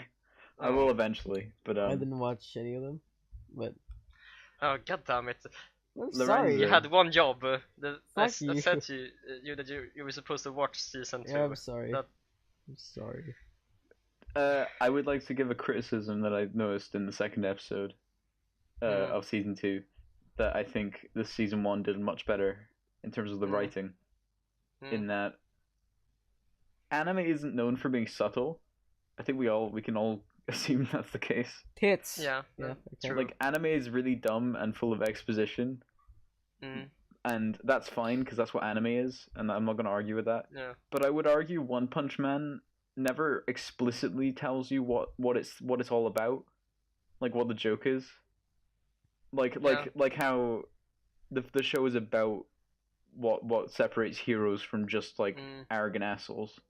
Speaker 1: I
Speaker 2: Oh.
Speaker 1: will eventually. But
Speaker 3: I didn't watch any of them, but
Speaker 2: Oh god damn it!
Speaker 3: I'm
Speaker 1: Lorenzo.
Speaker 3: sorry.
Speaker 2: You had one job. I
Speaker 3: Fuck you.
Speaker 2: said to you that you were supposed to watch season 2.
Speaker 3: Yeah, I'm sorry.
Speaker 2: That-
Speaker 3: I'm sorry.
Speaker 1: I would like to give a criticism that I noticed in the second episode
Speaker 2: Mm.
Speaker 1: of season 2, that I think the season 1 did much better in terms of the
Speaker 2: Mm.
Speaker 1: writing.
Speaker 2: Mm.
Speaker 1: In that anime isn't known for being subtle. I think we can all assume that's the case.
Speaker 3: Tits.
Speaker 2: Yeah.
Speaker 3: Yeah.
Speaker 2: yeah,
Speaker 3: Okay.
Speaker 2: True.
Speaker 1: Like anime is really dumb and full of exposition,
Speaker 2: Mm,
Speaker 1: and that's fine because that's what anime is, and I'm not going to argue with that.
Speaker 2: yeah.
Speaker 1: But I would argue One Punch Man never explicitly tells you what it's all about, like what the joke is. Like how the show is about what separates heroes from just like
Speaker 2: Mm.
Speaker 1: arrogant assholes,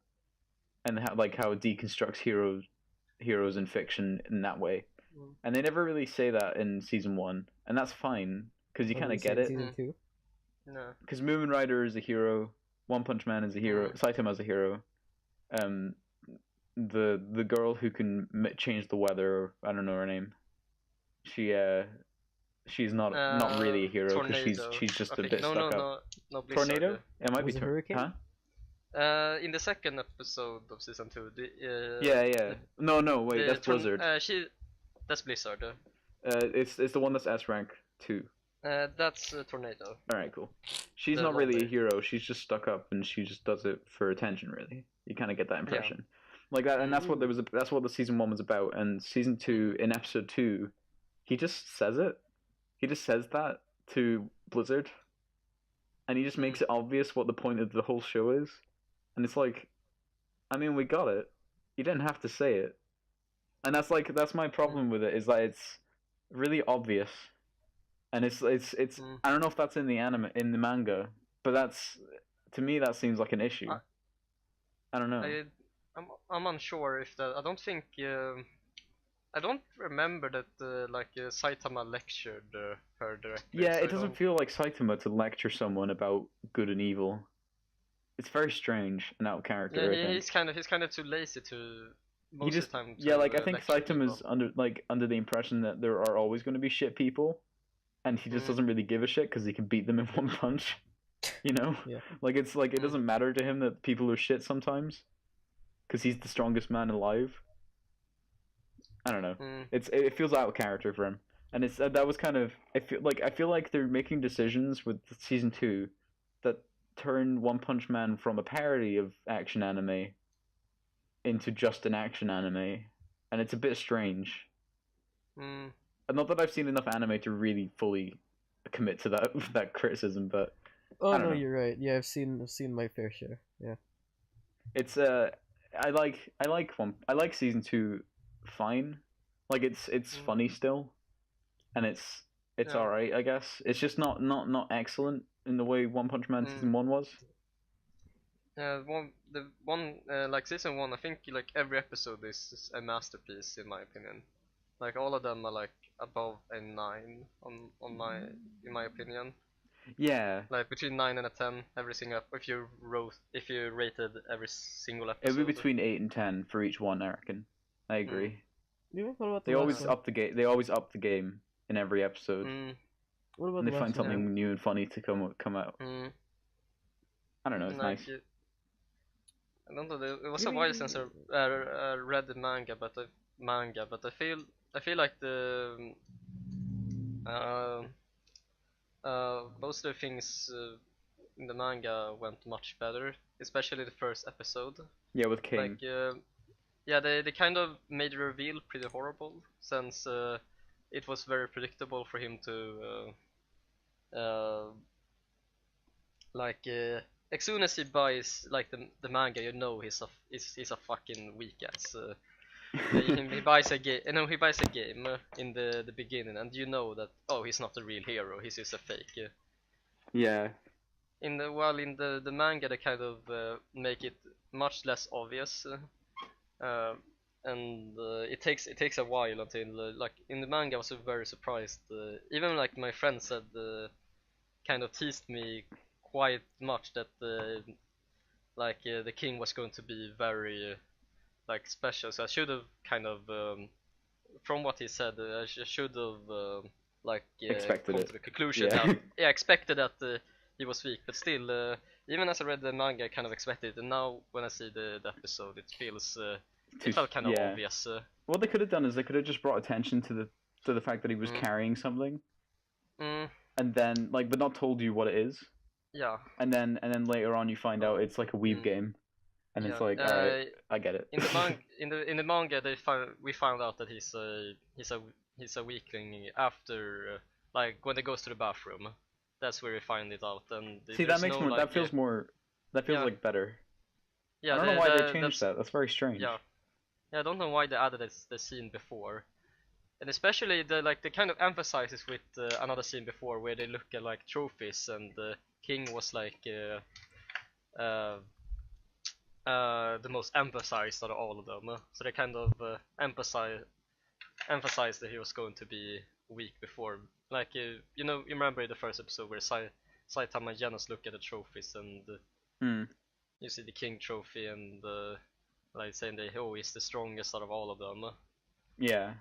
Speaker 1: and how it deconstructs heroes in fiction in that way.
Speaker 2: Mm.
Speaker 1: And they never really say that in season 1, and that's fine because you
Speaker 3: What
Speaker 1: kind
Speaker 3: did
Speaker 1: of
Speaker 3: we say
Speaker 1: get
Speaker 3: in
Speaker 1: it.
Speaker 3: Season
Speaker 2: Mm.
Speaker 3: 2.
Speaker 2: No.
Speaker 1: Because Moomin Rider is a hero, One Punch Man is a hero,
Speaker 2: Mm.
Speaker 1: Saitama's a hero. The girl who can change the weather, I don't know her name. She she's not really a hero because
Speaker 2: Tornado,
Speaker 1: she's just
Speaker 2: I
Speaker 1: a
Speaker 2: think.
Speaker 1: bit
Speaker 2: No,
Speaker 1: stuck
Speaker 2: no,
Speaker 1: up.
Speaker 2: no, no, Blizzard.
Speaker 1: Tornado? It might
Speaker 3: Was
Speaker 1: be
Speaker 3: it Hurricane?
Speaker 1: Huh?
Speaker 2: In the second episode of season 2,
Speaker 1: Yeah. No, wait, that's Blizzard.
Speaker 2: That's Blizzard.
Speaker 1: It's the one that's S rank 2.
Speaker 2: That's Tornado.
Speaker 1: Alright, cool. She's
Speaker 2: The
Speaker 1: not really a
Speaker 2: lobby.
Speaker 1: hero. She's just stuck up, and she just does it for attention. Really, you kind of get that impression, like that, and that's what that's what the season 1 was about. And season 2, in episode 2, he just says it. He just says that to Blizzard, and he just makes it obvious what the point of the whole show is. And it's like, I mean, we got it. You didn't have to say it, and that's my problem with it. Is that it's really obvious. And it's I don't know if that's in the manga, but to me that seems like an issue. I don't know.
Speaker 2: I'm unsure if that. I don't think. I don't remember that Saitama lectured her directly.
Speaker 1: Yeah,
Speaker 2: so
Speaker 1: it doesn't feel like Saitama to lecture someone about good and evil. It's very strange and out of character.
Speaker 2: Yeah,
Speaker 1: I think.
Speaker 2: he's kind of too lazy to. Most of the time.
Speaker 1: I think Saitama's under the impression that there are always going to be shit people. And he just doesn't really give a shit because he can beat them in one punch, you know?
Speaker 3: Yeah.
Speaker 1: Like it's like it doesn't matter to him that people are shit sometimes, because he's the strongest man alive. I don't know. It feels out of character for him, and it's that was kind of I feel like they're making decisions with season 2 that turn One Punch Man from a parody of action anime into just an action anime, and it's a bit strange. Not that I've seen enough anime to really fully commit to that criticism, but
Speaker 3: Oh
Speaker 1: I don't
Speaker 3: no,
Speaker 1: know.
Speaker 3: you're right. Yeah, I've seen my fair share. Yeah.
Speaker 1: It's I like season 2 fine. Like it's funny still, and it's alright, I guess. It's just not excellent in the way One Punch Man season 1 was.
Speaker 2: Season 1, I think like every episode is a masterpiece in my opinion. Like all of them are like above a 9 in my opinion.
Speaker 1: Yeah.
Speaker 2: Like between 9 and a 10 every single if you rated every single episode.
Speaker 1: It would be between 8 and 10 for each one, I reckon. I agree.
Speaker 3: Yeah, what about
Speaker 1: They always up the game. They always up the game in every episode.
Speaker 3: What about
Speaker 1: and they find something new and funny to come out. I don't know. It's nice.
Speaker 2: I don't know. It was a while since I read the manga, but I feel like the most of the things in the manga went much better, especially the first episode.
Speaker 1: Yeah, with King.
Speaker 2: Like, they kind of made the reveal pretty horrible, since it was very predictable for him to as soon as he buys like the manga, you know he's a fucking weak ass. He buys a game. He buys a game in the beginning, and you know that he's not a real hero. He's just a fake.
Speaker 1: Yeah.
Speaker 2: In the manga, they kind of make it much less obvious, and it takes a while until like in the manga I was very surprised. Even like my friend said, kind of teased me quite much that the king was going to be very like special. So I should have kind of from what he said, I should have
Speaker 1: expected
Speaker 2: come
Speaker 1: it.
Speaker 2: to the conclusion
Speaker 1: Yeah.
Speaker 2: that expected that he was weak, but still even as I read the manga I kind of expected it, and now when I see the episode it feels it felt kind of obvious.
Speaker 1: What they could have done is they could have just brought attention to the fact that he was carrying something, and then but not told you what it is.
Speaker 2: Yeah.
Speaker 1: And then later on you find out it's like a weeb game, and it's like, alright, I get it.
Speaker 2: In the manga we found out that he's a weakling after when they goes to the bathroom. That's where we find it out. And
Speaker 1: see, that makes more. That feels more. That feels like better.
Speaker 2: Yeah.
Speaker 1: I don't know why they changed that. That's very strange.
Speaker 2: Yeah. Yeah, I don't know why they added the scene before, and especially the kind of emphasizes with another scene before where they look at like trophies, and King was like the most emphasized out of all of them. So they kind of emphasized that he was going to be weak before. Like you remember the first episode where Saitama and Genos look at the trophies, and you see the King trophy, and like saying that he's the strongest out of all of them.
Speaker 1: Yeah.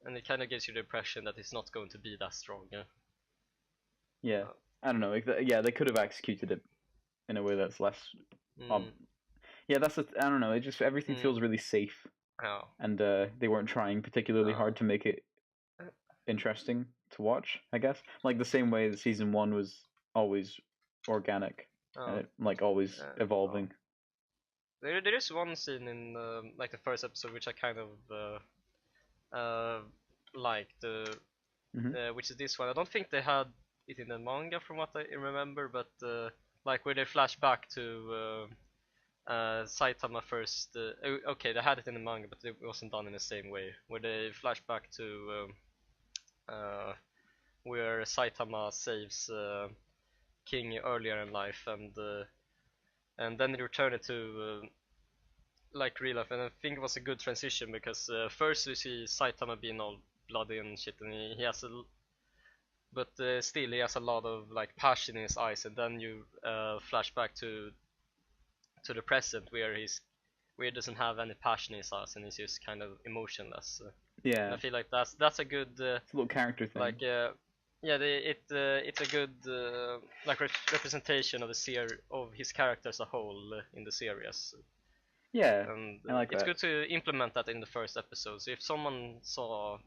Speaker 2: and it kind of gives you the impression that it's not going to be that strong.
Speaker 1: Yeah, I don't know. Yeah, they could have executed it in a way that's less. Yeah, I don't know. It just everything feels really safe, and they weren't trying particularly hard to make it interesting to watch. I guess like the same way that season 1 was always organic, and like always evolving.
Speaker 2: There is one scene in like the first episode which I kind of liked, which is this one. I don't think they had it in the manga from what I remember, but like where they flash back to Saitama first. Okay, they had it in the manga, but it wasn't done in the same way. Where they flash back to where Saitama saves King earlier in life, and then they return it to like real life, and I think it was a good transition because first we see Saitama being all bloody and shit, and he has but still he has a lot of like passion in his eyes, and then you flash back to the present where he doesn't have any passion in his eyes and he's just kind of emotionless.
Speaker 1: Yeah,
Speaker 2: and I feel like that's a good
Speaker 1: it's a little character thing.
Speaker 2: Like it's a good like representation of of his character as a whole in the series.
Speaker 1: Yeah,
Speaker 2: and
Speaker 1: I like
Speaker 2: it's
Speaker 1: that.
Speaker 2: good to implement that in the first episode. So if someone saw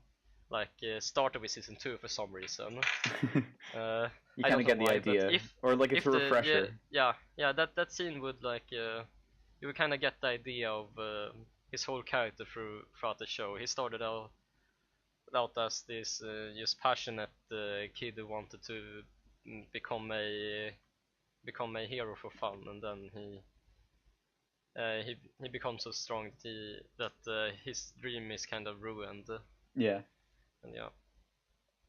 Speaker 2: like started with season 2 for some reason,
Speaker 1: you kind of get the idea, or like it's a refresher.
Speaker 2: Yeah, that scene would like you would kind of get the idea of his whole character throughout the show. He started out as this just passionate kid who wanted to become a hero for fun, and then he becomes so strong that his dream is kind of ruined.
Speaker 1: Yeah.
Speaker 2: And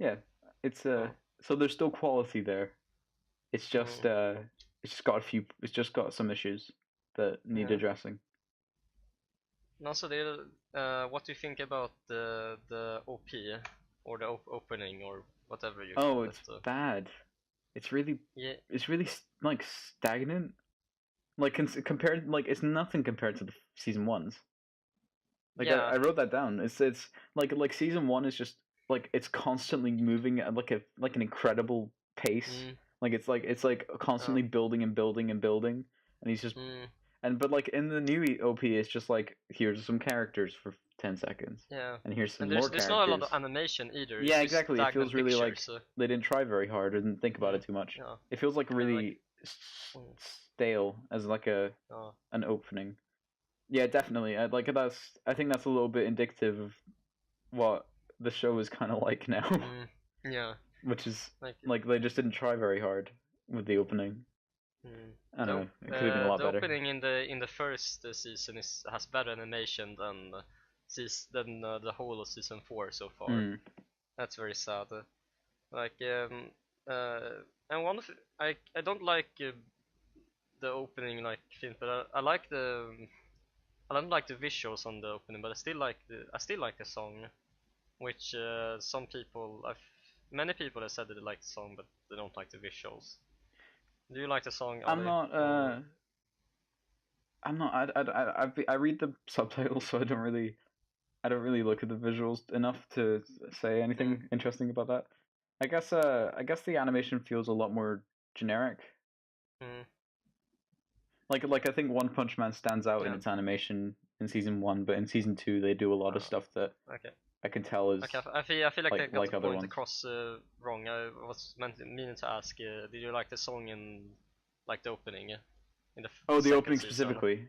Speaker 1: yeah, it's so there's still quality there. It's just it's just got some issues that need addressing.
Speaker 2: And also, what do you think about the OP or the opening or whatever you call it?
Speaker 1: Oh, it's bad. It's really like stagnant. Like compared, like it's nothing compared to the season 1s. Like I wrote that down. It's like season 1 is just like it's constantly moving at like an incredible pace. Like it's like constantly building and building and building, and he's just but like in the new OP, it's just like here's some characters for 10 seconds.
Speaker 2: Yeah.
Speaker 1: And here's some
Speaker 2: more characters. There's not a lot of animation either.
Speaker 1: Yeah, exactly. It feels really like they didn't try very hard or didn't think about it too much.
Speaker 2: Yeah.
Speaker 1: It feels like really stale as like an opening. Yeah, definitely. I think that's a little bit indicative of what the show is kind of like now.
Speaker 2: Yeah.
Speaker 1: Which is like they just didn't try very hard with the opening. I don't know. It could have been a lot better.
Speaker 2: The opening in the first season has better animation than the whole of season 4 so far. That's very sad. Like and one of I don't like the opening like film, but I like I don't like the visuals on the opening, but I still like the song, which many people have said that they like the song, but they don't like the visuals. Do you like the song?
Speaker 1: I'm not. I read the subtitles, so I don't really look at the visuals enough to say anything interesting about that. I guess the animation feels a lot more generic. Like I think One Punch Man stands out in its animation in season 1, but in season 2 they do a lot of stuff that I can tell is.
Speaker 2: Okay, I feel like they got the point
Speaker 1: ones.
Speaker 2: across wrong. I was meaning to ask, did you like the song in like the opening? In the
Speaker 1: opening
Speaker 2: season?
Speaker 1: Specifically.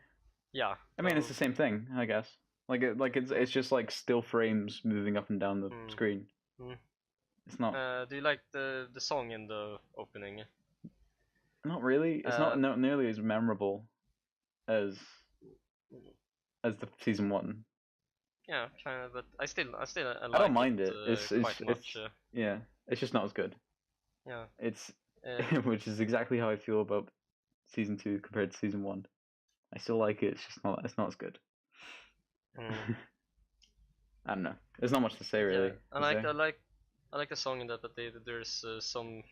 Speaker 2: Yeah.
Speaker 1: I mean, it's the same thing, I guess. It's just like still frames moving up and down the screen. It's not.
Speaker 2: Do you like the song in the opening?
Speaker 1: Not really. It's not nearly as memorable as the season 1.
Speaker 2: Yeah, kind of, but I still I like
Speaker 1: I don't mind it. It's
Speaker 2: much.
Speaker 1: Yeah, it's just not as good.
Speaker 2: Yeah.
Speaker 1: It's which is exactly how I feel about season 2 compared to season 1. I still like it. It's just not. It's not as good. I don't know. There's not much to say really.
Speaker 2: Yeah. I like the song in that, but there's some,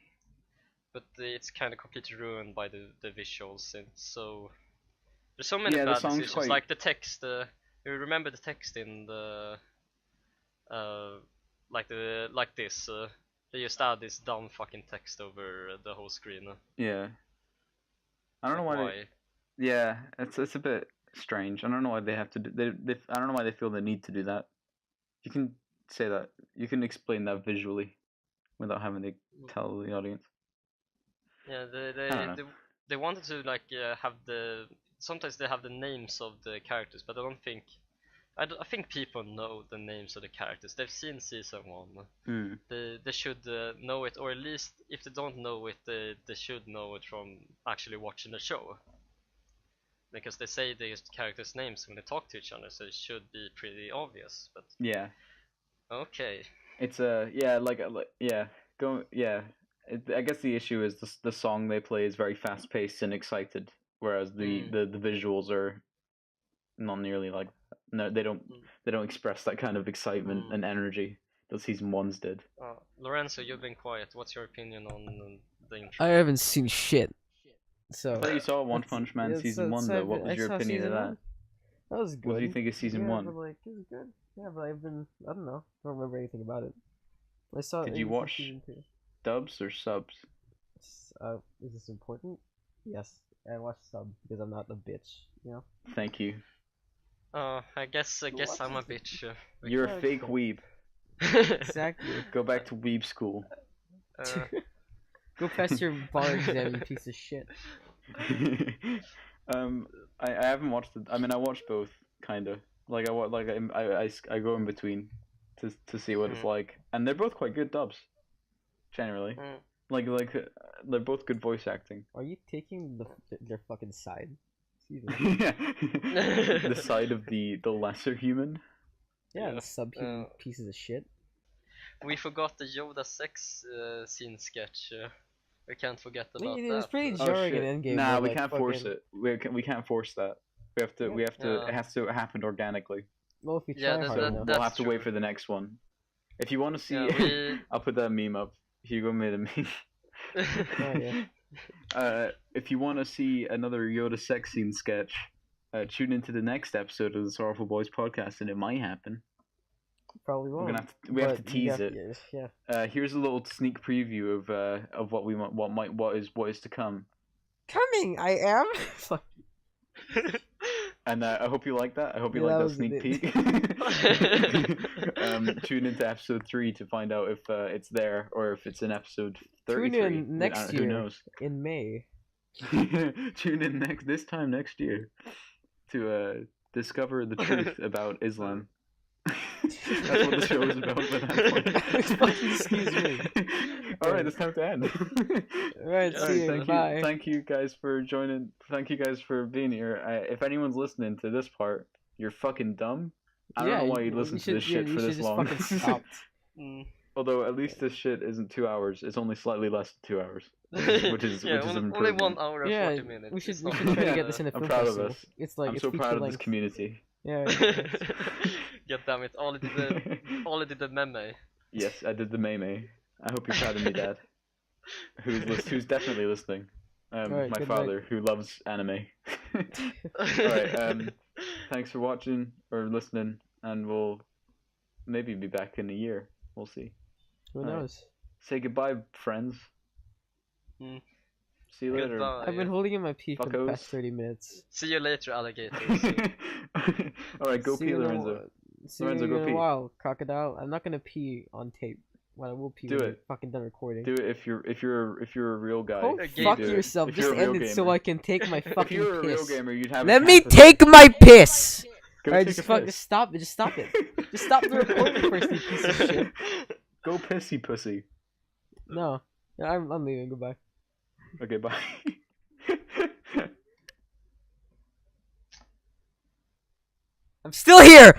Speaker 2: but it's kind of completely ruined by the visuals. And so there's so many bad decisions. Like the text. You remember the text in the like this. They just add this dumb fucking text over the whole screen.
Speaker 1: Yeah. I don't know
Speaker 2: Like,
Speaker 1: why. Yeah, it's a bit strange. I don't know why they have to do. I don't know why they feel the need to do that. You can say that. You can explain that visually, without having to tell the audience.
Speaker 2: Yeah,
Speaker 1: I don't know.
Speaker 2: they wanted to like have the. Sometimes they have the names of the characters, but I don't think. I think people know the names of the characters. They've seen season 1. They should know it, or at least if they don't know it, they should know it from actually watching the show. Because they say the characters' names when they talk to each other, so it should be pretty obvious. But
Speaker 1: Yeah.
Speaker 2: okay.
Speaker 1: It's I guess the issue is the song they play is very fast paced and excited, whereas the visuals are not nearly like no they don't express that kind of excitement and energy that season 1's did.
Speaker 2: Lorenzo, you've been quiet. What's your opinion on the intro?
Speaker 3: I haven't seen shit. So
Speaker 1: I thought you saw One Punch Man season 1 though. What was your opinion of that?
Speaker 3: That was good.
Speaker 1: What do you think of season 1?
Speaker 3: But like, it was good. Yeah, but I don't know. I don't remember anything about it. I saw.
Speaker 1: Did you watch dubs or subs?
Speaker 3: Is this important? Yes, I watched sub because I'm not a bitch. You know.
Speaker 1: Thank you.
Speaker 2: I guess I'm a bitch.
Speaker 1: You're a fake weeb.
Speaker 3: Exactly.
Speaker 1: Go back to weeb school.
Speaker 3: Go pass your bar exam, you piece of shit.
Speaker 1: I haven't watched it. I mean, I watched both, kinda. Like I go in between to see what it's like, and they're both quite good dubs, generally. Like they're both good voice acting.
Speaker 3: Are you taking their fucking side? Excuse me.
Speaker 1: Yeah. The side of the lesser human.
Speaker 3: Yeah, the subhuman pieces of shit.
Speaker 2: We forgot the Yoda sex scene sketch. We can't forget about that.
Speaker 3: It was pretty jarring in Endgame.
Speaker 1: Nah, we can't force it. We can't force that. We have to. It has to happen organically.
Speaker 3: Well, if we try hard enough.
Speaker 1: We'll have to wait for the next one. If you want to see, I'll put that meme up. Hugo made a meme.
Speaker 3: Oh yeah.
Speaker 1: If you want to see another Yoda sex scene sketch, tune into the next episode of the Sorrowful Boys podcast, and it might happen.
Speaker 3: Probably won't.
Speaker 1: We have to tease it.
Speaker 3: Yeah.
Speaker 1: Here's a little sneak preview of what we want, what is to come.
Speaker 3: Coming, I am.
Speaker 1: And I hope you like that. I hope you like that sneak peek. Tune into episode 3 to find out if it's there or if it's in episode 33.
Speaker 3: Tune in next year.
Speaker 1: Who knows?
Speaker 3: In May.
Speaker 1: Tune in this time next year to discover the truth about Islam. That's what the show is about by that point.
Speaker 3: Excuse me.
Speaker 1: Alright, it's time to end.
Speaker 3: Alright, see you. Bye.
Speaker 1: Thank you guys for joining. Thank you guys for being here. If anyone's listening to this part, you're fucking dumb. I don't know why you listen to this shit for this long. Although at least this shit isn't 2 hours. It's only slightly less than 2 hours, which is an
Speaker 2: only
Speaker 1: improvement.
Speaker 2: 1 hour and 40 minutes.
Speaker 3: We should try to get this in a film.
Speaker 1: I'm proud of us.
Speaker 3: It's like
Speaker 1: I'm so proud of this community.
Speaker 3: Yeah.
Speaker 2: God damn it! All did the meme.
Speaker 1: Yes, I did the meme. I hope you're proud of me, Dad. Who's definitely listening.
Speaker 3: Right,
Speaker 1: my father, who loves anime. Alright, thanks for watching or listening, and we'll maybe be back in a year. We'll see.
Speaker 3: Who knows?
Speaker 1: Say goodbye, friends. See you later.
Speaker 2: Goodbye.
Speaker 3: I've been holding in my pee for the past 30 minutes.
Speaker 2: See you later, alligators.
Speaker 1: Alright, go pee, Lorenzo. Lorenzo, go pee.
Speaker 3: In a while, crocodile. I'm not gonna pee on tape. But I will pee when we're fucking done recording.
Speaker 1: Do it if you're a real guy.
Speaker 3: Go fuck yourself. Just end it so I can take my fucking piss.
Speaker 1: If you're a real gamer, you'd have.
Speaker 3: Let me take my piss. Alright, just stop it. Just stop it. Just stop the recording first, you piece of shit.
Speaker 1: Go pissy pussy.
Speaker 3: No, I'm leaving. Goodbye.
Speaker 1: Okay, bye.
Speaker 3: I'm still here!